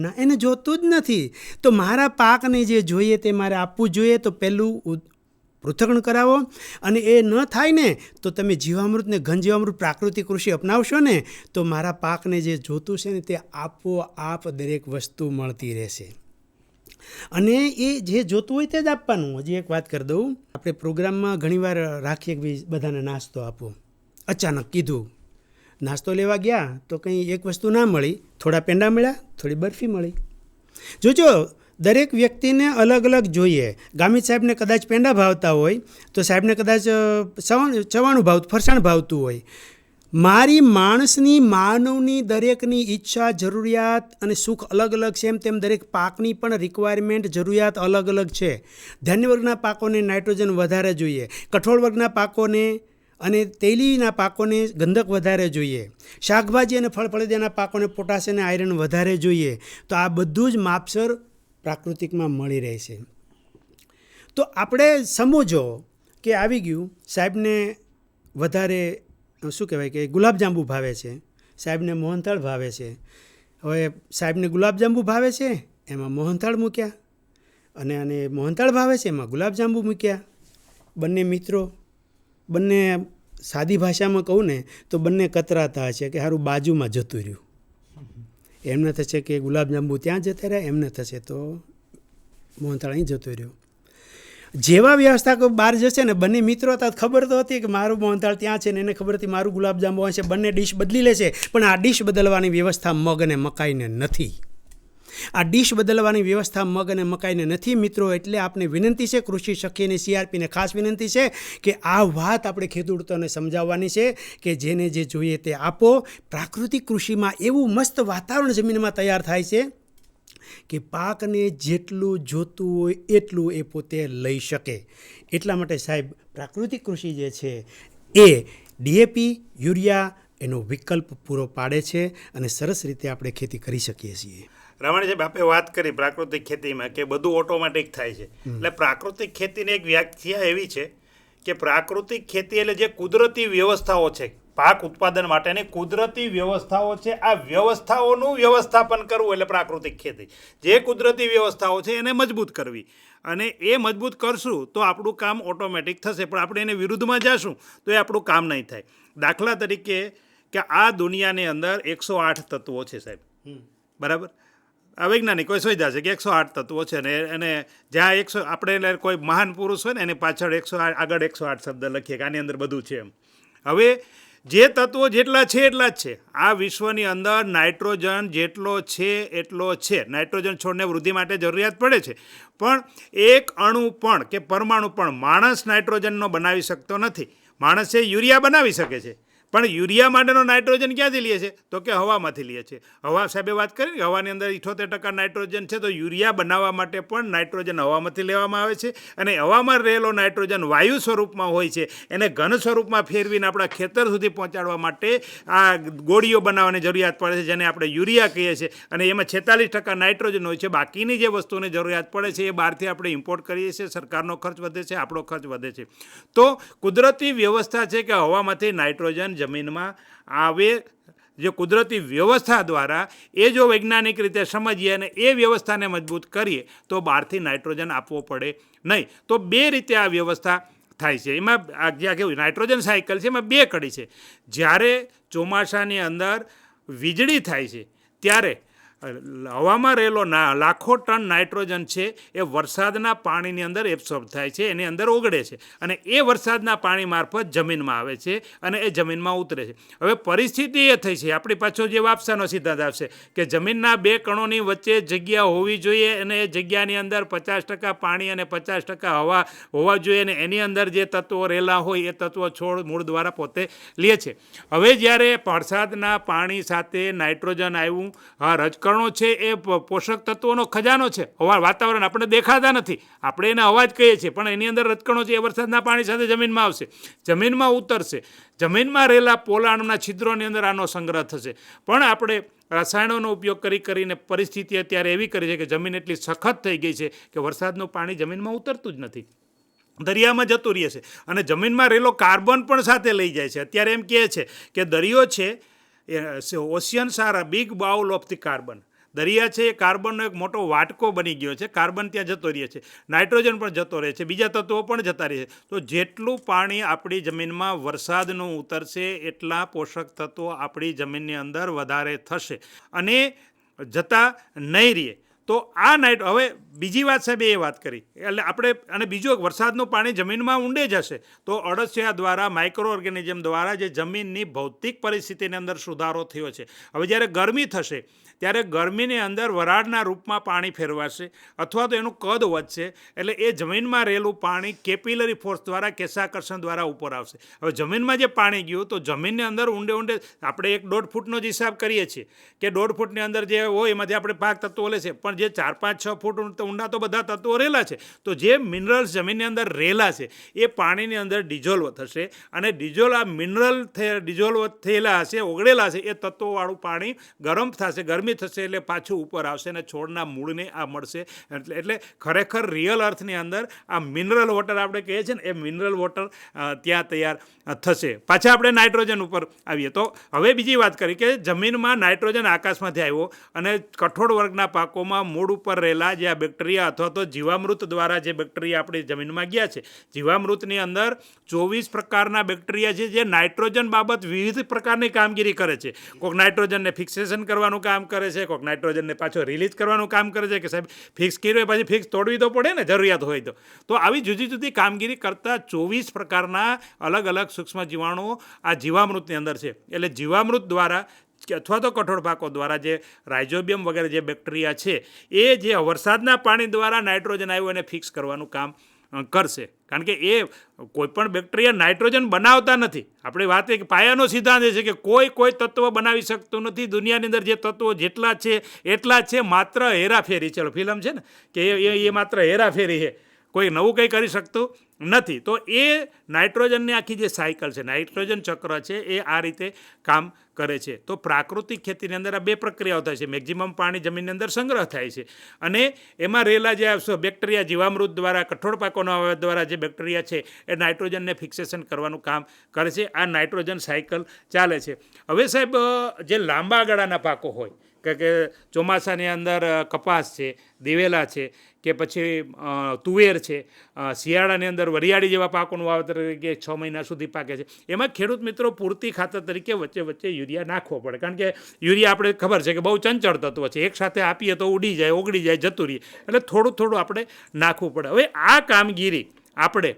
ના, એને જોતું જ નથી. તો મારા પાકને જે જોઈએ તે મારે આપવું જોઈએ. તો પહેલું પૃથ્થકરણ કરાવો, અને એ ન થાય ને તો તમે જીવામૃત ને ઘન જીવામૃત પ્રાકૃતિક કૃષિ અપનાવશો ને તો મારા પાકને જે જોતું છે ને તે આપોઆપ દરેક વસ્તુ મળતી રહેશે. અને એ જે જોતું હોય તે જ આપવાનું. હજી એક વાત કરી દઉં, આપણે પ્રોગ્રામમાં ઘણીવાર રાખીએ કે ભાઈ બધાને નાસ્તો આપો. અચાનક કીધું, નાસ્તો લેવા ગયા તો કંઈ એક વસ્તુ ના મળી, થોડા પેંડા મળ્યા, થોડી બરફી મળી. જોજો, દરેક વ્યક્તિને અલગ અલગ જોઈએ. ગામિત સાહેબને કદાચ પેંડા ભાવતા હોય તો સાહેબને કદાચ ચવાણું ભાવતું, ફરસાણ ભાવતું હોય. મારી માણસની, માનવની દરેકની ઈચ્છા, જરૂરિયાત અને સુખ અલગ અલગ છે. એમ તેમ દરેક પાકની પણ રિક્વાયરમેન્ટ, જરૂરિયાત અલગ અલગ છે. ધાન્ય વર્ગના પાકોને નાઇટ્રોજન વધારે જોઈએ, કઠોળ વર્ગના પાકોને અને તેલીના પાકોને ગંધક વધારે જોઈએ, શાકભાજી અને ફળફળિયાના પાકોને પોટાશ અને આયરન વધારે જોઈએ. તો આ બધું જ માપસર પ્રાકૃતિકમાં મળી રહે છે. તો આપણે સમજો કે આવી ગયું, સાહેબને વધારે શું કહેવાય કે ગુલાબજાંબુ ભાવે છે, સાહેબને મોહનથાળ ભાવે છે. હવે સાહેબને ગુલાબજાંબુ ભાવે છે એમાં મોહનથાળ મૂક્યા, અને મોહનથાળ ભાવે છે એમાં ગુલાબજાંબુ મૂક્યા. બંને મિત્રો, બંને સાદી ભાષામાં કહું ને તો બંને કતરાતા હશે કે સારું બાજુમાં જતું રહ્યું. એમને થશે કે ગુલાબજાંબુ ત્યાં જતા રહ્યા, એમને થશે તો મોહનથાળ અહીં જતો રહ્યો. જેવા વ્યવસ્થા બહાર જશે ને, બંને મિત્રો હતા, ખબર તો હતી કે મારું મોહનથાળ ત્યાં છે ને એને ખબર હતી મારું ગુલાબજાંબુ હશે. બંને ડીશ બદલી લેશે, પણ આ ડીશ બદલવાની વ્યવસ્થા મગ અને મકાઈને નથી. આ ડીશ બદલવાની વ્યવસ્થા મગ અને મકાઈને નથી મિત્રો. એટલે આપને વિનંતી છે, કૃષિ સખી અને CRPને ખાસ વિનંતી છે કે આ વાત આપણે ખેડૂતોને સમજાવવાની છે કે જેને જે જોઈએ તે આપો. પ્રાકૃતિક કૃષિમાં એવું મસ્ત વાતાવરણ જમીનમાં તૈયાર થાય છે કે પાકને જેટલું જોતું હોય એટલું એ પોતે લઈ શકે. એટલા માટે સાહેબ પ્રાકૃતિક કૃષિ જે છે એ DAP, યુરિયા એનો વિકલ્પ પૂરો પાડે છે અને સરસ રીતે આપણે ખેતી કરી શકીએ છીએ. રમણ સાહેબ, આપણે વાત કરી પ્રાકૃતિક ખેતીમાં કે બધું ઓટોમેટિક થાય છે. એટલે પ્રાકૃતિક ખેતીની એક વ્યાખ્યા એવી છે કે પ્રાકૃતિક ખેતી એટલે જે કુદરતી વ્યવસ્થાઓ છે, પાક ઉત્પાદન માટેની કુદરતી વ્યવસ્થાઓ છે, આ વ્યવસ્થાઓનું વ્યવસ્થાપન કરવું એટલે પ્રાકૃતિક ખેતી. જે કુદરતી વ્યવસ્થાઓ છે એને મજબૂત કરવી, અને એ મજબૂત કરશું તો આપણું કામ ઓટોમેટિક થશે. પણ આપણે એને વિરુદ્ધમાં જશું તો એ આપણું કામ નહીં થાય. દાખલા તરીકે કે આ દુનિયાની અંદર 108 તત્વો છે સાહેબ, બરાબર? આ વૈજ્ઞાનિકોએ શોધ્યા છે કે 108 તત્વો છે ને એને જ્યાં 100 આપણે કોઈ મહાન પુરુષ હોય ને એની પાછળ 108 આગળ 108 શબ્દ લખીએ કે આની અંદર બધું છે એમ. હવે જે તત્વો જેટલા છે એટલા જ છે. આ વિશ્વની અંદર નાઇટ્રોજન જેટલો છે એટલો છે. નાઇટ્રોજન છોડને વૃદ્ધિ માટે જરૂરિયાત પડે છે, પણ એક અણુ પણ કે પરમાણુ પણ માણસ નાઇટ્રોજનનો બનાવી શકતો નથી. માણસ છે યુરિયા બનાવી શકે છે, પણ યુરિયા માટેનો નાઇટ્રોજન ક્યાંથી લે છે? તો કે હવામાંથી લે છે. હવા સાહેબે વાત કરી કે હવાની અંદર 78% નાઇટ્રોજન છે, તો યુરિયા બનાવવા માટે પણ નાઇટ્રોજન હવામાંથી લેવામાં આવે છે. અને હવામાં રહેલો નાઇટ્રોજન વાયુ સ્વરૂપમાં હોય છે, એને ઘન સ્વરૂપમાં ફેરવીને આપણા ખેતર સુધી પહોંચાડવા માટે આ ગોળીઓ બનાવવાની જરૂરિયાત પડે છે, જેને આપણે યુરિયા કહીએ છીએ. અને એમાં 46% નાઇટ્રોજન હોય છે. બાકીની જે વસ્તુની જરૂરિયાત પડે છે એ બહારથી આપણે ઇમ્પોર્ટ કરીએ છીએ. સરકારનો ખર્ચ વધે છે, આપણો ખર્ચ વધે છે. તો કુદરતી વ્યવસ્થા છે કે હવામાંથી નાઇટ્રોજન જમીનમાં આવે જે કુદરતી વ્યવસ્થા દ્વારા એ જો વૈજ્ઞાનિક રીતે સમજીએ અને એ વ્યવસ્થાને મજબૂત કરીએ તો બહારથી નાઇટ્રોજન આપવો પડે નહીં. તો બે રીતે આ વ્યવસ્થા થાય છે. એમાં આ જ્યાં કેવું નાઇટ્રોજન સાયકલ છે એમાં બે કડી છે. જ્યારે ચોમાસાની અંદર વીજળી થાય છે ત્યારે હવામાં રહેલો લાખો ટન નાઇટ્રોજન છે એ વરસાદના પાણીની અંદર એબ્સોર્બ થાય છે, એની અંદર ઓગળે છે અને એ વરસાદના પાણી મારફત જમીનમાં આવે છે અને એ જમીનમાં ઉતરે છે. હવે પરિસ્થિતિ એ થઈ છે, આપણી પાછો જે વાપસાનો સિદ્ધાંત આવશે કે જમીનના બે કણોની વચ્ચે જગ્યા હોવી જોઈએ અને એ જગ્યાની અંદર 50% પાણી અને 50% હવા હોવા જોઈએ અને એની અંદર જે તત્વો રહેલા હોય એ તત્વો છોડ મૂળ દ્વારા પોતે લે છે. હવે જ્યારે વરસાદના પાણી સાથે નાઇટ્રોજન આવ્યું, હા રજકણો છે એ પોષક તત્વોનો ખજાનો છે. વાતાવરણ આપણે દેખાતા નથી, આપણે એને અવાજ કહીએ છીએ, પણ એની અંદર રજકણો છે એ વરસાદના પાણી સાથે જમીનમાં આવશે, જમીનમાં ઉતરશે, જમીનમાં રહેલા પોલાણના છિદ્રોની અંદર આનો સંગ્રહ થશે. પણ આપણે રસાયણોનો ઉપયોગ કરીને પરિસ્થિતિ અત્યારે એવી કરી છે કે જમીન એટલી સખત થઈ ગઈ છે કે વરસાદનું પાણી જમીનમાં ઉતરતું જ નથી, દરિયામાં જતું રહે છે અને જમીનમાં રહેલો કાર્બન પણ સાથે લઈ જાય છે. અત્યારે એમ કહે છે કે દરિયો છે oceans are a big bowl of the carbon. દરિયા છે એ કાર્બનનો એક મોટો વાટકો બની ગયો છે. કાર્બન ત્યાં જતો રહે છે, નાઇટ્રોજન પણ જતો રહે છે, બીજા તત્વો પણ જતા રહે છે. તો જેટલું પાણી આપણી જમીનમાં વરસાદનું ઉતરશે એટલા પોષક તત્વો આપણી જમીનની અંદર વધારે થશે અને જતા નહીં રહે. તો આ હવે બીજી વાત સાહેબ એ વાત કરી એટલે આપણે અને બીજું વરસાદનું પાણી જમીનમાં ઊંડે જશે તો અળસિયા દ્વારા માઇક્રો ઓર્ગેનિઝમ દ્વારા જે જમીનની ભૌતિક પરિસ્થિતિની અંદર સુધારો થયો છે. હવે જ્યારે ગરમી થશે ત્યારે ગરમીની અંદર વરાળના રૂપમાં પાણી ફેરવાશે અથવા તો એનું કદ વધશે એટલે એ જમીનમાં રહેલું પાણી કેપિલરી ફોર્સ દ્વારા કેશાકર્ષણ દ્વારા ઉપર આવશે. હવે જમીનમાં જે પાણી ગયું તો જમીનની અંદર ઊંડે આપણે 1-1.5 ફૂટનો જ હિસાબ કરીએ છીએ કે 1.5 ફૂટની અંદર જે હોય એમાંથી આપણે 5 તત્વો લે છે, પણ જે 4-5-6 ફૂટ ઊંડા તો બધા તત્વો રહેલા છે. તો જે મિનરલ્સ જમીનની અંદર રહેલા છે એ પાણીની અંદર ડિઝોલ્વ થશે અને આ મિનરલ ડિઝોલ્વ થયેલા હશે, ઓગળેલા છે એ તત્વોવાળું પાણી ગરમ થશે, ગરમી થશે એટલે પાછું ઉપર આવશે અને છોડના મૂળને આ મળશે. એટલે ખરેખર રિયલ અર્થની અંદર આ મિનરલ વોટર આપણે કહીએ છીએ ને એ મિનરલ વોટર ત્યાં તૈયાર થશે. પાછા આપણે નાઇટ્રોજન ઉપર આવીએ તો હવે બીજી વાત કરી કે જમીનમાં નાઇટ્રોજન આકાશમાંથી આવ્યો અને કઠોળ વર્ગના પાકોમાં મૂળ ઉપર રહેલા જે આ બેક્ટેરિયા અથવા તો જીવામૃત દ્વારા જે બેક્ટેરિયા આપણી જમીનમાં ગયા છે, જીવામૃતની અંદર 24 પ્રકારના બેક્ટેરિયા છે જે નાઇટ્રોજન બાબત વિવિધ પ્રકારની કામગીરી કરે છે. કોઈક નાઇટ્રોજનને ફિક્સેશન કરવાનું કામ કરે છે, કોઈક નાઇટ્રોજનને પાછો રિલીઝ કરવાનું કામ કરે છે કે સાહેબ ફિક્સ કર્યું પછી ફિક્સ તોડવી તો પડે ને જરૂરિયાત હોય તો આવી જુદી જુદી કામગીરી કરતા 24 પ્રકારના અલગ અલગ સૂક્ષ્મ જીવાણુઓ આ જીવામૃતની અંદર છે. એટલે જીવામૃત દ્વારા અથવા તો કઠોળ પાકો દ્વારા જે રાઇઝોબિયમ વગેરે જે બેક્ટેરિયા છે એ જે વરસાદના પાણી દ્વારા નાઇટ્રોજન આવ્યું એને ફિક્સ કરવાનું કામ કરશે. કારણ કે એ કોઈપણ બેક્ટેરિયા નાઇટ્રોજન બનાવતા નથી. આપણે વાત કે પાયાનો સિદ્ધાંત એ છે કે કોઈ તત્વ બનાવી શકતું નથી. દુનિયાની અંદર જે તત્વો જેટલા છે એટલા જ છે, માત્ર હેરાફેરી. ચલો ફિલ્મ છે ને કે એ માત્ર હેરાફેરી છે, કોઈ નવું કંઈ કરી શકતું નથી. તો એ નાઇટ્રોજનની આખી જે સાયકલ છે, નાઇટ્રોજન ચક્ર છે એ આ રીતે કામ કરે છે. તો પ્રાકૃતિક ખેતીની અંદર આ બે પ્રક્રિયાઓ થાય છે. મેક્ઝિમમ પાણી જમીનની અંદર સંગ્રહ થાય છે અને એમાં રહેલા જે બેક્ટેરિયા જીવામૃત દ્વારા કઠોળ પાકોના દ્વારા જે બેક્ટેરિયા છે એ નાઇટ્રોજનને ફિક્સેશન કરવાનું કામ કરે છે. આ નાઇટ્રોજન સાયકલ ચાલે છે. હવે સાહેબ જે લાંબા ગાળાના પાકો હોય કે ચોમાસાની અંદર કપાસ છે, દિવેલા છે કે પછી તુવેર છે, શિયાળાની અંદર વરિયાળી જેવા પાકોનું વાવેતર કે 6 મહિના સુધી પાકે છે, એમાં ખેડૂત મિત્રો પૂરતી ખાતર તરીકે વચ્ચે યુરિયા નાખવો પડે. કારણ કે યુરિયા આપણે ખબર છે કે બહુ ચંચળ તત્વ છે, એકસાથે આપીએ તો ઉડી જાય, ઓગળી જાય, જતું રહીએ, એટલે થોડું આપણે નાખવું પડે. હવે આ કામગીરી આપણે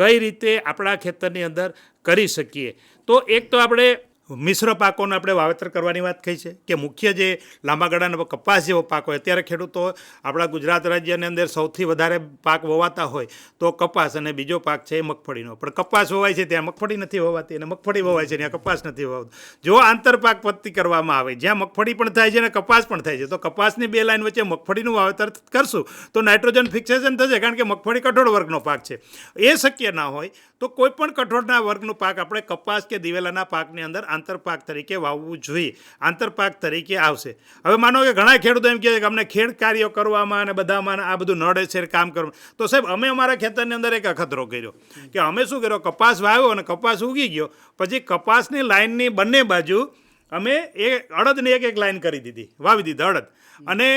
કઈ રીતે આપણા ખેતરની અંદર કરી શકીએ? તો એક તો આપણે મિશ્ર પાકોને આપણે વાવેતર કરવાની વાત કહી છે કે મુખ્ય જે લાંબા ગાળાના કપાસ જેવો પાક હોય, અત્યારે ખેડૂતો આપણા ગુજરાત રાજ્યની અંદર સૌથી વધારે પાક વવાતા હોય તો કપાસ અને બીજો પાક છે એ મગફળીનો. પણ કપાસ વવાય છે ત્યાં મગફળી નથી વવાતી અને મગફળી વવાય છે ત્યાં કપાસ નથી વવાતું. જો આંતરપાક પદ્ધતિ કરવામાં આવે જ્યાં મગફળી પણ થાય છે અને કપાસ પણ થાય છે તો કપાસની બે લાઈન વચ્ચે મગફળીનું વાવેતર કરશું તો નાઇટ્રોજન ફિક્સેશન થશે. કારણ કે મગફળી કઠોળ વર્ગનો પાક છે. એ શક્ય ના હોય તો કોઈ પણ કઠોળના વર્ગનું પાક આપણે કપાસ કે દિવેલાના પાકની અંદર આંતરપાક તરીકે વાવવું જોઈએ. આંતરપાક તરીકે આવશે. હવે માનો કે ઘણા ખેડૂતો એમ કહે છે કે અમને ખેડ કાર્યો કરવામાં અને બધામાં આ બધું નડે છે કામ કરવું. તો સાહેબ અમે અમારા ખેતરની અંદર એક અખતરો કર્યો કે અમે શું કર્યો, કપાસ વાવ્યો અને કપાસ ઉગી ગયો, પછી કપાસની લાઇનની બંને બાજુ અમે એ અડદને એક લાઈન કરી દીધી, વાવી દીધી અડદ. અને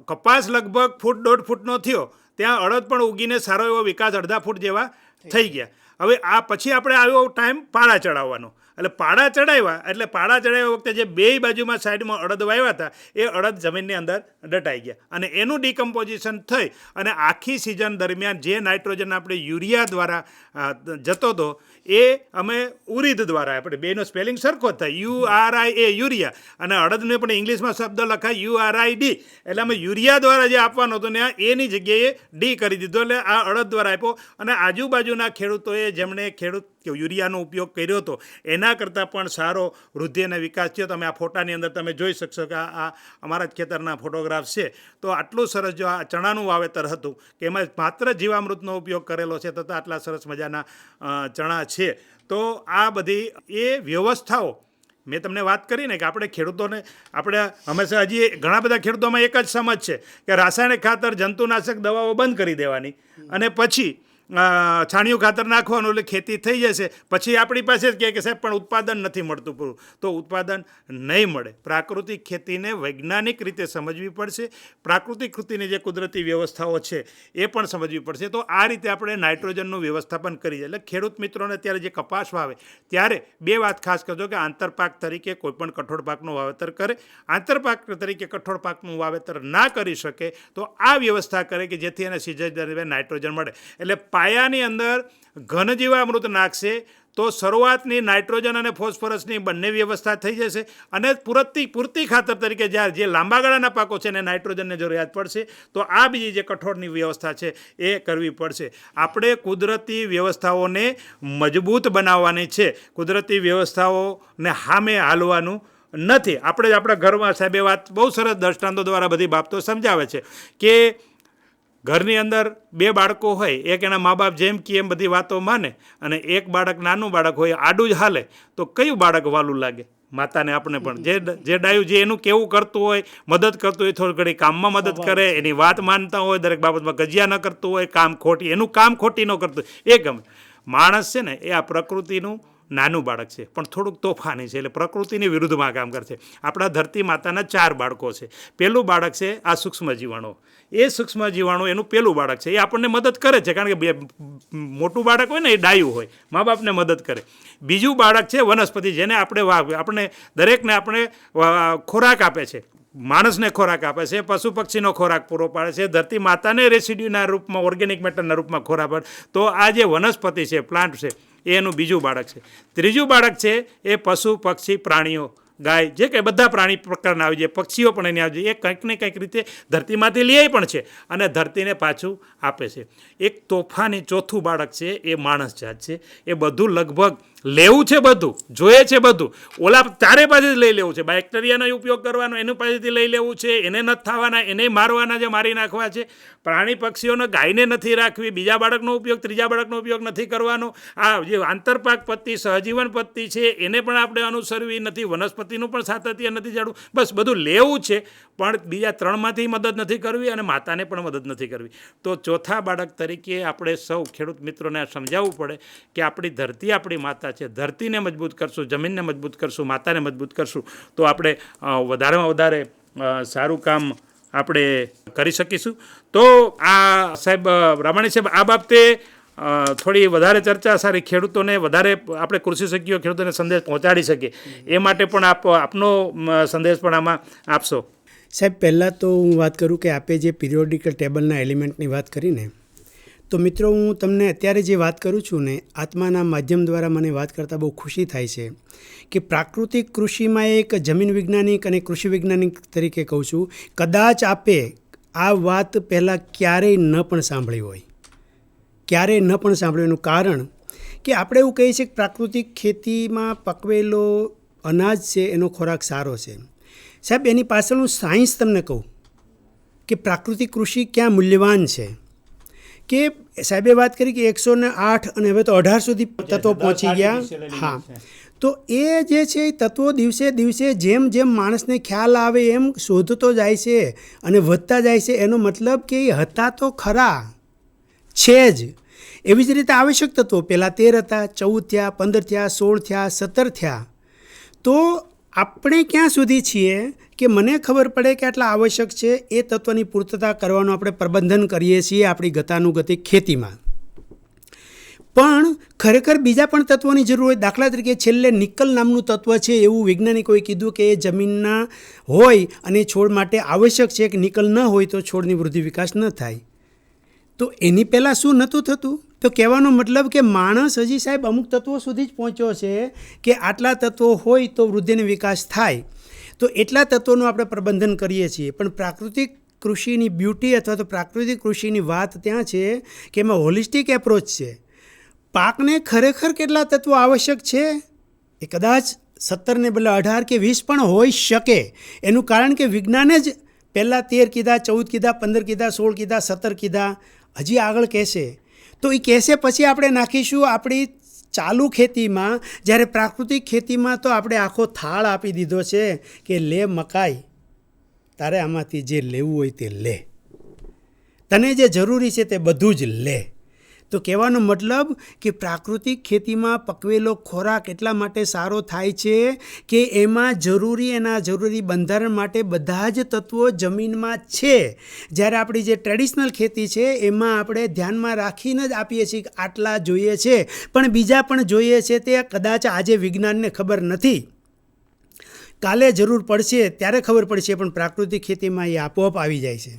કપાસ લગભગ 1.5 ફૂટનો થયો, ત્યાં અડદ પણ ઉગીને સારો એવો વિકાસ 1.5 ફૂટ જેવા થઈ ગયા. હવે આ પછી આપણે આવ્યો ટાઈમ પાડા ચડાવવાનો. એટલે પાડા ચડાવ્યા, એટલે પાડા ચડાવ્યા વખતે જે બે બાજુમાં સાઈડમાં અડદ વાવ્યા હતા એ અડદ જમીનની અંદર દટાઈ ગયા અને એનું ડિકમ્પોઝિશન થઈ અને આખી સિઝન દરમિયાન જે નાઇટ્રોજન આપણે યુરિયા દ્વારા જતો હતો એ અમે ઉરીદ દ્વારા, આપણે બેનો સ્પેલિંગ સરખો થાય, URIA યુરિયા, અને અડદને પણ ઇંગ્લિશમાં શબ્દ લખાય URID, એટલે અમે યુરિયા દ્વારા જે આપવાનો હતો ને એની જગ્યાએ ડી કરી દીધો, એટલે આ અડદ દ્વારા આપ્યો. અને આજુબાજુના ખેડૂતોએ જેમણે યુરિયાનો ઉપયોગ કર્યો હતો એના કરતાં પણ સારો વૃદ્ધિ અને વિકાસ થયો. તમે આ ફોટાની અંદર તમે જોઈ શકશો કે આ અમારા જ ખેતરના ફોટોગ્રાફ્સ છે. તો આટલું સરસ જો આ ચણાનું વાવેતર હતું કે એમાં માત્ર જીવામૃતનો ઉપયોગ કરેલો છે, તથા આટલા સરસ મજાના ચણા છે. તો આ બધી એ વ્યવસ્થાઓ મેં તમને વાત કરી ને કે આપણે ખેડૂતોને આપણે હંમેશા હજી ઘણા બધા ખેડૂતોમાં એક જ સમજ છે કે રાસાયણિક ખાતર, જંતુનાશક દવાઓ બંધ કરી દેવાની અને પછી છાણિયું ખાતર નાખવાનું એટલે ખેતી થઈ જશે. પછી આપણી પાસે જ કહે કે સાહેબ પણ ઉત્પાદન નથી મળતું પૂરું. તો ઉત્પાદન નહીં મળે. પ્રાકૃતિક ખેતીને વૈજ્ઞાનિક રીતે સમજવી પડશે. પ્રાકૃતિક ખેતીની જે કુદરતી વ્યવસ્થાઓ છે એ પણ સમજવી પડશે. તો આ રીતે આપણે નાઇટ્રોજનનું વ્યવસ્થાપન કરીએ. એટલે ખેડૂત મિત્રોને ત્યારે જે કપાસ વાવે ત્યારે બે વાત ખાસ કરજો કે આંતરપાક તરીકે કોઈપણ કઠોળ પાકનું વાવેતર કરે. આંતરપાક તરીકે કઠોળ પાકનું વાવેતર ના કરી શકે તો આ વ્યવસ્થા કરે કે જેથી એને સિઝન દરમિયાન નાઇટ્રોજન મળે. એટલે પાયાની અંદર ઘન જીવામૃત નાખશે તો શરૂઆતની નાઇટ્રોજન અને ફોસ્ફરસની બંને વ્યવસ્થા થઈ જશે. અને પૂરતી ખાતર તરીકે જ્યારે જે લાંબા ગાળાના પાકો છે એને નાઇટ્રોજનની જરૂરિયાત પડશે તો આ બીજી જે કઠોળની વ્યવસ્થા છે એ કરવી પડશે. આપણે કુદરતી વ્યવસ્થાઓને મજબૂત બનાવવાની છે, કુદરતી વ્યવસ્થાઓને સામે હાલવાનું નથી. આપણે આપણા ઘરમાં સાહેબે વાત બહુ સરસ દ્રષ્ટાંતો દ્વારા બધી બાબતો સમજાવે છે કે ઘરની અંદર બે બાળકો હોય, એક એના મા બાપ જેમ કે એમ બધી વાતો માને અને એક બાળક નાનું બાળક હોય આડું જ હાલે તો કયું બાળક વાલું લાગે? માતાને આપણે પણ જે ડાયું જે એનું કેવું કરતું હોય, મદદ કરતું હોય, થોડી ઘણી કામમાં મદદ કરે, એની વાત માનતા હોય, દરેક બાબતમાં ગજિયા ન કરતું હોય, એનું કામ ખોટી ન કરતું હોય, એ ગમે. માણસ છે ને એ આ પ્રકૃતિનું નાનું બાળક છે પણ થોડુંક તોફાની છે, એટલે પ્રકૃતિની વિરુદ્ધમાં કામ કરશે. આપણા ધરતી માતાના 4 બાળકો છે. પહેલું બાળક છે આ સૂક્ષ્મ જીવાણુ. એ સૂક્ષ્મ જીવાણુ એનું પહેલું બાળક છે. એ આપણને મદદ કરે છે કારણ કે મોટું બાળક હોય ને એ ડાયું હોય, મા બાપને મદદ કરે. બીજું બાળક છે વનસ્પતિ, જેને આપણે દરેકને આપણે ખોરાક આપે છે. માણસને ખોરાક આપે છે, પશુ પક્ષીનો ખોરાક પૂરો પાડે છે, ધરતી માતાને રેસિડ્યુના રૂપમાં, ઓર્ગેનિક મેટરના રૂપમાં ખોરાક પાડે. તો આ જે વનસ્પતિ છે, પ્લાન્ટ છે, એ એનું બીજું બાળક છે. ત્રીજું બાળક છે એ પશુ પક્ષી પ્રાણીઓ, ગાય, જે કંઈ બધા પ્રાણી પ્રકારના આવી જાય, પક્ષીઓ પણ એને આવી જાય. એ કંઈક ને કંઈક રીતે ધરતીમાંથી લે પણ છે અને ધરતીને પાછું આપે છે. એક તોફાની ચોથું બાળક છે એ માણસ જાત છે. એ બધું લગભગ લેવું છે, બધું જોઈએ છે, બધું ઓલા ચારે પાસે જ લઈ લેવું છે. બેક્ટેરિયાનો ઉપયોગ કરવાનો, એનું પાસેથી લઈ લેવું છે, એને નથી થવાના, એને મારવાના, જે મારી નાખવા છે. પ્રાણી પક્ષીઓને, ગાયને નથી રાખવી, બીજા બાળકનો ઉપયોગ, ત્રીજા બાળકનો ઉપયોગ નથી કરવાનો. આ જે આંતરપાક પદ્ધતિ, સહજીવન પદ્ધતિ છે એને પણ આપણે અનુસરવી નથી. વનસ્પતિનું પણ સાતત્ય નથી જાણવું. બસ બધું લેવું છે પણ બીજા 3માંથી મદદ નથી કરવી અને માતાને પણ મદદ નથી કરવી. તો ચોથા બાળક તરીકે આપણે સૌ ખેડૂત મિત્રોને સમજાવવું પડે કે આપણી ધરતી આપણી માતા છે. ધરતીને મજબૂત કરશું, જમીનને મજબૂત કરશું, માતાને મજબૂત કરશું તો આપણે વધારેમાં વધારે સારું કામ આપણે કરી શકીશું. તો આ સાહેબ રામાણી સાહેબ આ બાબતે થોડી વધારે ચર્ચા સારી, ખેડૂતોને વધારે આપણે કૃષિ સખીઓ ખેડૂતોને સંદેશ પહોંચાડી શકીએ એ માટે પણ આપનો સંદેશ પણ આમાં આપશો. સાહેબ, પહેલાં તો હું વાત કરું કે આપે જે પિરિયોડિકલ ટેબલના એલિમેન્ટની વાત કરીને, તો મિત્રો હું તમને અત્યારે જે વાત કરું છું ને, આત્માના માધ્યમ દ્વારા મને વાત કરતાં બહુ ખુશી થાય છે કે પ્રાકૃતિક કૃષિમાં એક જમીન વૈજ્ઞાનિક અને કૃષિ વૈજ્ઞાનિક તરીકે કહું છું, કદાચ આપે આ વાત પહેલાં ક્યારેય ન પણ સાંભળી હોય, ક્યારેય ન પણ સાંભળ્યું. એનું કારણ કે આપણે એવું કહીએ છીએ કે પ્રાકૃતિક ખેતીમાં પકવેલો અનાજ છે એનો ખોરાક સારો છે. સાહેબ, એની પાછળનું સાયન્સ તમને કહું કે પ્રાકૃતિક કૃષિ ક્યાં મૂલ્યવાન છે. કે સાહેબે વાત કરી કે 108 અને હવે તો 18 સુધી તત્વો પહોંચી ગયા. હા, તો એ જે છે એ તત્વો દિવસે દિવસે જેમ જેમ માણસને ખ્યાલ આવે એમ શોધતો જાય છે અને વધતા જાય છે. એનો મતલબ કે એ હતા તો ખરા, છે જ. એવી જ રીતે આવશ્યક તત્વો પહેલાં 13 હતા, 14 થયા, 15 થયા, 16 થયા, 17 થયા. તો આપણે ક્યાં સુધી છીએ કે મને ખબર પડે કે આટલા આવશ્યક છે એ તત્વની પૂર્તતા કરવાનું આપણે પ્રબંધન કરીએ છીએ આપણી ગતાનુગતિક ખેતીમાં. પણ ખરેખર બીજા પણ તત્વોની જરૂર હોય. દાખલા તરીકે છેલ્લે નિકલ નામનું તત્વ છે એવું વૈજ્ઞાનિકોએ કીધું કે એ જમીનના હોય અને છોડ માટે આવશ્યક છે કે નિકલ ન હોય તો છોડની વૃદ્ધિ વિકાસ ન થાય. તો એની પહેલાં શું નહોતું થતું? તો કહેવાનો મતલબ કે માણસ હજી સાહેબ અમુક તત્વો સુધી જ પહોંચ્યો છે કે આટલા તત્વો હોય તો વૃદ્ધિ અને વિકાસ થાય. તો એટલા તત્વોનું આપણે પ્રબંધન કરીએ છીએ. પણ પ્રાકૃતિક કૃષિની બ્યુટી અથવા તો પ્રાકૃતિક કૃષિની વાત ત્યાં છે કે એમાં હોલિસ્ટિક એપ્રોચ છે. પાકને ખરેખર કેટલા તત્વો આવશ્યક છે એ કદાચ 17 ને બદલે 18 કે 20 પણ હોઈ શકે. એનું કારણ કે વિજ્ઞાને જ પહેલાં 13 કીધા, 14 કીધા, 15 કીધા, 16 કીધા, 17 કીધા, હજી આગળ કહેશે. તો એ કહેશે પછી આપણે નાખીશું આપણી ચાલુ ખેતીમાં. જ્યારે પ્રાકૃતિક ખેતીમાં તો આપણે આખો થાળ આપી દીધો છે કે લે મકાઈ, તારે આમાંથી જે લેવું હોય તે લે, તને જે જરૂરી છે તે બધું જ લે. તો કહેવાનો મતલબ કે પ્રાકૃતિક ખેતીમાં પકવેલો ખોરાક એટલા માટે સારો થાય છે કે એમાં એના જરૂરી બંધારણ માટે બધા જ તત્વો જમીનમાં છે. જ્યારે આપણી જે ટ્રેડિશનલ ખેતી છે એમાં આપણે ધ્યાનમાં રાખીને જ આપીએ છીએ કે આટલા જોઈએ છે, પણ બીજા પણ જોઈએ છે. તે કદાચ આજે વિજ્ઞાનને ખબર નથી, કાલે જરૂર પડશે ત્યારે ખબર પડશે, પણ પ્રાકૃતિક ખેતીમાં એ આપોઆપ આવી જાય છે.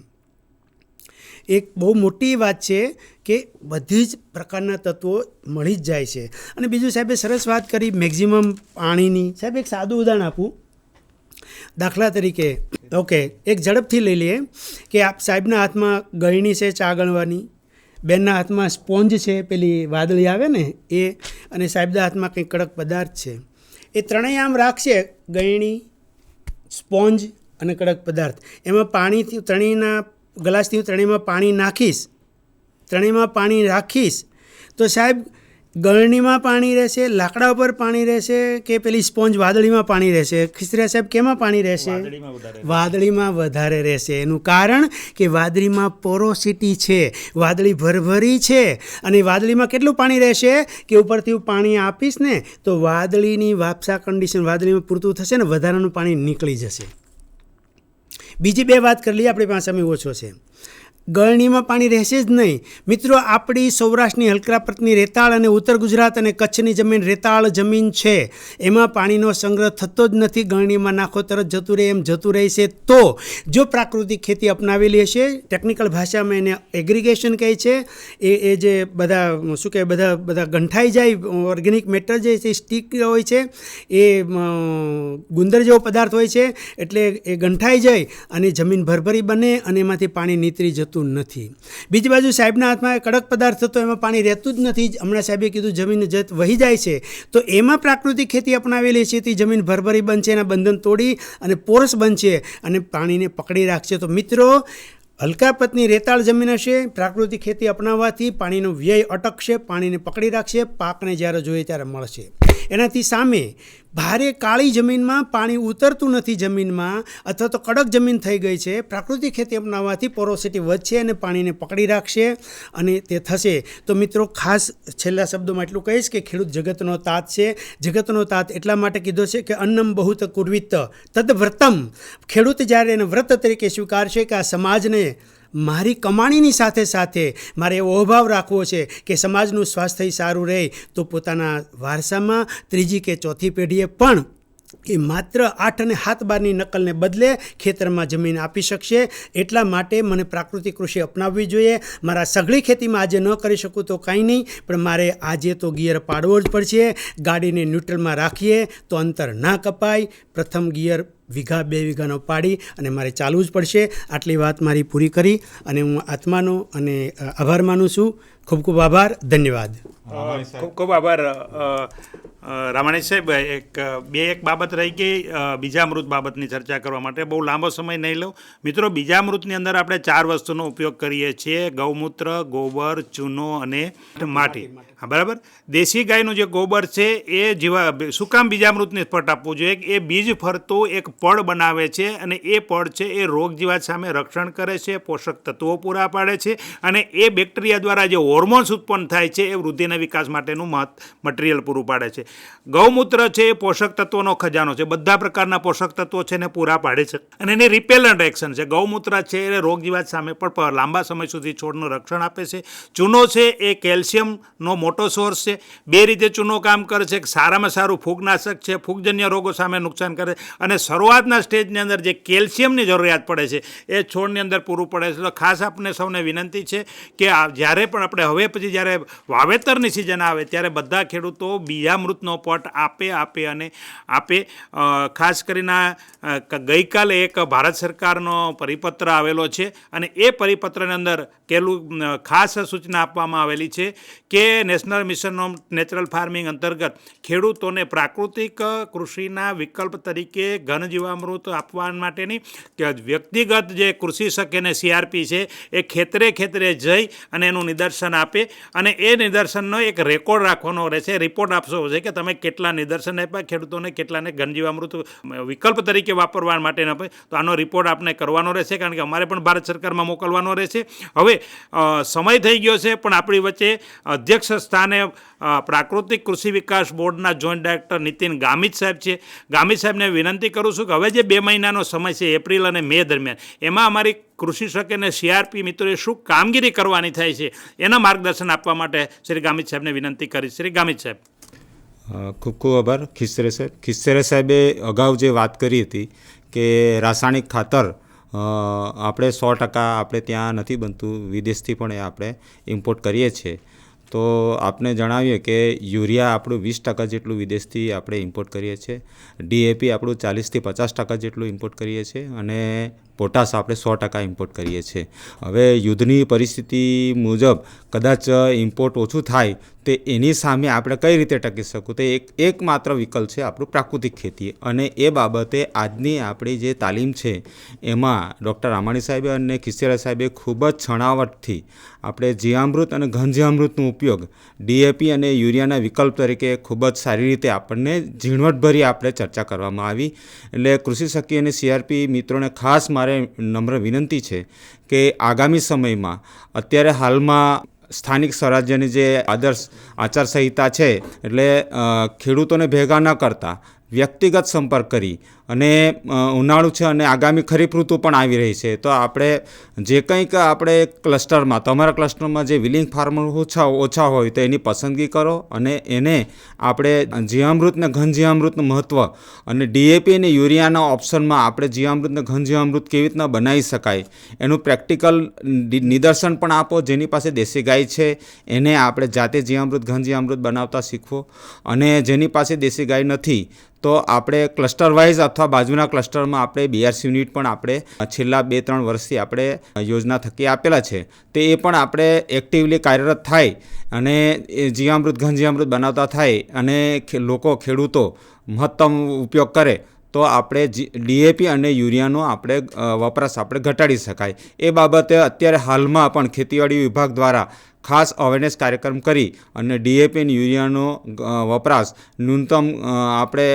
એક બહુ મોટી વાત છે કે બધી જ પ્રકારના તત્વો મળી જ જાય છે. અને બીજું સાહેબે સરસ વાત કરી મેક્ઝિમમ પાણીની. સાહેબ એક સાદું ઉદાહરણ આપું. દાખલા તરીકે એક ઝડપથી લઈ લઈએ કે આપ સાહેબના હાથમાં ગળણી છે ચા ગણવાની, બેનના હાથમાં સ્પોન્જ છે પેલી વાદળી આવે ને એ, અને સાહેબના હાથમાં કંઈક કડક પદાર્થ છે. એ ત્રણેય આમ રાખશે, ગળણી, સ્પોન્જ અને કડક પદાર્થ. એમાં પાણીથી ત્રણેયના ગ્લાસથી ત્રણેયમાં પાણી નાખીશ, ત્રણેયમાં પાણી રાખીશ તો સાહેબ ગળણીમાં પાણી રહેશે, લાકડા ઉપર પાણી રહેશે કે પેલી સ્પોન્જ વાદળીમાં પાણી રહેશે? ખીસરા સાહેબ કેમાં પાણી રહેશે? વાદળીમાં વધારે રહેશે. એનું કારણ કે વાદળીમાં પોરોસિટી છે, વાદળી ભરભરી છે. અને વાદળીમાં કેટલું પાણી રહેશે કે ઉપરથી હું પાણી આપીશ ને તો વાદળીની વાપસા કન્ડિશન વાદળીમાં પૂરતું થશે ને વધારાનું પાણી નીકળી જશે. બીજી બે વાત કરી લઈએ, આપણી પાસે સમય ઓછો છે. ગળણીમાં પાણી રહેશે જ નહીં. મિત્રો, આપણી સૌરાષ્ટ્રની હલકરાપર્વતની રેતાળ અને ઉત્તર ગુજરાત અને કચ્છની જમીન રેતાળ જમીન છે, એમાં પાણીનો સંગ્રહ થતો જ નથી. ગળણીમાં નાખો તરત જતું રહે એમ જતું રહેશે. તો જો પ્રાકૃતિક ખેતી અપનાવેલી હશે, ટેકનિકલ ભાષામાં એને એગ્રીગેશન કહે છે, એ જે બધા શું કહે બધા ગંઠાઈ જાય, ઓર્ગેનિક મેટર જે છે સ્ટીક હોય છે, એ ગુંદર જેવો પદાર્થ હોય છે, એટલે એ ગંઠાઈ જાય અને જમીન ભરભરી બને અને એમાંથી પાણી નીતરી જતું નથી. બીજી બાજુ સાહેબના હાથમાં કડક પદાર્થ થતો એમાં પાણી રહેતું જ નથી. હમણાં સાહેબે કીધું જમીન જત વહી જાય છે. તો એમાં પ્રાકૃતિક ખેતી અપનાવેલી છે તે જમીન ભરભરી બનશે, એના બંધન તોડી અને પોરસ બનશે અને પાણીને પકડી રાખશે. તો મિત્રો, હલકાપતની રેતાળ જમીન હશે, પ્રાકૃતિક ખેતી અપનાવવાથી પાણીનો વ્યય અટકશે, પાણીને પકડી રાખશે, પાકને જ્યારે જોઈએ ત્યારે મળશે. એનાથી સામે ભારે કાળી જમીનમાં પાણી ઉતરતું નથી જમીનમાં, અથવા તો કડક જમીન થઈ ગઈ છે, પ્રાકૃતિક ખેતી અપનાવવાથી પોરોસિટી વધશે અને પાણીને પકડી રાખશે અને તે થશે. તો મિત્રો, ખાસ છેલ્લા શબ્દોમાં એટલું કહીશ કે ખેડૂત જગતનો તાત છે. જગતનો તાત એટલા માટે કીધો છે કે અન્નમ બહુત કુર્વિત તદ વ્રતમ. ખેડૂત જ્યારે એને વ્રત તરીકે સ્વીકારશે કે આ સમાજને મારી કમાણીની સાથે સાથે મારે એવો અભાવ રાખવો છે કે સમાજનું સ્વાસ્થ્ય સારું રહે, તો પોતાના વારસામાં ત્રીજી કે ચોથી પેઢીએ પણ એ માત્ર 8 અને 7 બારની નકલને બદલે ખેતરમાં જમીન આપી શકશે. એટલા માટે મને પ્રાકૃતિક કૃષિ અપનાવવી જોઈએ. મારા સઘળી ખેતીમાં આજે ન કરી શકું તો કાંઈ નહીં, પણ મારે આજે તો ગિયર પાડવો જ પડશે. ગાડીને ન્યુટ્રલમાં રાખીએ તો અંતર ના કપાય. પ્રથમ ગિયર 1 2 વીઘાનો પાડી અને મારે ચાલવું જ પડશે. આટલી વાત મારી પૂરી કરી અને હું આત્માનો અને આભાર માનું છું. ખૂબ ખૂબ આભાર. ધન્યવાદ. ખૂબ ખૂબ આભાર રામાણી સાહેબ. એક બાબત રહી ગઈ બીજામૃત બાબતની ચર્ચા કરવા માટે. બહુ લાંબો સમય નહીં લઉં. મિત્રો, બીજામૃતની અંદર આપણે 4 વસ્તુનો ઉપયોગ કરીએ છીએ: ગૌમૂત્ર, ગોબર, ચૂનો અને માટી. હા, બરાબર. દેશી ગાયનું જે ગોબર છે એ શું કામ બીજામૃતને પટ આપવું જોઈએ? એ બીજ ફરતું એક પડ બનાવે છે અને એ પડ છે એ રોગ જીવાત સામે રક્ષણ કરે છે, પોષક તત્વો પૂરા પાડે છે અને એ બેક્ટેરિયા દ્વારા જે હોર્મોન્સ ઉત્પન્ન થાય છે એ વૃદ્ધિના વિકાસ માટેનું મટીરિયલ પૂરું પાડે છે. ગૌમૂત્ર છે એ પોષક તત્વોનો ખજાનો છે, બધા પ્રકારના પોષક તત્વો છે એને પૂરા પાડે છે અને એની રિપેલન્ટ એક્શન છે. ગૌમૂત્ર છે એ રોગ જીવાત સામે પણ લાંબા સમય સુધી છોડનું રક્ષણ આપે છે. ચૂનો છે એ કેલ્શિયમનો મોટો સોર્સ છે. બે રીતે ચૂનો કામ કરે છે. સારામાં સારું ફૂગનાશક છે, ફૂગજન્ય રોગો સામે નુકસાન કરે અને શરૂઆતના સ્ટેજની અંદર જે કેલ્શિયમની જરૂરિયાત પડે છે એ છોડની અંદર પૂરું પડે છે. તો ખાસ આપને સૌને વિનંતી છે કે જ્યારે પણ આપણે હવે પછી જ્યારે વાવેતરની સિઝન આવે ત્યારે બધા ખેડૂતો બીજામૃતનો પટ આપે. ખાસ કરીને ગઈકાલે એક ભારત સરકારનો પરિપત્ર આવેલો છે અને એ પરિપત્રની અંદર ખાસ સૂચના આપવામાં આવેલી છે કે national mission on natural farming અંતર્ગત ખેડૂતોને પ્રાકૃતિક કૃષિના વિકલ્પ તરીકે ઘન જીવામૃત આપવા માટેની કે વ્યક્તિગત જે કૃષિ સખી અને CRP છે એ ખેતરે જઈ અને એનું નિદર્શન આપે અને એ નિદર્શનનો એક રેકોર્ડ રાખવાનો રહેશે. રિપોર્ટ આપશો છે કે તમે કેટલા નિદર્શન આપ્યા ખેડૂતોને, કેટલાને ઘન જીવામૃત વિકલ્પ તરીકે વાપરવા માટે આપે. તો આનો રિપોર્ટ આપણે કરવાનો રહેશે કારણ કે અમારે પણ ભારત સરકારમાં મોકલવાનો રહેશે. હવે સમય થઈ ગયો છે પણ આપણી વચ્ચે અધ્યક્ષ સ્થાને પ્રાકૃતિક કૃષિ વિકાસ બોર્ડના જોઈન્ટ ડાયરેક્ટર નીતિન ગામિત સાહેબ છે. ગામિત સાહેબને વિનંતી કરું છું કે હવે જે 2 મહિનાનો સમય છે એપ્રિલ અને મે દરમિયાન એમાં અમારી કૃષિ સખી અને CRP મિત્રોએ શું કામગીરી કરવાની થાય છે એના માર્ગદર્શન આપવા માટે શ્રી ગામિત સાહેબને વિનંતી કરી. શ્રી ગામિત સાહેબ. ખૂબ ખૂબ આભાર ખિસ્સરે સાહેબ. ખિસ્સરે સાહેબે અગાઉ જે વાત કરી હતી કે રાસાયણિક ખાતર આપણે 100% આપણે ત્યાં નથી બનતું, વિદેશથી પણ એ આપણે ઇમ્પોર્ટ કરીએ છીએ. તો આપને જણાવીએ કે યુરિયા આપણું 20% જેટલું વિદેશથી આપણે ઇમ્પોર્ટ કરીએ છીએ, DAP આપણું 40થી 50% જેટલું ઇમ્પોર્ટ કરીએ છીએ અને પોટાશ આપણે 100% ઇમ્પોર્ટ કરીએ છીએ. હવે યુદ્ધની પરિસ્થિતિ મુજબ કદાચ ઇમ્પોર્ટ ઓછું થાય તો એની સામે આપણે કઈ રીતે ટકી શકું? તો એકમાત્ર વિકલ્પ છે આપણું પ્રાકૃતિક ખેતી અને એ બાબતે આજની આપણી જે તાલીમ છે એમાં ડૉક્ટર રામાણી સાહેબે અને ખિસ્સરા સાહેબે ખૂબ જ છણાવટથી આપણે જીવામૃત અને ઘન જીવામૃતનો ઉપયોગ DAP અને યુરિયાના વિકલ્પ તરીકે ખૂબ જ સારી રીતે આપણને ઝીણવટભરી આપણે ચર્ચા કરવામાં આવી. એટલે કૃષિ સખી અને CRP મિત્રોને ખાસ મારે નમ્ર વિનંતી છે કે આગામી સમયમાં અત્યારે હાલમાં સ્થાનિક સ્વરાજ્યની જે આદર્શ આચારસંહિતા છે એટલે ખેડૂતોને ભેગા ન કરતા વ્યક્તિગત સંપર્ક કરી અને ઉનાળુ છે અને આગામી ખરીફ ઋતુ પણ આવી રહી છે તો આપણે જે કંઈક આપણે ક્લસ્ટરમાં તમારા ક્લસ્ટરમાં જે વિલિંગ ફાર્મર ઓછા હોય તો એની પસંદગી કરો અને એને આપણે જીવામૃત ને ઘન જીવામૃતનું મહત્ત્વ અને DAP અને યુરિયાના ઓપ્શનમાં આપણે જીવામૃત ને ઘન જીવામૃત કેવી રીતના બનાવી શકાય એનું પ્રેક્ટિકલ નિદર્શન પણ આપો. જેની પાસે દેશી ગાય છે એને આપણે જાતે જીવામૃત ઘન જીવામૃત બનાવતા શીખવો અને જેની પાસે દેશી ગાય નથી તો આપણે ક્લસ્ટર વાઇઝ અથવા બાજુના ક્લસ્ટરમાં આપણે BRC યુનિટ પણ આપણે છેલ્લા 2-3 વર્ષથી આપણે યોજના થકી આપેલા છે. તે એ પણ આપણે એક્ટિવલી કાર્યરત થાય અને જીવામૃત ઘન જીવામૃત બનાવતા થાય અને ખેડૂતો મહત્તમ ઉપયોગ કરે તો આપણે DAP અને યુરિયાનો આપણે વપરાશ આપણે ઘટાડી શકાય. એ બાબતે અત્યારે હાલમાં પણ ખેતીવાડી વિભાગ દ્વારા ખાસ અવેરનેસ કાર્યક્રમ કરી અને DAP અને યુરિયાનો વપરાશ ન્યૂનતમ આપણે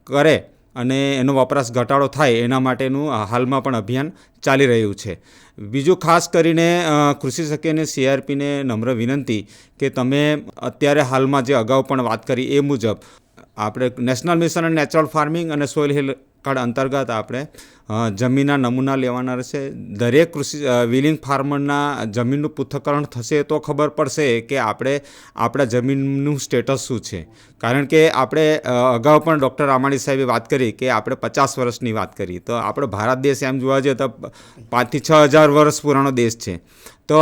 કરે અને એનો વપરાશ ઘટાડો થાય એના માટેનું હાલમાં પણ અભિયાન ચાલી રહ્યું છે. બીજું ખાસ કરીને કૃષિ સખી અને CRPને નમ્ર વિનંતી કે તમે અત્યારે હાલમાં જે અગાઉ પણ વાત કરી એ મુજબ આપણે national mission on natural farming અને સોઇલ હેલ્થ કાર્ડ અંતર્ગત આપણે જમીનના નમૂના લેવાના રહેશે. દરેક વિલિંગ ફાર્મરના જમીનનું પૃથ્થકરણ થશે તો ખબર પડશે કે આપણા જમીનનું સ્ટેટસ શું છે. કારણ કે આપણે અગાઉ પણ ડૉક્ટર રામાણી સાહેબે વાત કરી કે આપણે 50 વર્ષની વાત કરી તો આપણો ભારત દેશ એમ જોવા જઈએ તો 5,000 થી 6,000 વર્ષ પુરાણો દેશ છે. તો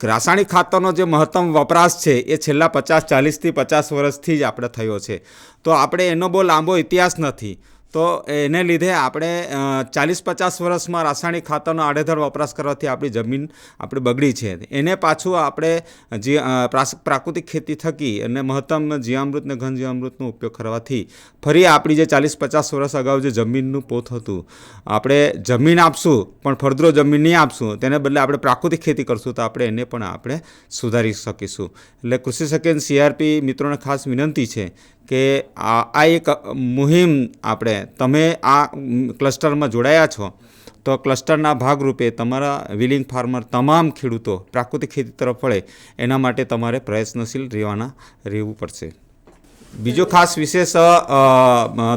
રાસાયણિક ખાતરનો જે મહત્તમ વપરાશ છે એ છેલ્લા 40 થી 50 વર્ષથી જ આપણે થયો છે. તો આપણે એનો બહુ લાંબો ઇતિહાસ નથી. તો એને લીધે આપણે 40-50 વર્ષમાં રાસાયણિક ખાતરનો આડેધડ વપરાશ કરવાથી આપણી જમીન આપણે બગડી છે. એને પાછું આપણે પ્રાકૃતિક ખેતી થકી અને મહત્તમ જીવામૃત ને ઘન જીવામૃતનો ઉપયોગ કરવાથી ફરી આપણી જે 40-50 વર્ષ અગાઉ જે જમીનનું પોત હતું, આપણે જમીન આપશું પણ ફળદ્રુપ જમીન નહીં આપશું, તેને બદલે આપણે પ્રાકૃતિક ખેતી કરશું તો આપણે એને પણ આપણે સુધારી શકીશું. એટલે કૃષિ સખી અને CRP મિત્રોને ખાસ વિનંતી છે કે આ એક મુહિમ તમે આ ક્લસ્ટરમાં જોડાયા છો તો ક્લસ્ટરના ભાગરૂપે તમારા વિલિંગ ફાર્મર તમામ ખેડૂતો પ્રાકૃતિક ખેતી તરફ વળે એના માટે તમારે પ્રયત્નશીલ રહેવું પડશે. બીજો ખાસ વિશેષ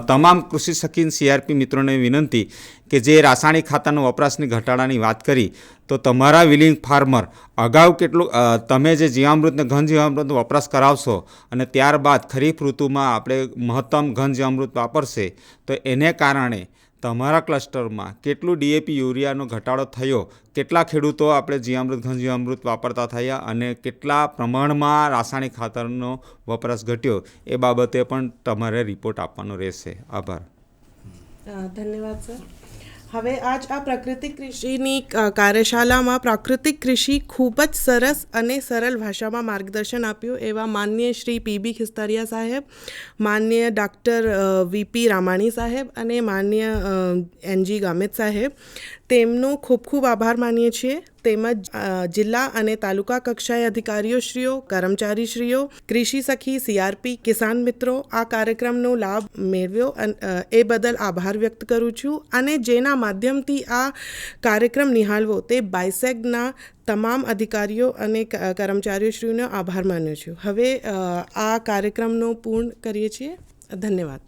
તમામ કૃષિ સખી CRP મિત્રોને વિનંતી કે જે રાસાયણિક ખાતરના વપરાશની ઘટાડાની વાત કરી તો તમારા વિલિંગ ફાર્મર અગાઉ કેટલું તમે જે જીવામૃત ને ઘન જીવામૃતનો વપરાશ કરાવશો અને ત્યારબાદ ખરીફ ઋતુમાં આપણે મહત્તમ ઘન જીવામૃત વાપરશે તો એને કારણે તમારા ક્લસ્ટરમાં કેટલું DAP યુરિયાનો ઘટાડો થયો, કેટલા ખેડૂતો આપણે જીવામૃત ઘન જીવામૃત વાપરતા થયા અને કેટલા પ્રમાણમાં રાસાયણિક ખાતરનો વપરાશ ઘટ્યો એ બાબતે પણ તમારે રિપોર્ટ આપવાનો રહેશે. આભાર. ધન્યવાદ સર. હવે આજ આ પ્રાકૃતિક કૃષિની કાર્યશાળામાં પ્રાકૃતિક કૃષિ ખૂબ જ સરસ અને સરળ ભાષામાં માર્ગદર્શન આપ્યું એવા માનનીય શ્રી PB ખિસ્તરિયા સાહેબ, માનનીય ડૉક્ટર VP રામાણી સાહેબ અને માનનીય NG ગામિત સાહેબ, તેમનો ખૂબ ખૂબ આભાર માનીએ છીએ. તેમજ જિલ્લા અને તાલુકા કક્ષાએ અધિકારીઓશ્રીઓ, કર્મચારીશ્રીઓ, કૃષિ સખી, CRP, કિસાન મિત્રો આ કાર્યક્રમનો લાભ મેળવ્યો એ બદલ આભાર વ્યક્ત કરું છું. અને જેના માધ્યમથી આ કાર્યક્રમ નિહાળવો તે બાયસેગના તમામ અધિકારીઓ અને કર્મચારીશ્રીઓનો આભાર માન્યો છું. હવે આ કાર્યક્રમનો પૂર્ણ કરીએ છીએ. ધન્યવાદ.